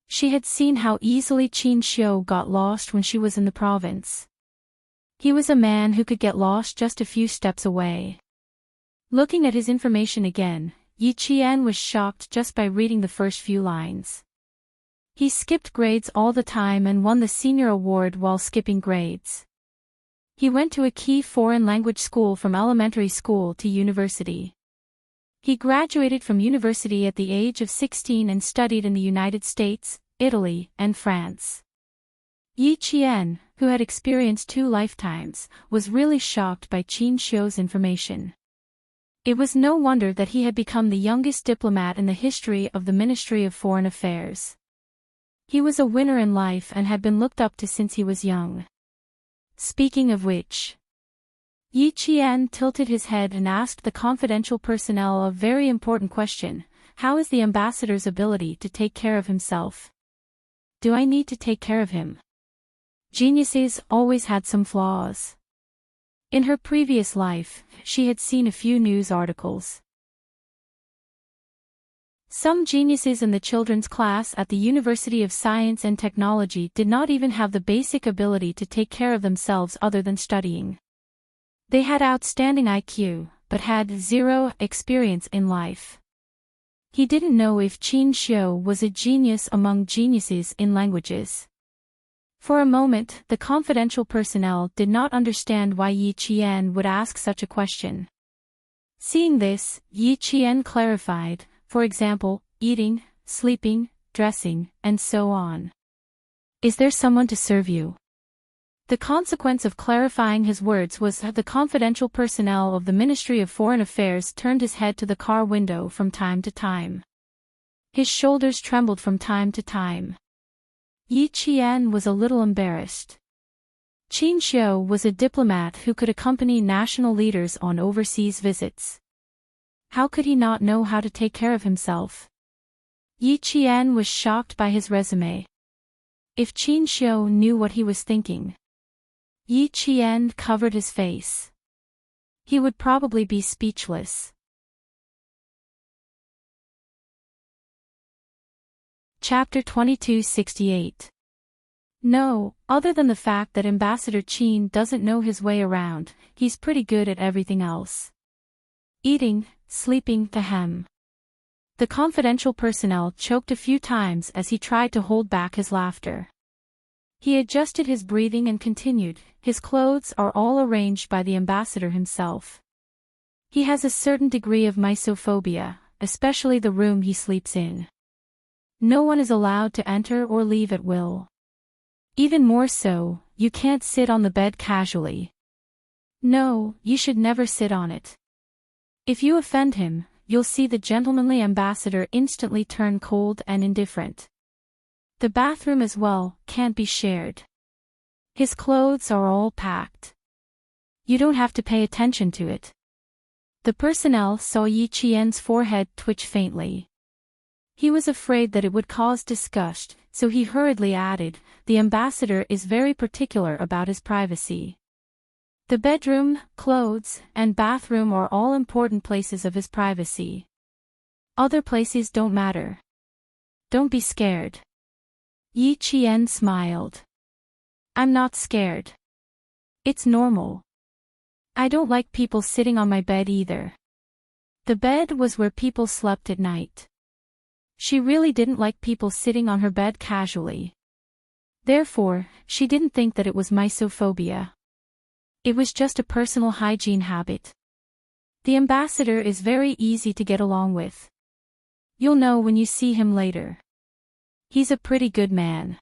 She had seen how easily Qin Xiu got lost when she was in the province. He was a man who could get lost just a few steps away. Looking at his information again, Yi Qian was shocked just by reading the first few lines. He skipped grades all the time and won the senior award while skipping grades. He went to a key foreign language school from elementary school to university. He graduated from university at the age of 16 and studied in the United States, Italy, and France. Yi Qian, who had experienced 2 lifetimes, was really shocked by Qin Xiu's information. It was no wonder that he had become the youngest diplomat in the history of the Ministry of Foreign Affairs. He was a winner in life and had been looked up to since he was young. Speaking of which, Yi Qian tilted his head and asked the confidential personnel a very important question: how is the ambassador's ability to take care of himself? Do I need to take care of him? Geniuses always had some flaws. In her previous life, she had seen a few news articles. Some geniuses in the children's class at the University of Science and Technology did not even have the basic ability to take care of themselves other than studying. They had outstanding IQ, but had 0 experience in life. He didn't know if Qin Xiu was a genius among geniuses in languages. For a moment, the confidential personnel did not understand why Yi Qian would ask such a question. Seeing this, Yi Qian clarified, for example, eating, sleeping, dressing, and so on. Is there someone to serve you? The consequence of clarifying his words was that the confidential personnel of the Ministry of Foreign Affairs turned his head to the car window from time to time. His shoulders trembled from time to time. Yi Qian was a little embarrassed. Qin Xiu was a diplomat who could accompany national leaders on overseas visits. How could he not know how to take care of himself? Yi Qian was shocked by his resume. If Qin Xiu knew what he was thinking, Yi Qian covered his face. He would probably be speechless. Chapter 2268. No, other than the fact that Ambassador Qin doesn't know his way around, he's pretty good at everything else. Eating, sleeping, ahem. The confidential personnel choked a few times as he tried to hold back his laughter. He adjusted his breathing and continued, his clothes are all arranged by the ambassador himself. He has a certain degree of misophobia, especially the room he sleeps in. No one is allowed to enter or leave at will. Even more so, you can't sit on the bed casually. No, you should never sit on it. If you offend him, you'll see the gentlemanly ambassador instantly turn cold and indifferent. The bathroom as well can't be shared. His clothes are all packed. You don't have to pay attention to it. The personnel saw Yi Qian's forehead twitch faintly. He was afraid that it would cause disgust, so he hurriedly added, "The ambassador is very particular about his privacy. The bedroom, clothes, and bathroom are all important places of his privacy. Other places don't matter. Don't be scared." Yi Qian smiled. "I'm not scared. It's normal. I don't like people sitting on my bed either." The bed was where people slept at night. She really didn't like people sitting on her bed casually. Therefore, she didn't think that it was misophobia. It was just a personal hygiene habit. The ambassador is very easy to get along with. You'll know when you see him later. He's a pretty good man.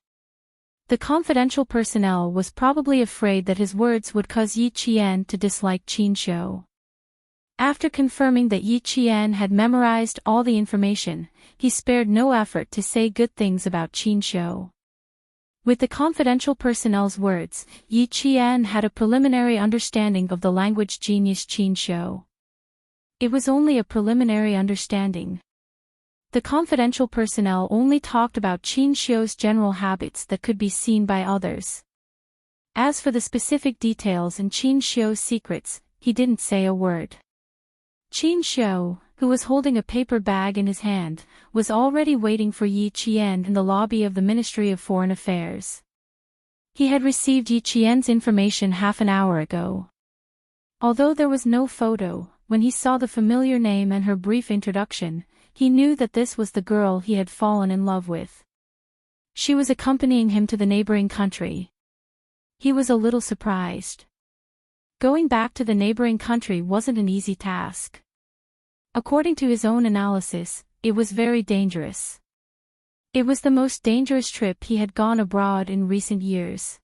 The confidential personnel was probably afraid that his words would cause Yi Qian to dislike Qin Shou. After confirming that Yi Qian had memorized all the information, he spared no effort to say good things about Qin Shou. With the confidential personnel's words, Yi Qian had a preliminary understanding of the language genius Qin Shou. It was only a preliminary understanding. The confidential personnel only talked about Qin Shou's general habits that could be seen by others. As for the specific details and Qin Shou's secrets, he didn't say a word. Qin Shou, who was holding a paper bag in his hand, was already waiting for Yi Qian in the lobby of the Ministry of Foreign Affairs. He had received Yi Qian's information half an hour ago. Although there was no photo, when he saw the familiar name and her brief introduction, he knew that this was the girl he had fallen in love with. She was accompanying him to the neighboring country. He was a little surprised. Going back to the neighboring country wasn't an easy task. According to his own analysis, it was very dangerous. It was the most dangerous trip he had gone abroad in recent years.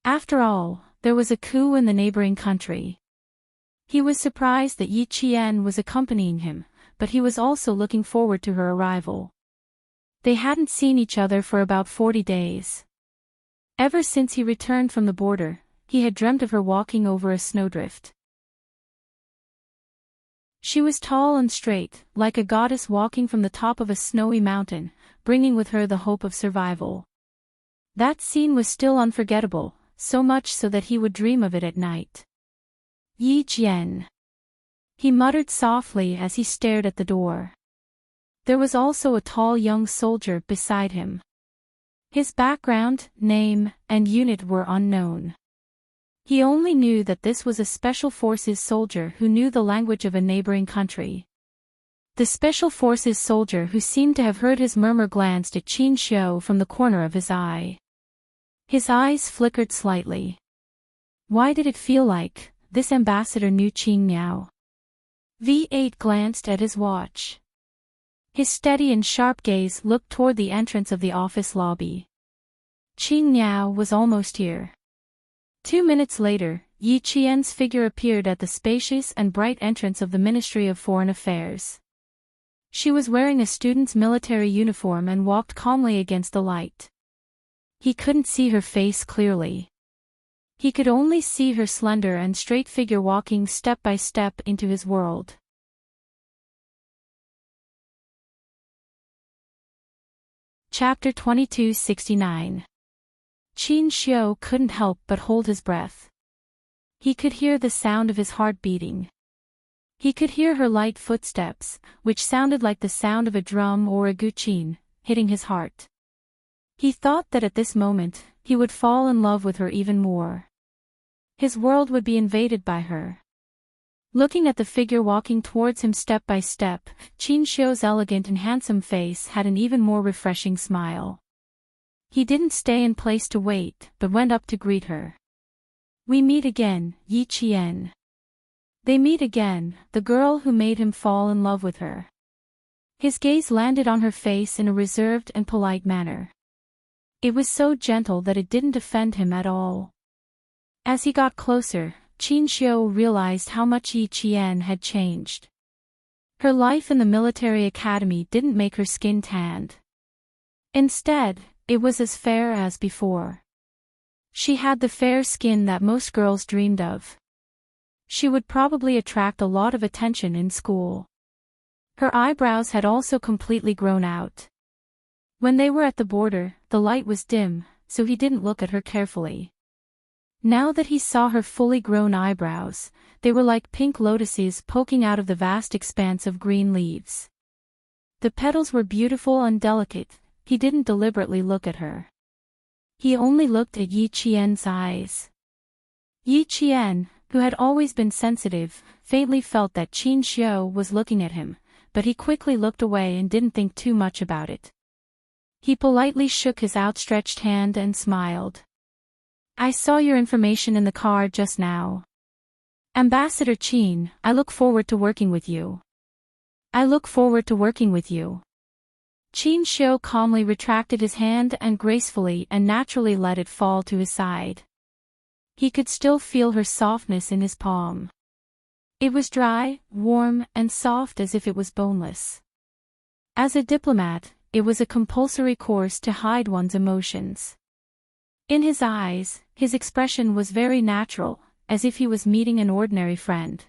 After all, there was a coup in the neighboring country. He was surprised that Yi Qian was accompanying him, but he was also looking forward to her arrival. They hadn't seen each other for about 40 days. Ever since he returned from the border, he had dreamt of her walking over a snowdrift. She was tall and straight, like a goddess walking from the top of a snowy mountain, bringing with her the hope of survival. That scene was still unforgettable, so much so that he would dream of it at night. Yi Jian. He muttered softly as he stared at the door. There was also a tall young soldier beside him. His background, name, and unit were unknown. He only knew that this was a Special Forces soldier who knew the language of a neighboring country. The Special Forces soldier who seemed to have heard his murmur glanced at Qin Shou from the corner of his eye. His eyes flickered slightly. Why did it feel like this ambassador knew Qin Miao? V8 glanced at his watch. His steady and sharp gaze looked toward the entrance of the office lobby. Qin Miao was almost here. 2 minutes later, Yi Qian's figure appeared at the spacious and bright entrance of the Ministry of Foreign Affairs. She was wearing a student's military uniform and walked calmly against the light. He couldn't see her face clearly. He could only see her slender and straight figure walking step by step into his world. Chapter 2269. Qin Shou couldn't help but hold his breath. He could hear the sound of his heart beating. He could hear her light footsteps, which sounded like the sound of a drum or a guqin, hitting his heart. He thought that at this moment, he would fall in love with her even more. His world would be invaded by her. Looking at the figure walking towards him step by step, Qin Shou's elegant and handsome face had an even more refreshing smile. He didn't stay in place to wait, but went up to greet her. We meet again, Yi Qian. They meet again, the girl who made him fall in love with her. His gaze landed on her face in a reserved and polite manner. It was so gentle that it didn't offend him at all. As he got closer, Qin Shou realized how much Yi Qian had changed. Her life in the military academy didn't make her skin tanned. Instead, it was as fair as before. She had the fair skin that most girls dreamed of. She would probably attract a lot of attention in school. Her eyebrows had also completely grown out. When they were at the border, the light was dim, so he didn't look at her carefully. Now that he saw her fully grown eyebrows, they were like pink lotuses poking out of the vast expanse of green leaves. The petals were beautiful and delicate. He didn't deliberately look at her. He only looked at Yi Qian's eyes. Yi Qian, who had always been sensitive, faintly felt that Qin Xiu was looking at him, but he quickly looked away and didn't think too much about it. He politely shook his outstretched hand and smiled. I saw your information in the car just now. Ambassador Qin, I look forward to working with you. I look forward to working with you. Qin Xiu calmly retracted his hand and gracefully and naturally let it fall to his side. He could still feel her softness in his palm. It was dry, warm, and soft as if it was boneless. As a diplomat, it was a compulsory course to hide one's emotions. In his eyes, his expression was very natural, as if he was meeting an ordinary friend.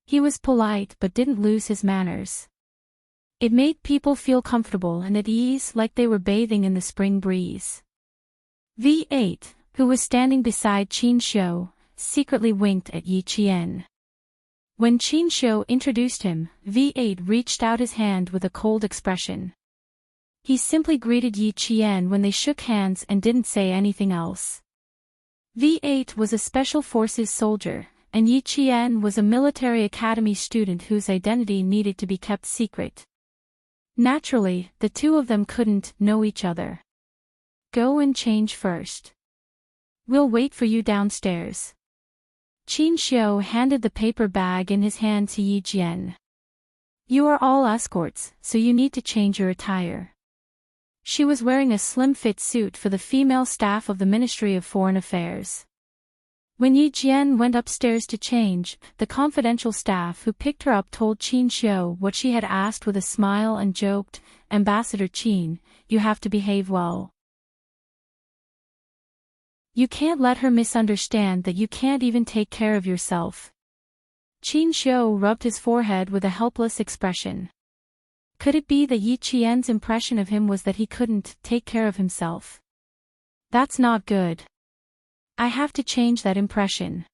He was polite but didn't lose his manners. It made people feel comfortable and at ease like they were bathing in the spring breeze. V8, who was standing beside Qin Xiu, secretly winked at Yi Qian. When Qin Xiu introduced him, V8 reached out his hand with a cold expression. He simply greeted Yi Qian when they shook hands and didn't say anything else. V8 was a special forces soldier, and Yi Qian was a military academy student whose identity needed to be kept secret. Naturally, the two of them couldn't know each other. Go and change first. We'll wait for you downstairs. Qin Xiu handed the paper bag in his hand to Yi Qian. You are all escorts, so you need to change your attire. She was wearing a slim-fit suit for the female staff of the Ministry of Foreign Affairs. When Yi Qian went upstairs to change, the confidential staff who picked her up told Qin Xiu what she had asked with a smile and joked, Ambassador Qin, you have to behave well. You can't let her misunderstand that you can't even take care of yourself. Qin Xiu rubbed his forehead with a helpless expression. Could it be that Yi Qian's impression of him was that he couldn't take care of himself? That's not good. I have to change that impression.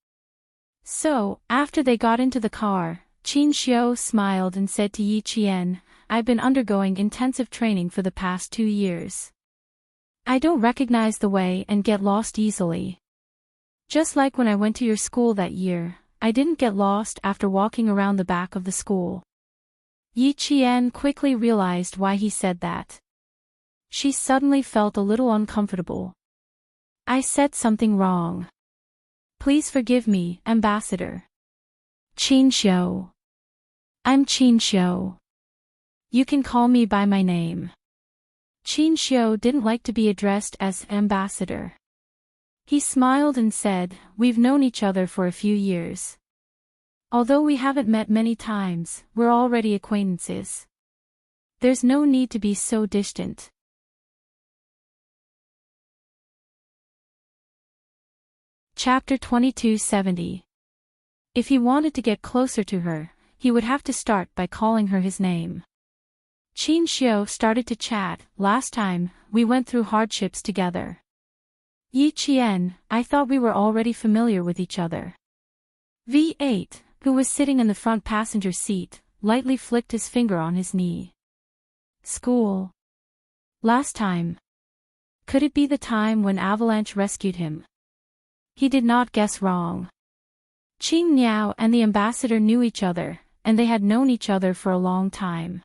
So, after they got into the car, Qin Xiu smiled and said to Yi Qian, I've been undergoing intensive training for the past 2 years. I don't recognize the way and get lost easily. Just like when I went to your school that year, I didn't get lost after walking around the back of the school. Yi Qian quickly realized why he said that. She suddenly felt a little uncomfortable. I said something wrong. Please forgive me, Ambassador. Qin Xiu. I'm Qin Xiu. You can call me by my name. Qin Xiu didn't like to be addressed as Ambassador. He smiled and said, We've known each other for a few years. Although we haven't met many times, we're already acquaintances. There's no need to be so distant. Chapter 2270. If he wanted to get closer to her, he would have to start by calling her his name. Qin Xiu started to chat. Last time, we went through hardships together. Yi Qian, I thought we were already familiar with each other. V8, who was sitting in the front passenger seat, lightly flicked his finger on his knee. School. Last time. Could it be the time when Avalanche rescued him? He did not guess wrong. Qing Niao and the ambassador knew each other, and they had known each other for a long time.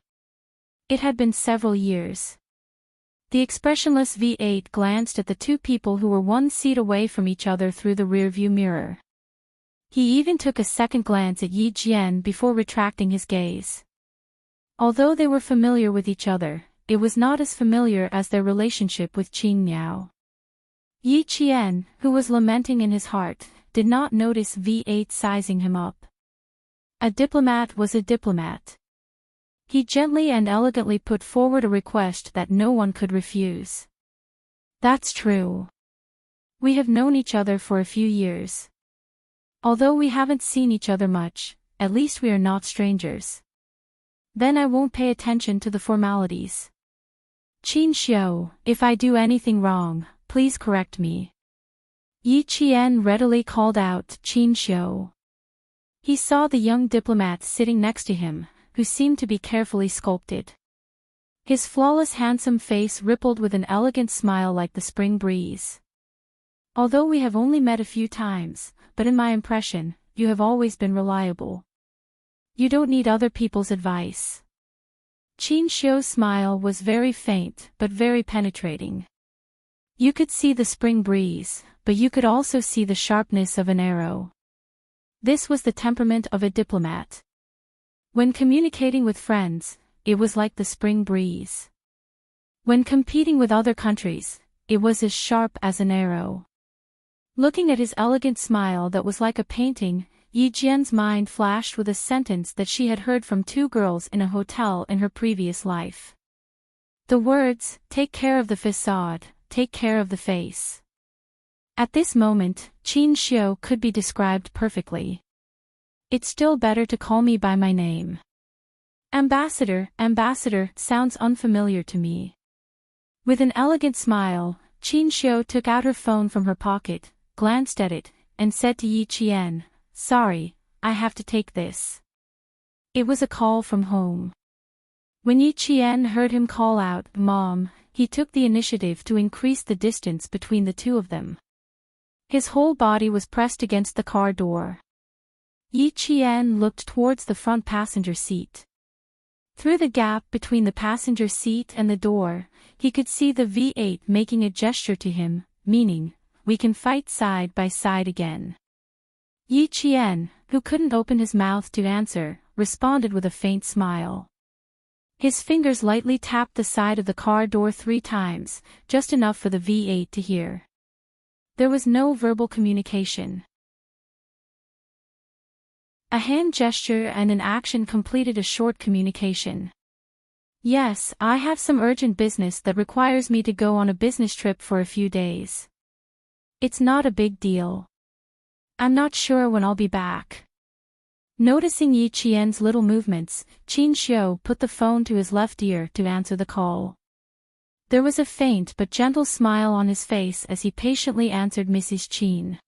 It had been several years. The expressionless V8 glanced at the two people who were one seat away from each other through the rearview mirror. He even took a second glance at Yi Qian before retracting his gaze. Although they were familiar with each other, it was not as familiar as their relationship with Qing Niao. Yi Qian, who was lamenting in his heart, did not notice V8 sizing him up. A diplomat was a diplomat. He gently and elegantly put forward a request that no one could refuse. That's true. We have known each other for a few years. Although we haven't seen each other much, at least we are not strangers. Then I won't pay attention to the formalities. Qin Xiu, if I do anything wrong, please correct me. Yi Qian readily called out Qin Xiu. He saw the young diplomat sitting next to him, who seemed to be carefully sculpted. His flawless handsome face rippled with an elegant smile like the spring breeze. Although we have only met a few times, but in my impression, you have always been reliable. You don't need other people's advice. Qin Xiu's smile was very faint but very penetrating. You could see the spring breeze, but you could also see the sharpness of an arrow. This was the temperament of a diplomat. When communicating with friends, it was like the spring breeze. When competing with other countries, it was as sharp as an arrow. Looking at his elegant smile that was like a painting, Yi Jian's mind flashed with a sentence that she had heard from two girls in a hotel in her previous life. The words, "Take care of the facade, take care of the face." At this moment, Qin Xiu could be described perfectly. It's still better to call me by my name. Ambassador sounds unfamiliar to me. With an elegant smile, Qin Xiu took out her phone from her pocket, glanced at it, and said to Yi Qian, "Sorry, I have to take this." It was a call from home. When Yi Qian heard him call out, "Mom," he took the initiative to increase the distance between the two of them. His whole body was pressed against the car door. Yi Qian looked towards the front passenger seat. Through the gap between the passenger seat and the door, he could see the V8 making a gesture to him, meaning, "We can fight side by side again." Yi Qian, who couldn't open his mouth to answer, responded with a faint smile. His fingers lightly tapped the side of the car door 3 times, just enough for the V8 to hear. There was no verbal communication. A hand gesture and an action completed a short communication. "Yes, I have some urgent business that requires me to go on a business trip for a few days. It's not a big deal. I'm not sure when I'll be back." Noticing Yi Qian's little movements, Qin Xiu put the phone to his left ear to answer the call. There was a faint but gentle smile on his face as he patiently answered Mrs. Qin.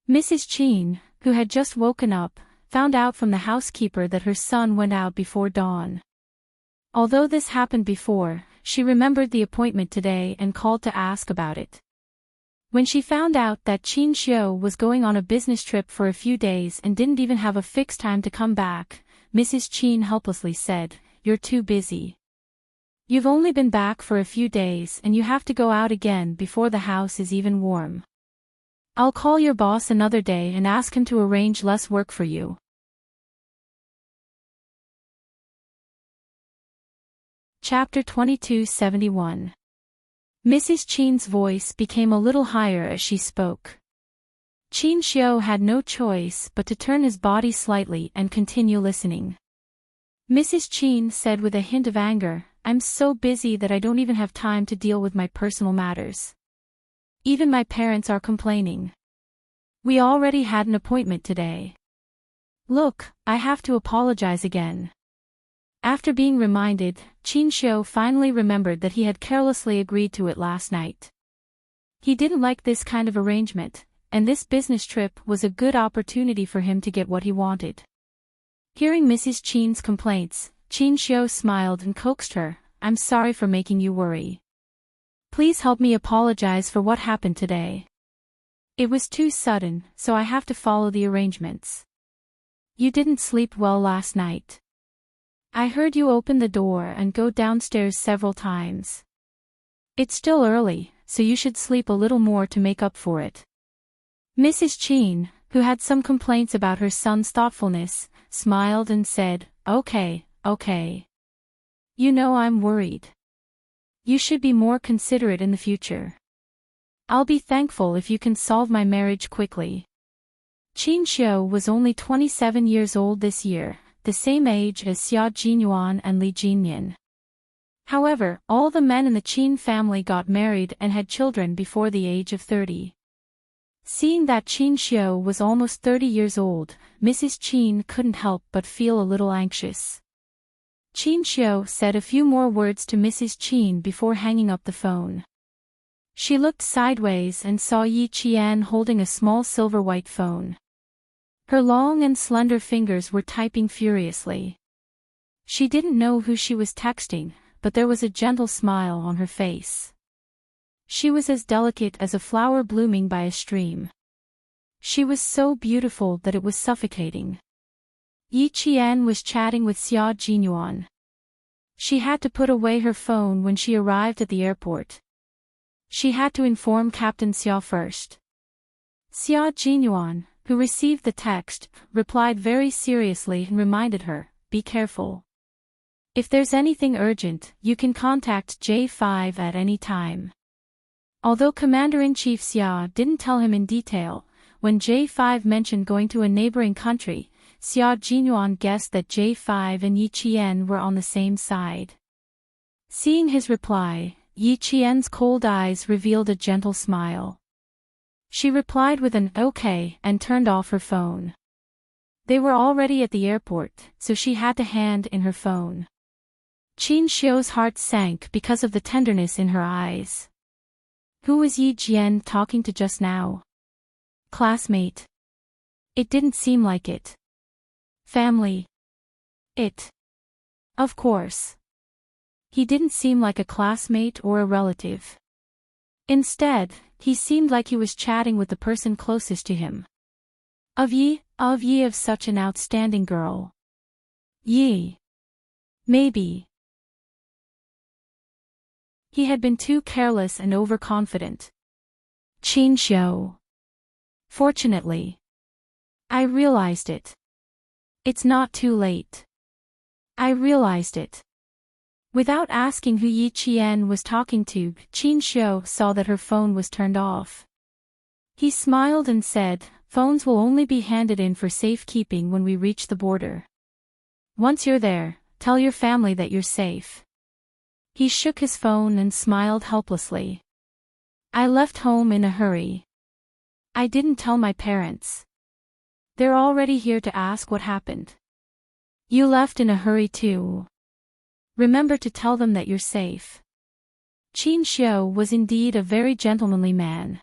Mrs. Qin, who had just woken up, found out from the housekeeper that her son went out before dawn. Although this happened before, she remembered the appointment today and called to ask about it. When she found out that Qin Xiu was going on a business trip for a few days and didn't even have a fixed time to come back, Mrs. Qin helplessly said, "You're too busy. You've only been back for a few days and you have to go out again before the house is even warm. I'll call your boss another day and ask him to arrange less work for you." Chapter 2271. Mrs. Qin's voice became a little higher as she spoke. Qin Xiu had no choice but to turn his body slightly and continue listening. Mrs. Qin said with a hint of anger, "I'm so busy that I don't even have time to deal with my personal matters. Even my parents are complaining. We already had an appointment today. Look, I have to apologize again." After being reminded, Qin Xiu finally remembered that he had carelessly agreed to it last night. He didn't like this kind of arrangement, and this business trip was a good opportunity for him to get what he wanted. Hearing Mrs. Qin's complaints, Qin Xiu smiled and coaxed her, "I'm sorry for making you worry. Please help me apologize for what happened today. It was too sudden, so I have to follow the arrangements. You didn't sleep well last night. I heard you open the door and go downstairs several times. It's still early, so you should sleep a little more to make up for it." Mrs. Qin, who had some complaints about her son's thoughtfulness, smiled and said, Okay. You know I'm worried. You should be more considerate in the future. I'll be thankful if you can solve my marriage quickly." Qin Xiu was only 27 years old this year, the same age as Xia Jinyuan and Li Jinyan. However, all the men in the Qin family got married and had children before the age of 30. Seeing that Qin Xiu was almost 30 years old, Mrs. Qin couldn't help but feel a little anxious. Qin Xiu said a few more words to Mrs. Qin before hanging up the phone. She looked sideways and saw Yi Qian holding a small silver-white phone. Her long and slender fingers were typing furiously. She didn't know who she was texting, but there was a gentle smile on her face. She was as delicate as a flower blooming by a stream. She was so beautiful that it was suffocating. Yi Qian was chatting with Xia Jinyuan. She had to put away her phone when she arrived at the airport. She had to inform Captain Xia first. Xia Jinyuan, who received the text, replied very seriously and reminded her, "Be careful. If there's anything urgent, you can contact J5 at any time." Although Commander-in-Chief Xia didn't tell him in detail, when J5 mentioned going to a neighboring country, Xia Jinyuan guessed that J5 and Yi Qian were on the same side. Seeing his reply, Yi Qian's cold eyes revealed a gentle smile. She replied with an "okay" and turned off her phone. They were already at the airport, so she had to hand in her phone. Qin Xiu's heart sank because of the tenderness in her eyes. Who was Yi Jian talking to just now? Classmate? It didn't seem like it. Family? Of course. He didn't seem like a classmate or a relative. Instead, he seemed like he was chatting with the person closest to him. Of such an outstanding girl. Yi. Maybe. He had been too careless and overconfident. Qin Xiu. Fortunately. I realized it. It's not too late. I realized it. Without asking who Yi Qian was talking to, Qin Xiu saw that her phone was turned off. He smiled and said, "Phones will only be handed in for safekeeping when we reach the border. Once you're there, tell your family that you're safe." He shook his phone and smiled helplessly. "I left home in a hurry. I didn't tell my parents. They're already here to ask what happened." "You left in a hurry too. Remember to tell them that you're safe." Qin Xiu was indeed a very gentlemanly man.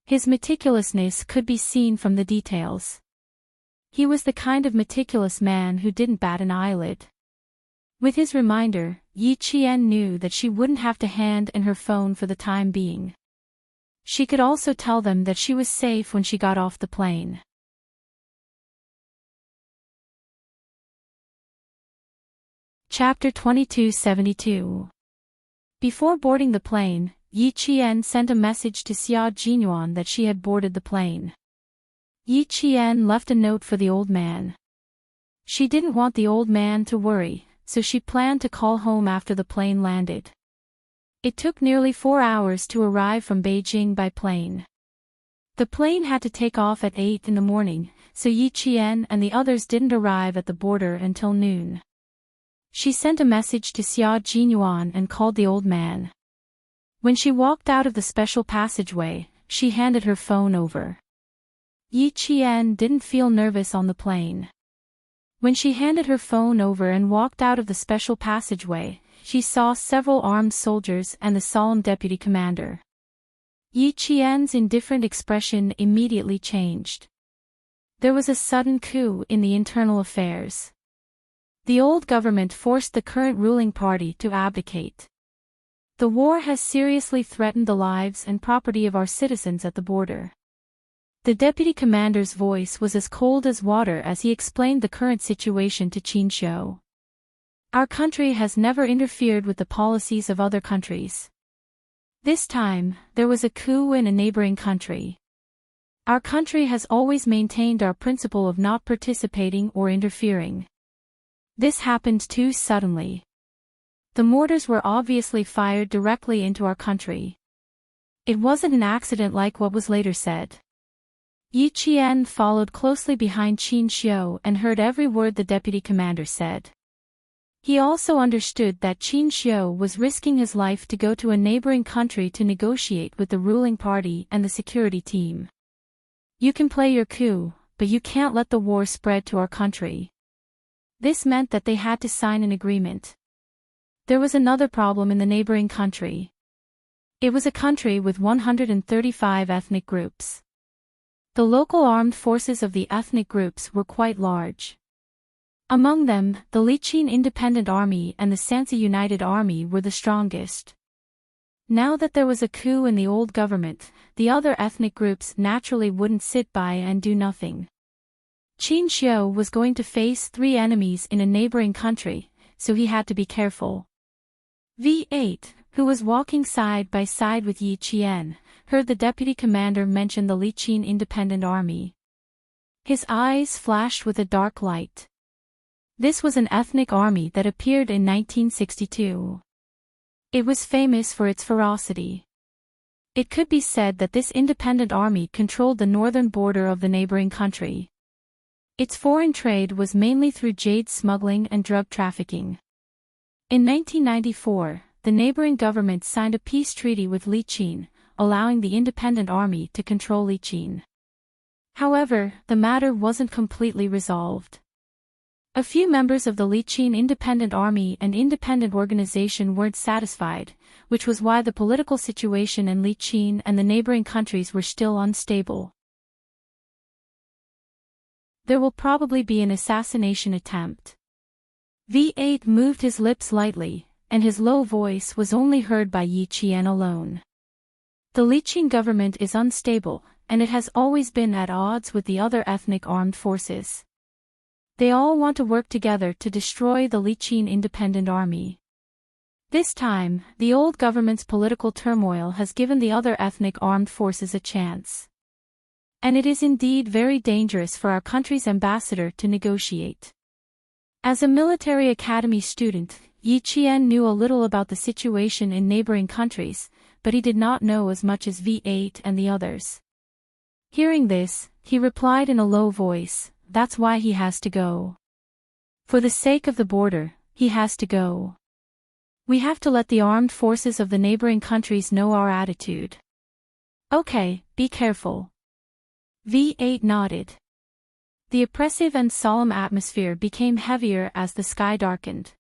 His meticulousness could be seen from the details. He was the kind of meticulous man who didn't bat an eyelid. With his reminder, Yi Qian knew that she wouldn't have to hand in her phone for the time being. She could also tell them that she was safe when she got off the plane. Chapter 2272. Before boarding the plane, Yi Qian sent a message to Xia Jinyuan that she had boarded the plane. Yi Qian left a note for the old man. She didn't want the old man to worry, so she planned to call home after the plane landed. It took nearly 4 hours to arrive from Beijing by plane. The plane had to take off at 8 in the morning, so Yi Qian and the others didn't arrive at the border until noon. She sent a message to Xia Jinyuan and called the old man. When she walked out of the special passageway, she handed her phone over. Yi Qian didn't feel nervous on the plane. When she handed her phone over and walked out of the special passageway, she saw several armed soldiers and the solemn deputy commander. Yi Qian's indifferent expression immediately changed. There was a sudden coup in the internal affairs. The old government forced the current ruling party to abdicate. The war has seriously threatened the lives and property of our citizens at the border. The deputy commander's voice was as cold as water as he explained the current situation to Qin Xiu. Our country has never interfered with the policies of other countries. This time, there was a coup in a neighboring country. Our country has always maintained our principle of not participating or interfering. This happened too suddenly. The mortars were obviously fired directly into our country. It wasn't an accident like what was later said. Yi Qian followed closely behind Qin Xiu and heard every word the deputy commander said. He also understood that Qin Xiu was risking his life to go to a neighboring country to negotiate with the ruling party and the security team. You can play your coup, but you can't let the war spread to our country. This meant that they had to sign an agreement. There was another problem in the neighboring country. It was a country with 135 ethnic groups. The local armed forces of the ethnic groups were quite large. Among them, the Liqin Independent Army and the Sansa United Army were the strongest. Now that there was a coup in the old government, the other ethnic groups naturally wouldn't sit by and do nothing. Qin Xiu was going to face 3 enemies in a neighboring country, so he had to be careful. V8, who was walking side by side with Yi Qian, heard the deputy commander mention the Liqin Independent Army. His eyes flashed with a dark light. This was an ethnic army that appeared in 1962. It was famous for its ferocity. It could be said that this independent army controlled the northern border of the neighboring country. Its foreign trade was mainly through jade smuggling and drug trafficking. In 1994, the neighboring government signed a peace treaty with Liqin, allowing the independent army to control Liqin. However, the matter wasn't completely resolved. A few members of the Liqin Independent Army and independent organization weren't satisfied, which was why the political situation in Liqin and the neighboring countries were still unstable. There will probably be an assassination attempt. V8 moved his lips lightly, and his low voice was only heard by Yi Qian alone. The Liqin government is unstable, and it has always been at odds with the other ethnic armed forces. They all want to work together to destroy the Liqin Independent Army. This time, the old government's political turmoil has given the other ethnic armed forces a chance. And it is indeed very dangerous for our country's ambassador to negotiate. As a military academy student, Yi Qian knew a little about the situation in neighboring countries, but he did not know as much as V8 and the others. Hearing this, he replied in a low voice, "That's why he has to go. For the sake of the border, he has to go. We have to let the armed forces of the neighboring countries know our attitude." "Okay, be careful." V8 nodded. The oppressive and solemn atmosphere became heavier as the sky darkened.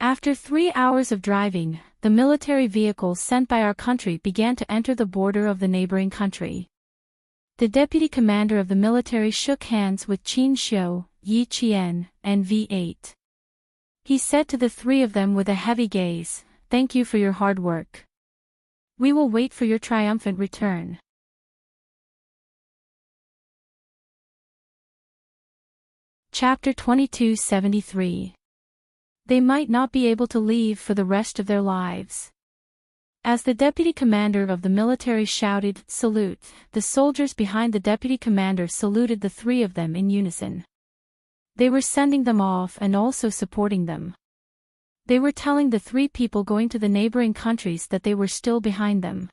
After 3 hours of driving, the military vehicles sent by our country began to enter the border of the neighboring country. The deputy commander of the military shook hands with Qin Xiu, Yi Qian, and V8. He said to the 3 of them with a heavy gaze, "Thank you for your hard work. We will wait for your triumphant return." Chapter 2273. They might not be able to leave for the rest of their lives. As the deputy commander of the military shouted, "Salute," the soldiers behind the deputy commander saluted the 3 of them in unison. They were sending them off and also supporting them. They were telling the 3 people going to the neighboring countries that they were still behind them.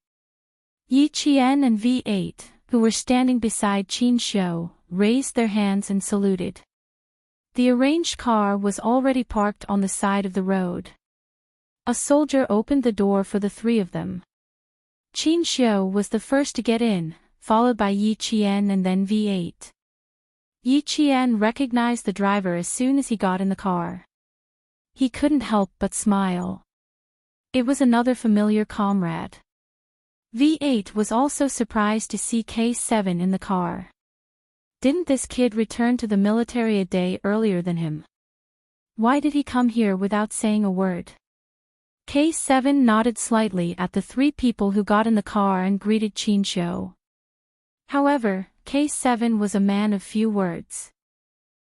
Yi Qian and V8, who were standing beside Qin Xiu, raised their hands and saluted. The arranged car was already parked on the side of the road. A soldier opened the door for the 3 of them. Qin Xiu was the first to get in, followed by Yi Qian and then V8. Yi Qian recognized the driver as soon as he got in the car. He couldn't help but smile. It was another familiar comrade. V8 was also surprised to see K7 in the car. Didn't this kid return to the military a day earlier than him? Why did he come here without saying a word? K7 nodded slightly at the 3 people who got in the car and greeted Qin Xiu. However, K7 was a man of few words.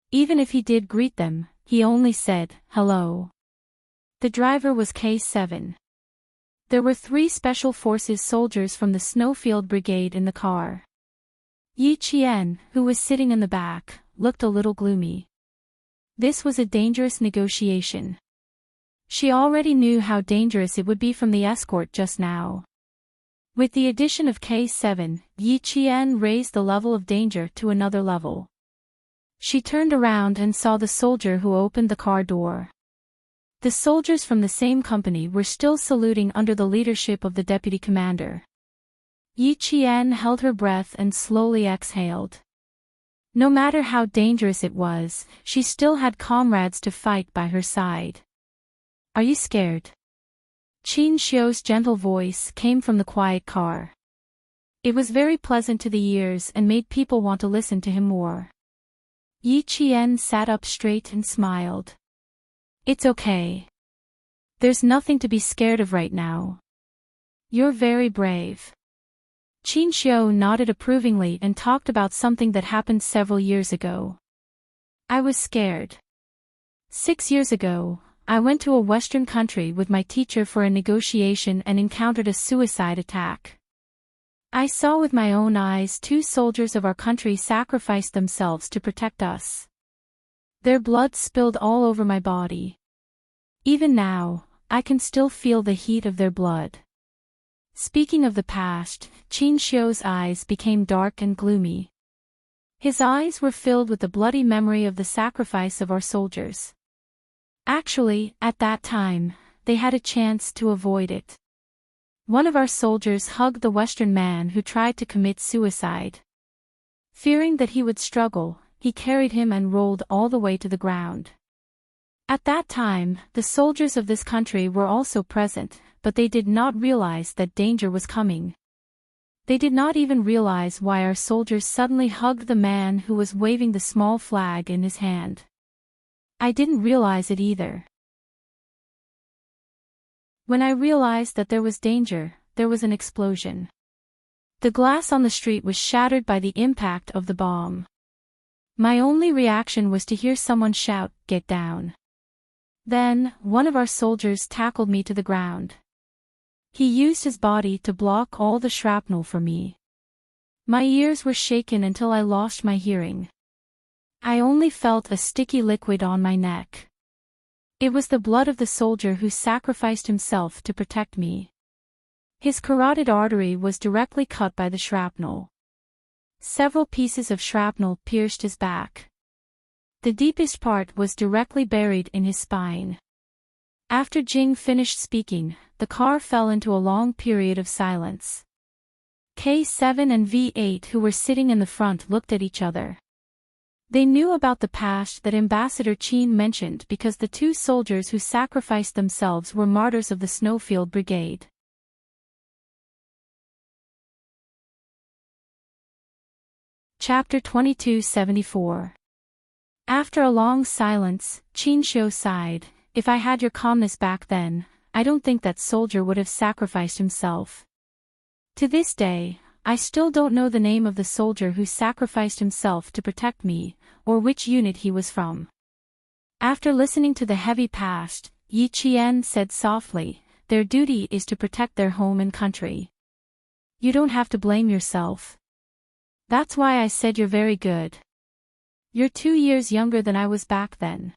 Even if he did greet them, he only said, "Hello." The driver was K7. There were 3 Special Forces soldiers from the Snowfield Brigade in the car. Yi Qian, who was sitting in the back, looked a little gloomy. This was a dangerous negotiation. She already knew how dangerous it would be from the escort just now. With the addition of K7, Yi Qian raised the level of danger to another level. She turned around and saw the soldier who opened the car door. The soldiers from the same company were still saluting under the leadership of the deputy commander. Yi Qian held her breath and slowly exhaled. No matter how dangerous it was, she still had comrades to fight by her side. Are you scared? Qin Xiu's gentle voice came from the quiet car. It was very pleasant to the ears and made people want to listen to him more. Yi Qian sat up straight and smiled. It's okay. There's nothing to be scared of right now. You're very brave. Qin Xiu nodded approvingly and talked about something that happened several years ago. I was scared. 6 years ago, I went to a Western country with my teacher for a negotiation and encountered a suicide attack. I saw with my own eyes 2 soldiers of our country sacrifice themselves to protect us. Their blood spilled all over my body. Even now, I can still feel the heat of their blood. Speaking of the past, Qin Xiu's eyes became dark and gloomy. His eyes were filled with the bloody memory of the sacrifice of our soldiers. Actually, at that time, they had a chance to avoid it. One of our soldiers hugged the Western man who tried to commit suicide. Fearing that he would struggle, he carried him and rolled all the way to the ground. At that time, the soldiers of this country were also present, but they did not realize that danger was coming. They did not even realize why our soldiers suddenly hugged the man who was waving the small flag in his hand. I didn't realize it either. When I realized that there was danger, there was an explosion. The glass on the street was shattered by the impact of the bomb. My only reaction was to hear someone shout, "Get down." Then, one of our soldiers tackled me to the ground. He used his body to block all the shrapnel for me. My ears were shaken until I lost my hearing. I only felt a sticky liquid on my neck. It was the blood of the soldier who sacrificed himself to protect me. His carotid artery was directly cut by the shrapnel. Several pieces of shrapnel pierced his back. The deepest part was directly buried in his spine. After Jing finished speaking, the car fell into a long period of silence. K7 and V8 who were sitting in the front looked at each other. They knew about the past that Ambassador Qin mentioned because the 2 soldiers who sacrificed themselves were martyrs of the Snowfield Brigade. Chapter 2274. After a long silence, Qin Xiu sighed. If I had your calmness back then, I don't think that soldier would have sacrificed himself. To this day, I still don't know the name of the soldier who sacrificed himself to protect me, or which unit he was from. After listening to the heavy past, Yi Qian said softly, their duty is to protect their home and country. You don't have to blame yourself. That's why I said you're very good. You're 2 years younger than I was back then.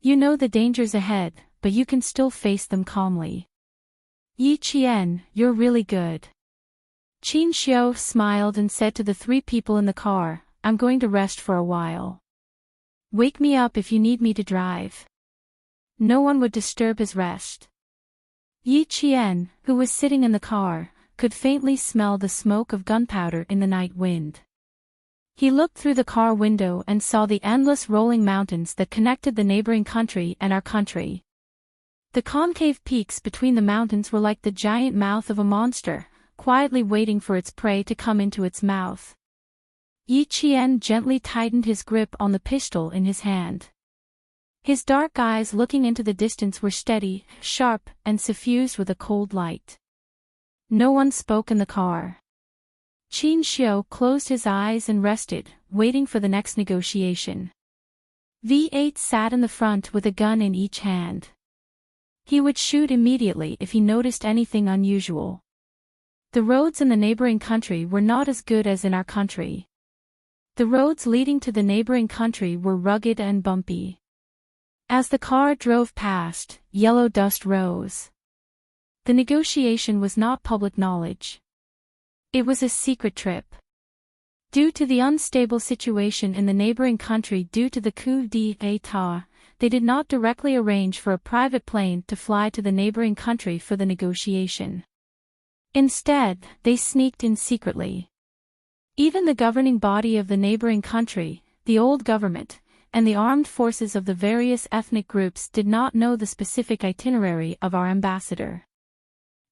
You know the dangers ahead, but you can still face them calmly. Yi Qian, you're really good. Qin Xiu smiled and said to the 3 people in the car, I'm going to rest for a while. Wake me up if you need me to drive. No one would disturb his rest. Yi Qian, who was sitting in the car, could faintly smell the smoke of gunpowder in the night wind. He looked through the car window and saw the endless rolling mountains that connected the neighboring country and our country. The concave peaks between the mountains were like the giant mouth of a monster, quietly waiting for its prey to come into its mouth. Yi Qian gently tightened his grip on the pistol in his hand. His dark eyes looking into the distance were steady, sharp, and suffused with a cold light. No one spoke in the car. Qin Xiu closed his eyes and rested, waiting for the next negotiation. V8 sat in the front with a gun in each hand. He would shoot immediately if he noticed anything unusual. The roads in the neighboring country were not as good as in our country. The roads leading to the neighboring country were rugged and bumpy. As the car drove past, yellow dust rose. The negotiation was not public knowledge. It was a secret trip. Due to the unstable situation in the neighboring country due to the coup d'état, they did not directly arrange for a private plane to fly to the neighboring country for the negotiation. Instead, they sneaked in secretly. Even the governing body of the neighboring country, the old government, and the armed forces of the various ethnic groups did not know the specific itinerary of our ambassador.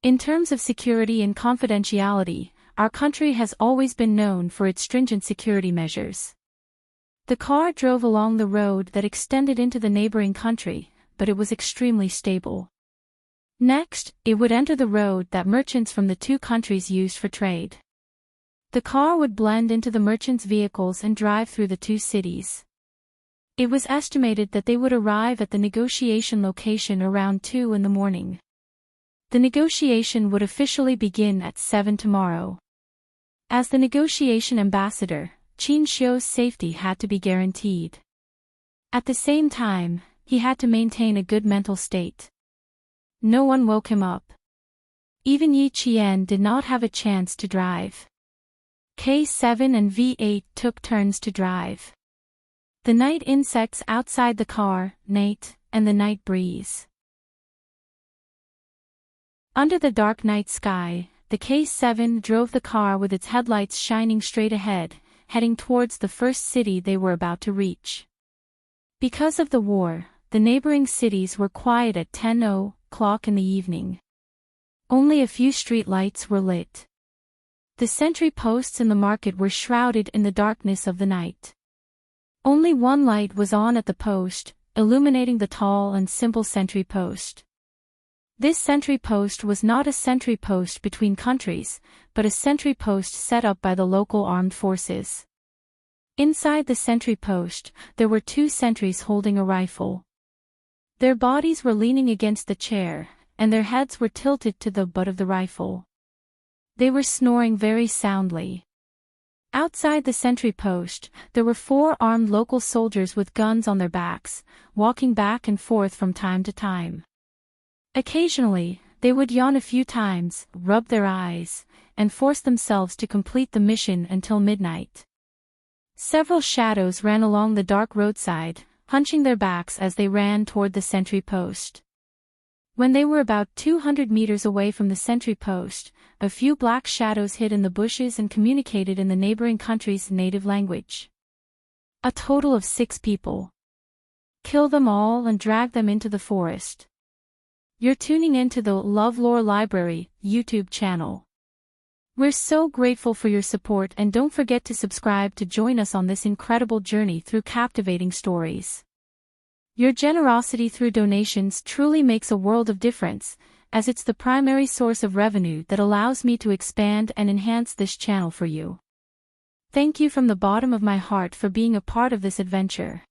In terms of security and confidentiality, our country has always been known for its stringent security measures. The car drove along the road that extended into the neighboring country, but it was extremely stable. Next, it would enter the road that merchants from the two countries used for trade. The car would blend into the merchants' vehicles and drive through the two cities. It was estimated that they would arrive at the negotiation location around 2 in the morning. The negotiation would officially begin at 7 tomorrow. As the negotiation ambassador, Qin Xiu's safety had to be guaranteed. At the same time, he had to maintain a good mental state. No one woke him up. Even Yi Qian did not have a chance to drive. K7 and V8 took turns to drive. The night insects outside the car, night, and the night breeze. Under the dark night sky, the K7 drove the car with its headlights shining straight ahead, heading towards the first city they were about to reach. Because of the war, the neighboring cities were quiet at 10:00 in the evening. Only a few street lights were lit. The sentry posts in the market were shrouded in the darkness of the night. Only one light was on at the post, illuminating the tall and simple sentry post. This sentry post was not a sentry post between countries, but a sentry post set up by the local armed forces. Inside the sentry post, there were 2 sentries holding a rifle. Their bodies were leaning against the chair, and their heads were tilted to the butt of the rifle. They were snoring very soundly. Outside the sentry post, there were 4 armed local soldiers with guns on their backs, walking back and forth from time to time. Occasionally, they would yawn a few times, rub their eyes, and force themselves to complete the mission until midnight. Several shadows ran along the dark roadside, hunching their backs as they ran toward the sentry post. When they were about 200 meters away from the sentry post, a few black shadows hid in the bushes and communicated in the neighboring country's native language. A total of 6 people. Kill them all and drag them into the forest. You're tuning into the LoveLore Library YouTube channel. We're so grateful for your support, and don't forget to subscribe to join us on this incredible journey through captivating stories. Your generosity through donations truly makes a world of difference, as it's the primary source of revenue that allows me to expand and enhance this channel for you. Thank you from the bottom of my heart for being a part of this adventure.